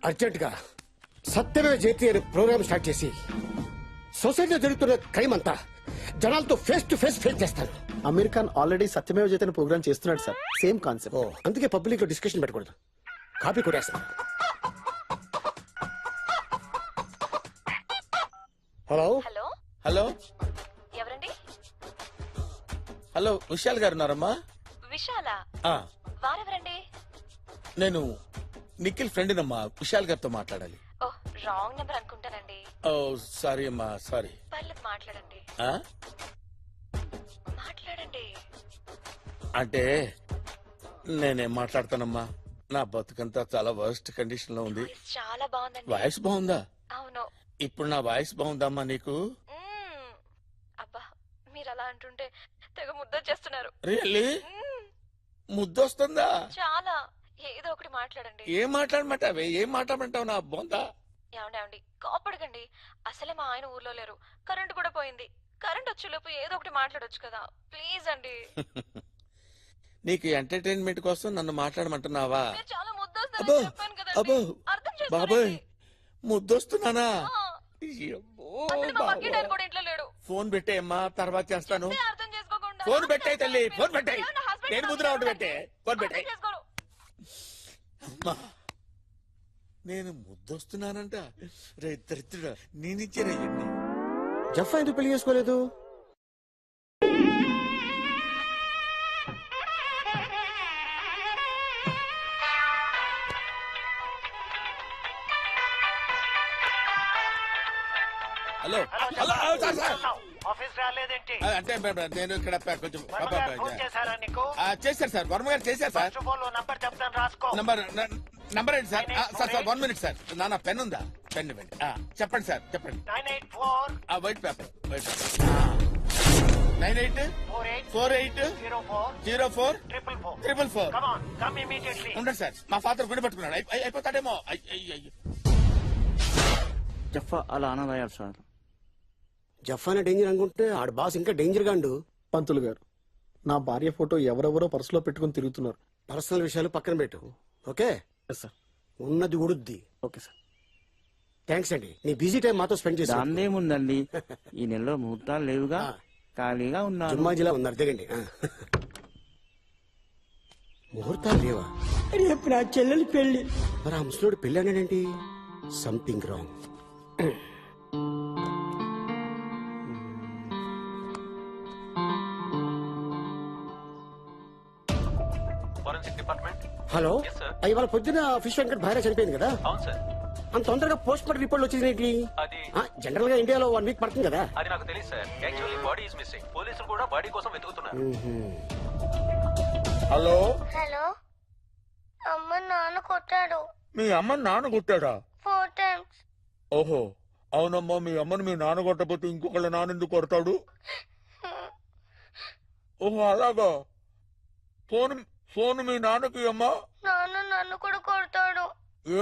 అర్జెంట్ గా సత్యమే జయతి అనే ప్రోగ్రామ్ స్టార్ట్ చేసి సొసైటీలో జరుగుతున్న క్రైమ్ అంతా జనాలతో ఫేస్ టు ఫేస్ ఫేస్ చేస్తాను. అమెరికన్ ఆల్రెడీ సత్యమేవ జయతి ప్రోగ్రామ్ చేస్తున్నాడు సార్. Same concept. అందుకే పబ్లిక్ లో డిస్కషన్ పెట్టకూడదు. కాపీ కొట్టేస్తాను. హలో హలో హలో ఎవరండి? హలో, విశాల్ గారు ఉన్నారమ్మా? విశాల? ఆ, వారెవరండి? నేను నిఖిల్ ఫ్రెండ్ అమ్మా. విశాల్ గారితో మాట్లాడాలి. ఓ, రాంగ్ నెంబర్ అనుకుంటానండి. ఓ సారీ అమ్మా, సారీ. పర్లేదు, మాట్లాడండి. ఆ? మాట్లాడండి. అంటే నేనేం మాట్లాడతానమ్మా, నా బతుకంతా చాలా వర్స్ట్ కండిషన్ లో ఉంది. చాలా బాగుందండి. వాయిస్ బాగుందా? అవును. ఇప్పుడు నా వాయిస్ బాగుందమ్మా నీకు? అబ్బా, మీరు అలా అంటుంటే తెగ ముద్దొచ్చేస్తున్నారు. రియల్లీ? ముద్దొస్తుందా? చాలా. ఏదో ఒకటి మాట్లాడండి. ఏం మాట్లాడమంటావే? ఏం మాట్లాడమంటావు నా బొందా? ఏమండి, కోపడకండి. అసలే మా ఆయన ఊర్లో లేరు, కరెంట్ కూడా పోయింది. కరెంట్ వచ్చేలోపు ఏదో ఒకటి మాట్లాడొచ్చు కదా, ప్లీజ్ అండి. నీకు ఎంటర్టైన్మెంట్ కోసం నన్ను మాట్లాడమంటున్నావా? మీరు చాలా ముద్దొస్తారని చెప్పాను కదండి. అబ్బో అర్థం బాబాయ్, చేసుకోండి. ముద్దొస్తున్నానా? అసలు మా పక్కింటి ఆయన కూడా ఇంట్లో లేడు. ఫోన్ పెట్టేయమ్మా, తర్వాత చేస్తాను. చెప్తే అర్థం చేసుకోకుండా. ఫోన్ పెట్టాయి తల్లి, ఫోన్ పెట్టాయి. ఏమన్నా husband నేను ముద్ర ఒకటి పెట్టే. ఫోన్ పెట్టాయి. అర్థం చేసుకోరు. అమ్మా, నేను ముద్దొస్తున్నానంట. రే దరిద్రుడా, నేనిచ్చాను ఇవన్నీ. జఫా ఎందుకు పెళ్లి చేసుకోలేదు? Hello hello, sir sir. Office రాలేదేంటి? అంటే నేను ఇక్కడ కొంచెం చేశారా నీకు? చేశారు సార్, వర్మ గారు చేశారు సార్. నంబర్ చెప్తాను, రాసుకో. నంబర్ ఏంటి sir? Sir sir 1 minute sir. నా పెన్ ఉందా? పెన్ ఇవ్వండి. చెప్పండి సార్, చెప్పండి. 984 వైట్ పేపర్, వైట్ పేపర్. 984804 ఉండండి సార్, మా ఫాదర్ గుడి పట్టుకున్నాడు. అయిపోతాడేమో. జఫా అలా అనదయ్యారు సార్. జఫానా డేంజర్ అనుకుంటే ఆడ బాస్ ఇంకా డేంజర్ గాండు. పంతులు గారు, నా భార్య ఫోటో ఎవరెవరో పర్సులో పెట్టుకుని తిరుగుతున్నారు. పర్సనల్ విషయాలు పక్కన పెట్టు, ఓకే సార్? ఉన్నది ఉడుద్ది. ఓకే సార్, థ్యాంక్స్ అండి. నీ బిజీ టైం మాతో స్పెండ్ చేసి. దాందేముందండి, ఈ నెలలో ముహూర్తాలు లేవుగా, ఖాళీగా ఉన్నారు. జుమ్మాజిలా ఉన్నారు, దిగండి. ముహూర్తాలు లేవా? రేపు నా చెల్లెలి పెళ్లి. మరి ఆ ముసలోడు పెళ్ళి అన్నాడేంటి? Something wrong. Forensic department. Hello, Yes, sir. ఇవాళ పొద్దున ఫిష్ వెంకట్ భార్య చనిపోయింది కదా? అవును సార్. అంత తొందరగా పోస్ట్ మార్టం రిపోర్ట్ వచ్చింది. అది జనరల్ గా ఇండియాలో 1 వీక్ పడుతుంది కదా? అది నాకు తెలియదు sir. Actually body is missing. పోలీసులు కూడా బాడీ కోసం వెతుకుతున్నారు. హలో, హలో, అమ్మ నాన్న కొట్టాడు. మీ అమ్మ నాన్న కొట్టాడా? 4 times. ఓహో, అవునమ్మా. మీ అమ్మని మీ నాన్న కొట్టకపోతే ఇంకొకళ్ళ నాన్న ఎందుకు కొడతాడు? ఓహో, అలాగా. ఫోన్ మీ నాన్నకి అమ్మా. నాన్న నన్ను కూడా కొడతాడు. ఏ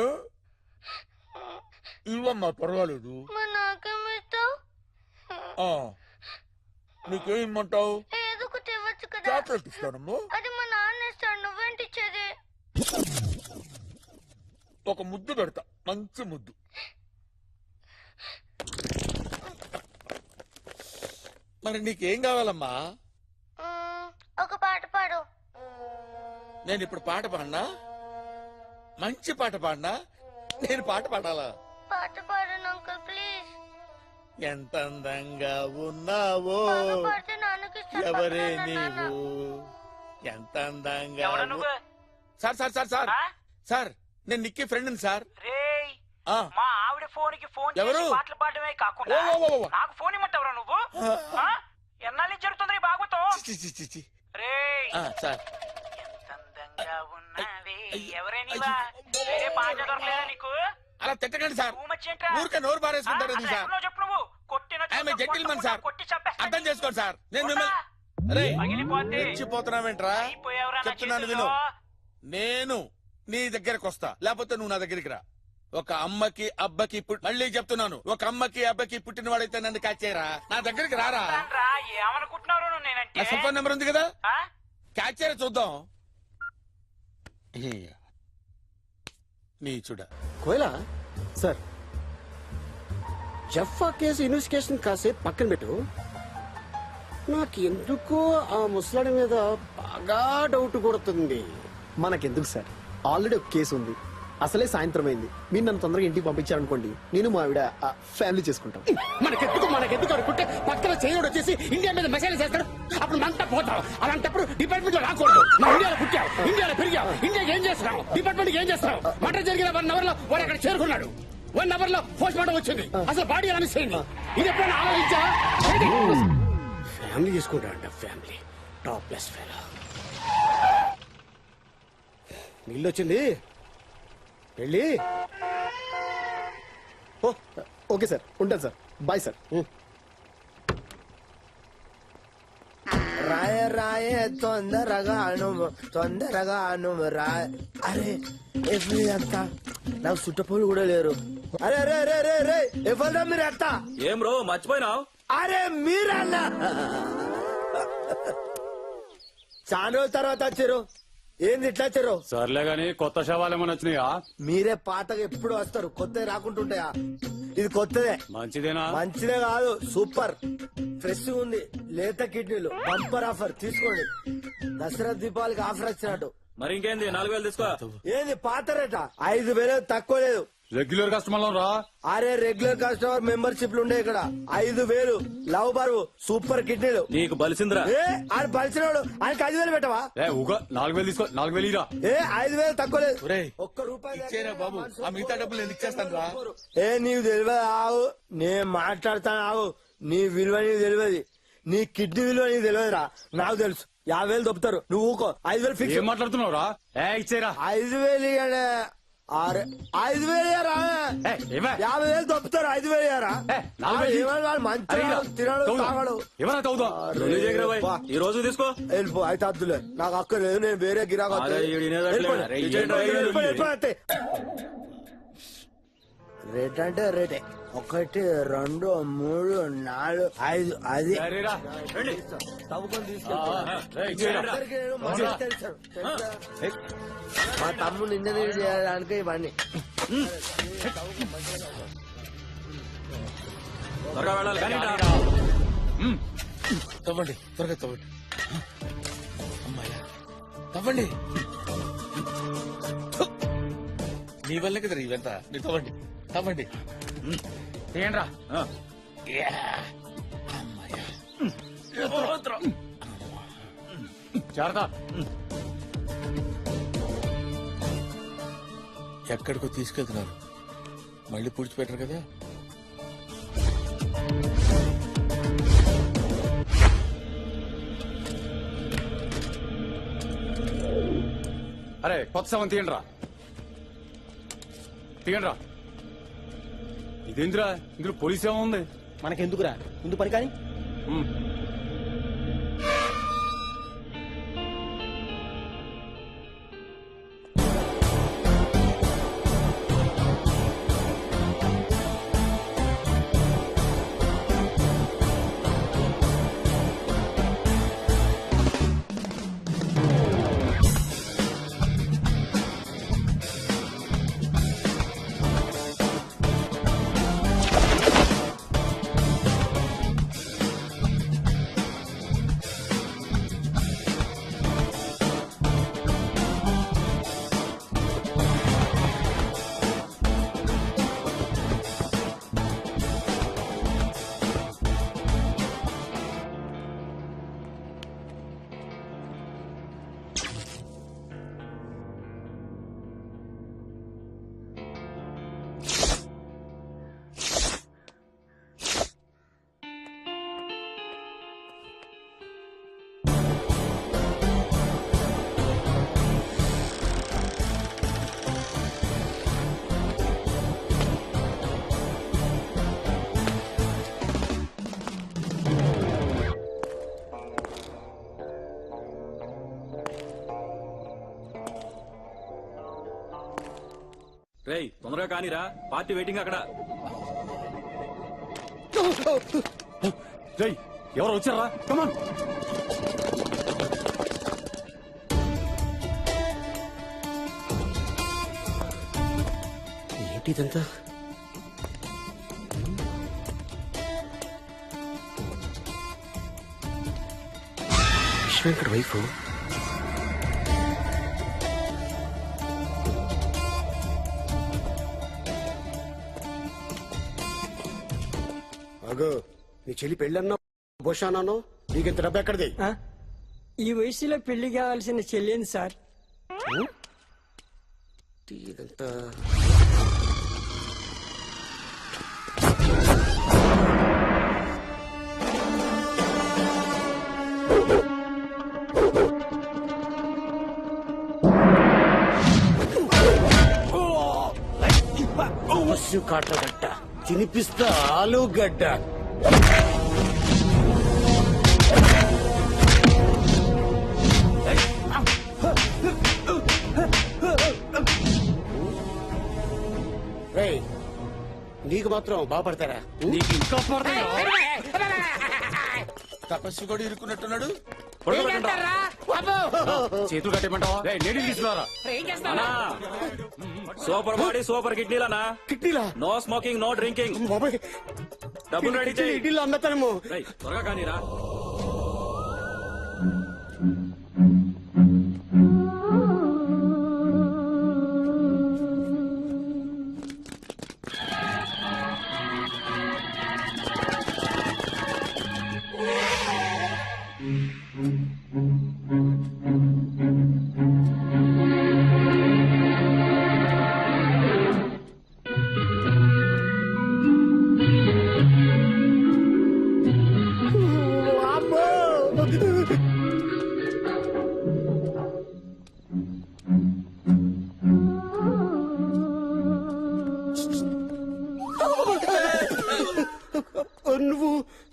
ఇవ్వమ్మా, పర్వాలేదు. మరి నాకేమిస్తావు? నీకేం ఇమ్మంటావు? ఏదో ఒకటి ఇవ్వచ్చు కదా. చాక్లెట్ ఇస్తానమ్మా. అది మా నాన్న ఇస్తాడు, నువ్వేంటి ఇచ్చేది? ఒక ముద్దు పెడతా, మంచి ముద్దు. మరి నీకేం కావాలమ్మా? ఒక పాట పాడు. నేను ఇప్పుడు పాట పాడినా? మంచి పాట పాడినా? నేను పాట పాడాలా? పాట పాడు అంకుల్ ప్లీజ్. ఎంత అందంగా ఉన్నావో పాడితే నాన్నకి ఇస్తాను. ఎవరే పక్కన నీవు, ఎంత అందంగా ఎవరు నువ్వు? Sir sir sir sir sir, నేను నిక్కి ఫ్రెండ్ సార్. రేయ్, ఆ, మా ఆవిడ ఫోన్ కి ఫోన్ ఎవరు? చేసి పాటలు పాడమే కాకుండా ఓ, ఓ, ఓ, ఓ. నాకు ఫోన్ ఇమ్మంటావురా నువ్వు? ఆ? ఎన్నాళ్ళు జరుగుతుంది ఈ బాగుతో? చి, చి, చి, చి. రేయ్, సార్, అందంగా ఉన్నవి ఎవరే నీవా? వేరే పాట దొరకలేదా నీకు? అలా తిట్టకండి సార్. Too much ఏంట్రా? ఊరికే నోరు పారేసుకుంటారు అసలు సార్. ఎక్కడో చెప్పు నువ్వు. కొట్టిన ఆమె జెంటిల్మన్ సార్, కొట్టి చంపేస్తా. అర్థం చేసుకోండి సార్. నేను మిమ్మల్ని రేయ్, పగిలిపోద్ది. రెచ్చిపోతున్నావేంట్రా? అయిపోయావురా నా చెప్తున్నాను విను. చేతుల్లో. నేను నీ దగ్గరకు వస్తా, లేకపోతే నువ్వు నా దగ్గరికి రా. ఒక అమ్మకి అబ్బకి మళ్ళీ చెప్తున్నాను, ఒక అమ్మకి అబ్బకి పుట్టిన వాడైతే నన్ను కాచేరా, నా దగ్గరికి రారా. రా, ఏమనుకుంటున్నావు నువ్వు నేనంటే? నా సెల్ ఫోన్ నెంబర్ ఉంది కదా, ఆ? క్యాచేరా చూద్దాం. నీ చూడ కోయలా సార్, జఫా కేసు ఇన్వెస్టిగేషన్ కాసేపు పక్కన పెట్టు. నాకు ఎందుకో ఆ ముసలాడి మీద బాగా డౌట్ కొడుతుంది. మనకెందుకు సార్, ఆల్రెడీ ఒక కేసు ఉంది. అసలే సాయంత్రం అయింది. మీరు నన్ను తొందరగా ఇంటికి పంపించారనుకోండి, నేను మా ఆవిడ ఫ్యామిలీ చేసుకుంటాం. మనకెందుకు అనుకుంటే పక్కన చేయడు వచ్చేసి ఇండియా మీద మెసేజ్ చేస్తాడు, అప్పుడు మనతా పోతాం. అలాంటప్పుడు డిపార్ట్మెంట్ లో రాకూడదు. మా ఇండియాలో పుట్టావు, ఇండియాలో పెరిగావు, ఇండియాకి ఏం చేస్తున్నావు, డిపార్ట్మెంట్ ఏం చేస్తున్నావు? మటర్ జరిగిన 1 hour లో వాడు అక్కడ చేరుకున్నాడు. 1 hour లో పోస్ట్ మార్టం వచ్చింది. అసలు బాడీ ఎలా మిస్ అయింది? ఇది ఎప్పుడైనా ఆలోచించా? ఫ్యామిలీ చేసుకుంటాడంట, ఫ్యామిలీ. Top plus fellow. నీళ్ళు వచ్చింది, వెళ్ళి. ఓకే సార్, ఉంటాను సార్, బాయ్ సార్. రాయ రాయ తొందరగా రాయ. అరే ఎవ్రీ అంతా నాకు చుట్టపోలు కూడా లేరు. అరే రే రే రే రే ఎవరా మీరు అంతా? ఏం రో మర్చిపోయినావు? అరే మీరన్నా చాలా రోజుల తర్వాత వచ్చారు. ఏంది ఇట్లా వచ్చారు? సర్లే గాని కొత్త శవాలు ఏమైనా వచ్చినాయా? మీరే పాతగా ఎప్పుడు వస్తారు, కొత్తవి రాకుంటుంటాయా? ఇది కొత్తదే. మంచిదేనా? మంచిదే కాదు, సూపర్ ఫ్రెష్ ఉంది. లేత కిడ్నీలు బంపర్ ఆఫర్, తీసుకోండి. దసరా దీపావళికి ఆఫర్ వచ్చినట్టు. మరి ఇంకేంది 4000 తీసుకో. ఏంది పాత రేట? 5000 తక్కువ లేదు. రెగ్యులర్ కస్టమర్ రా. అరే రెగ్యులర్ కస్టమర్ మెంబర్షిప్లు ఉండే ఇక్కడ. 5000 లవ్ బరువు సూపర్ కిడ్నీలు. నీకు బలిసిందిరా. ఆయన బలిసినాడు, ఆయనకి 5000 పెట్టవా? 4000 తీసుకో, 4000 ఇరా. 5000 తక్కువ లేదు. ఒక్క రూపాయి ఇచ్చేరా బాబు, ఆ మిగతా డబ్బులు నేను ఇచ్చేస్తాను రా. నీవు తెలియదు ఆవు, నేను మాట్లాడతాను ఆవు. నీ విలువ నీకు తెలియదు, నీ కిడ్నీ విలువ నీకు తెలియదురా. నాకు తెలుసు. 50,000 దొప్పుతారు, నువ్వు ఊకో. 5000 ఫిక్స్. ఏం మాట్లాడుతున్నావు రా? ఇచ్చేరా. 5000 అరే 5,000 ఇయ్యరా? 50,000 తప్పుతారు 5,000 ఇయ్యరా? మంచిగా తినడు తాగడు. ఈ రోజు తీసుకో. వెళ్ళిపో అయితే అద్దులే, నాకు అక్క లేదు, నేను వేరే గిరాకు రేట్ అంటే రేటే. 1 2 3 4 5 అది తవ్వుకొని తీసుకెళ్తాను. మా తమ్ముడు ఇంజనీర్ చేయడానికి ఇవన్నీ. తవ్వండి, త్వరగా తవ్వండి. అమ్మాయ్యా, తవ్వండి. మీ వల్లే కదా ఇవంతా. మీరు తవ్వండి, తవ్వండి. తీయండి రా. ఎక్కడికో తీసుకెళ్తున్నారు, మళ్ళీ పూడ్చిపెట్టరు కదా. అరే కొత్త సవం తీయండి రా, తీయండి రా. ఇదేంద్రా, ఇందులో పోలీస్ ఏమో ఉంది. మనకెందుకురా, ముందు పని కానీ. రేయ్ తొందరగా కానీరా, పార్టీ వెయిటింగ్ అక్కడ. రేయ్ ఎవరు వచ్చారా? కమాన్. ఏంటి ఇదంతా? విశ్వెంకట్ వైఫ్. అగో, నీ చెల్లి పెళ్ళన్నా భోషానానో, నీకెంత డబ్బు ఎక్కడిది? ఈ వయసులో పెళ్లి కావాల్సిన చెల్లింది సార్. ఇదంతా పశు కాటగడ్డ తినిపిస్తా ఆలుగడ్డ. రేయ్, నీకు మాత్రం బాగుపడతారా? నీకు ఇంకా తపస్సు కూడా ఇరుక్కున్నట్టున్నాడు. చేతులు కట్టేమంటావా? నేడి తీసుకున్నారా? సూపర్ బాడీ సూపర్ కిడ్నీలనా? కిడ్నీలా? No smoking, no drinking. డబ్బులు రెడీ చేయి. ఇడ్లీలో అమ్మతానేమో. త్వరగా కానీరా.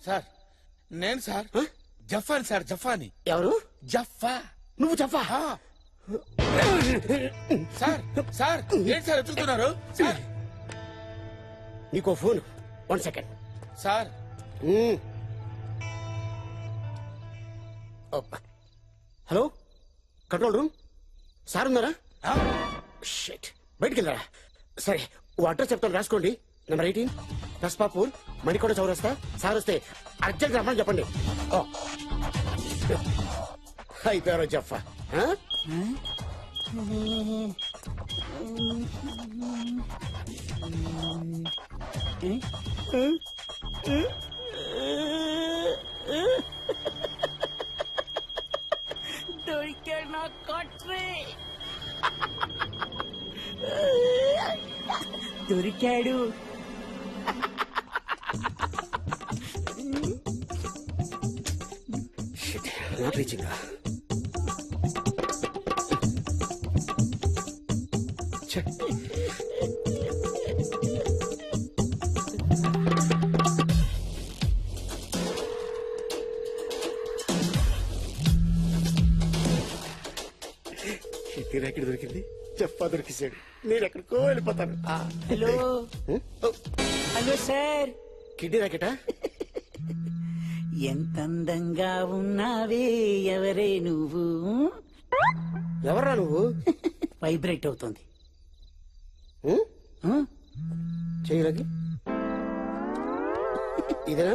సార్ నేను సార్ జఫాని సార్ జఫాని. ఎవరు? జఫా. నువ్వు జఫా? సార్ సార్ ఏంటి సార్ ఎత్తుతున్నారు సార్? నీకో phone. 1 second sir. Hello, control room. Sir ఉన్నారా? షిట్, బయటికి వెళ్ళారా? సరే, ఓ అడ్రస్ చెప్తాను, రాసుకోండి. నెంబర్ 18 కస్పాపూర్, మణికొండ చౌరస్తా. సార్ వస్తే అర్జెంట్ రమ్మని చెప్పండి. అయిపోయారో జఫా. దొరికాడు నా కొట్రే, దొరికాడు. Not reaching. ర్యాకెట్ దొరికింది, చెప్పా దొరికిసాడు. నేను ఎక్కడికో వెళ్ళిపోతాను. Hello hello sir. కిడ్నీ ర్యాకెటా? ఎంత అందంగా ఉన్నావే, ఎవరే నువ్వు? ఎవరా నువ్వు? వైబ్రేట్ అవుతుంది. చేయలకి ఇదేనా?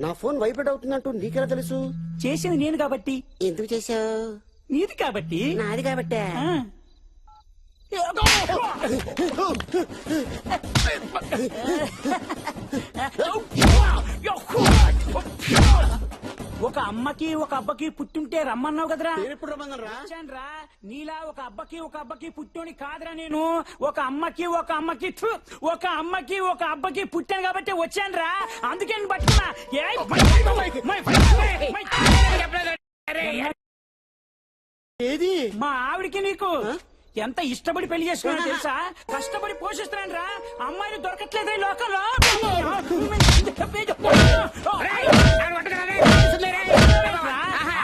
నా ఫోన్ వైబ్రేట్ అవుతుందంటూ నీకెలా తెలుసు? చేసింది నేను కాబట్టి. ఎందుకు చేశావు? నీది కాబట్టి. నాది కాబట్టే. ఒక అమ్మకి ఒక అబ్బకి పుట్టుంటే రమ్మన్నావు కదరా. ఎప్పుడు రమ్మన్నారా? రా, నీలా ఒక అబ్బకి పుట్టోని కాదురా నేను. ఒక అమ్మకి ఒక అబ్బకి పుట్టాను కాబట్టి వచ్చాను రా. అందుకే పట్టుకున్నా. ఏది? మా ఆవిడికి నీకు ఎంత ఇష్టపడి పెళ్లి చేసుకున్నా తెలుసా? కష్టపడి పోషిస్తున్నాను రా. అమ్మాయిని దొరకట్లేదు ఈ లోకంలో.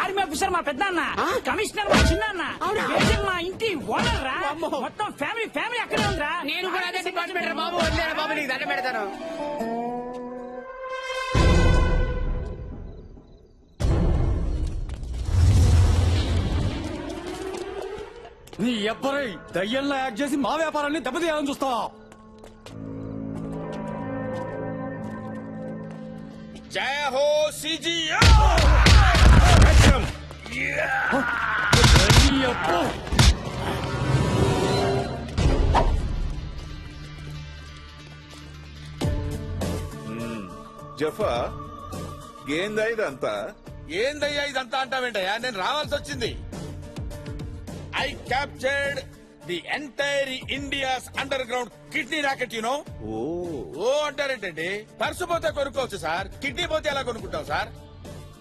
ఆర్మీ ఆఫీసర్ మా పెద్దన్న, కమిషనర్ మా చిన్న, మా ఇంటి ఓనర్ రా. మొత్తం ఫ్యామిలీ అక్కడే ఉందిరా. నేను కూడా అదే డిపార్ట్మెంట్ రా బాబు. వదిలేరా బాబు, నీకు దండం పెడతాను. నీ ఎవ్వరై దయ్యంలో యాక్ట్ చేసి మా వ్యాపారాన్ని దెబ్బతీయాలని చూస్తావా? జయ హో సిజిఓ. జఫా, ఏందా ఇదంతా? ఏందయ్యా ఇదంతా అంటావేంటయ్యా? నేను రావాల్సి వచ్చింది. I captured the entire India's underground kidney racket. You know. ఓ అంటారేంటండి? పర్సు పోతే కొనుక్కోవచ్చు సార్, కిడ్నీ పోతే ఎలా కొనుక్కుంటాం సార్?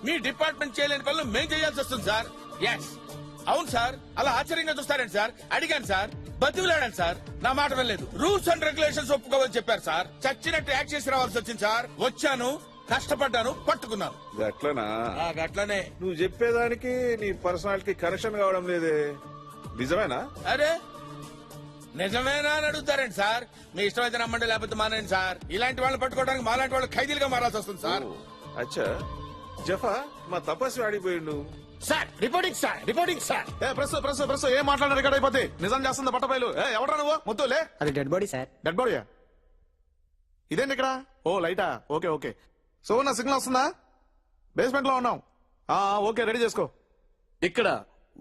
మీ డిపార్ట్మెంట్ చేయలేని పనులు మేం చేయాల్సి వస్తుంది సార్. ఎస్, అవును సార్. అలా ఆశ్చర్యంగా చూస్తారండి సార్? అడిగాను సార్, బతిలాడాను సార్, నా మాట వెళ్ళలేదు. రూల్స్ అండ్ రెగ్యులేషన్స్ ఒప్పుకోవని చెప్పారు సార్. చచ్చినట్టు యాక్ట్ చేసి రావాల్సి వచ్చింది సార్. వచ్చాను, కష్టపడ్డాను, పట్టుకున్నాను. గట్లనా? గట్లనే. నువ్వు చెప్పేదానికి నీ పర్సనాలిటీ కరెక్షన్ కావడం లేదే. నిజమేనా? అరే నిజమేనా అని అడుగుతారండి సార్? మీ ఇష్టమైతే నమ్మండి, లేకపోతే మానండి సార్. ఇలాంటి వాళ్ళని పట్టుకోవడానికి మాలాంటి వాళ్ళు ఖైదీలుగా మారాల్సి వస్తుంది సార్. అచ్చా, జఫా మా తపస్సు ఆడిపోయిండు sir. Reporting sir, reporting sir. Press ఏం మాట్లాడారు? ఇక్కడ అయిపోతే నిజం చేస్తుంది పట్టబయలు. ఎవరా నువ్వు? ముద్దులే. అది డెడ్ బాడీ సార్. డెడ్ బాడీయా? ఇదేంటి ఇక్కడ? ఓ లైటా. ఓకే. సో నా సిగ్నల్ వస్తుందా? బేస్మెంట్ లో ఉన్నాం. ఓకే, రెడీ చేసుకో. ఇక్కడ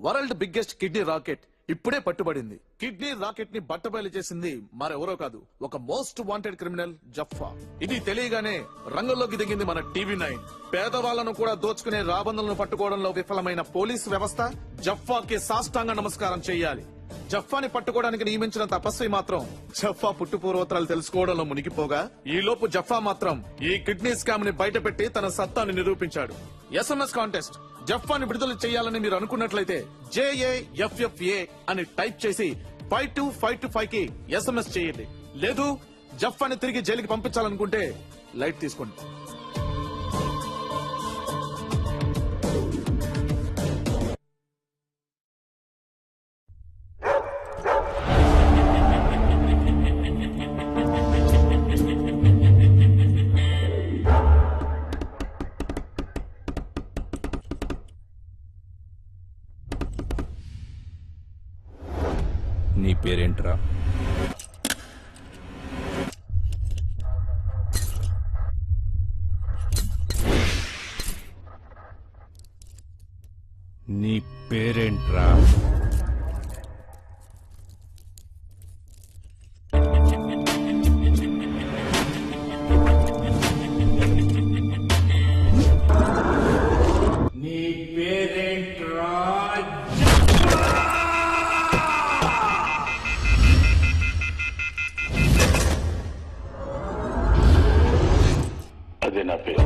వరల్డ్ బిగ్గెస్ట్ కిడ్నీ రాకెట్ ఇప్పుడే పట్టుబడింది. కిడ్నీ రాకెట్ ని బట్టబయలు చేసింది మరెవరో కాదు, ఒక మోస్ట్ వాంటెడ్ క్రిమినల్ జఫా. ఇది తెలియగానే రంగంలోకి దిగింది మన టీవీ9. పేదవాళ్లను కూడా దోచుకునే రాబందులను పట్టుకోవడంలో విఫలమైన పోలీసు వ్యవస్థ జఫాకి సాష్టాంగ నమస్కారం చెయ్యాలి. జఫాని పట్టుకోవడానికి నియమించిన తపస్వి మాత్రం జఫా పుట్టు పూర్వోత్తరాలు తెలుసుకోవడంలో మునిగిపోగా, ఈ లోపు జఫా మాత్రం ఈ కిడ్నీ స్కామ్ ని బయటపెట్టి తన సత్తాని నిరూపించాడు. SMS contest. జఫాని విడుదల చేయాలని మీరు అనుకున్నట్లయితే JAFFA అని టైప్ చేసి 52525 కి SMS చేయండి. లేదు జఫ్ అని తిరిగి జైలుకి పంపించాలనుకుంటే లైట్ తీసుకోండి. నీ పేరేంట్రా? నీ పేరేంట్రా? నీ పేరేంట్రా? అదే నా పేరు.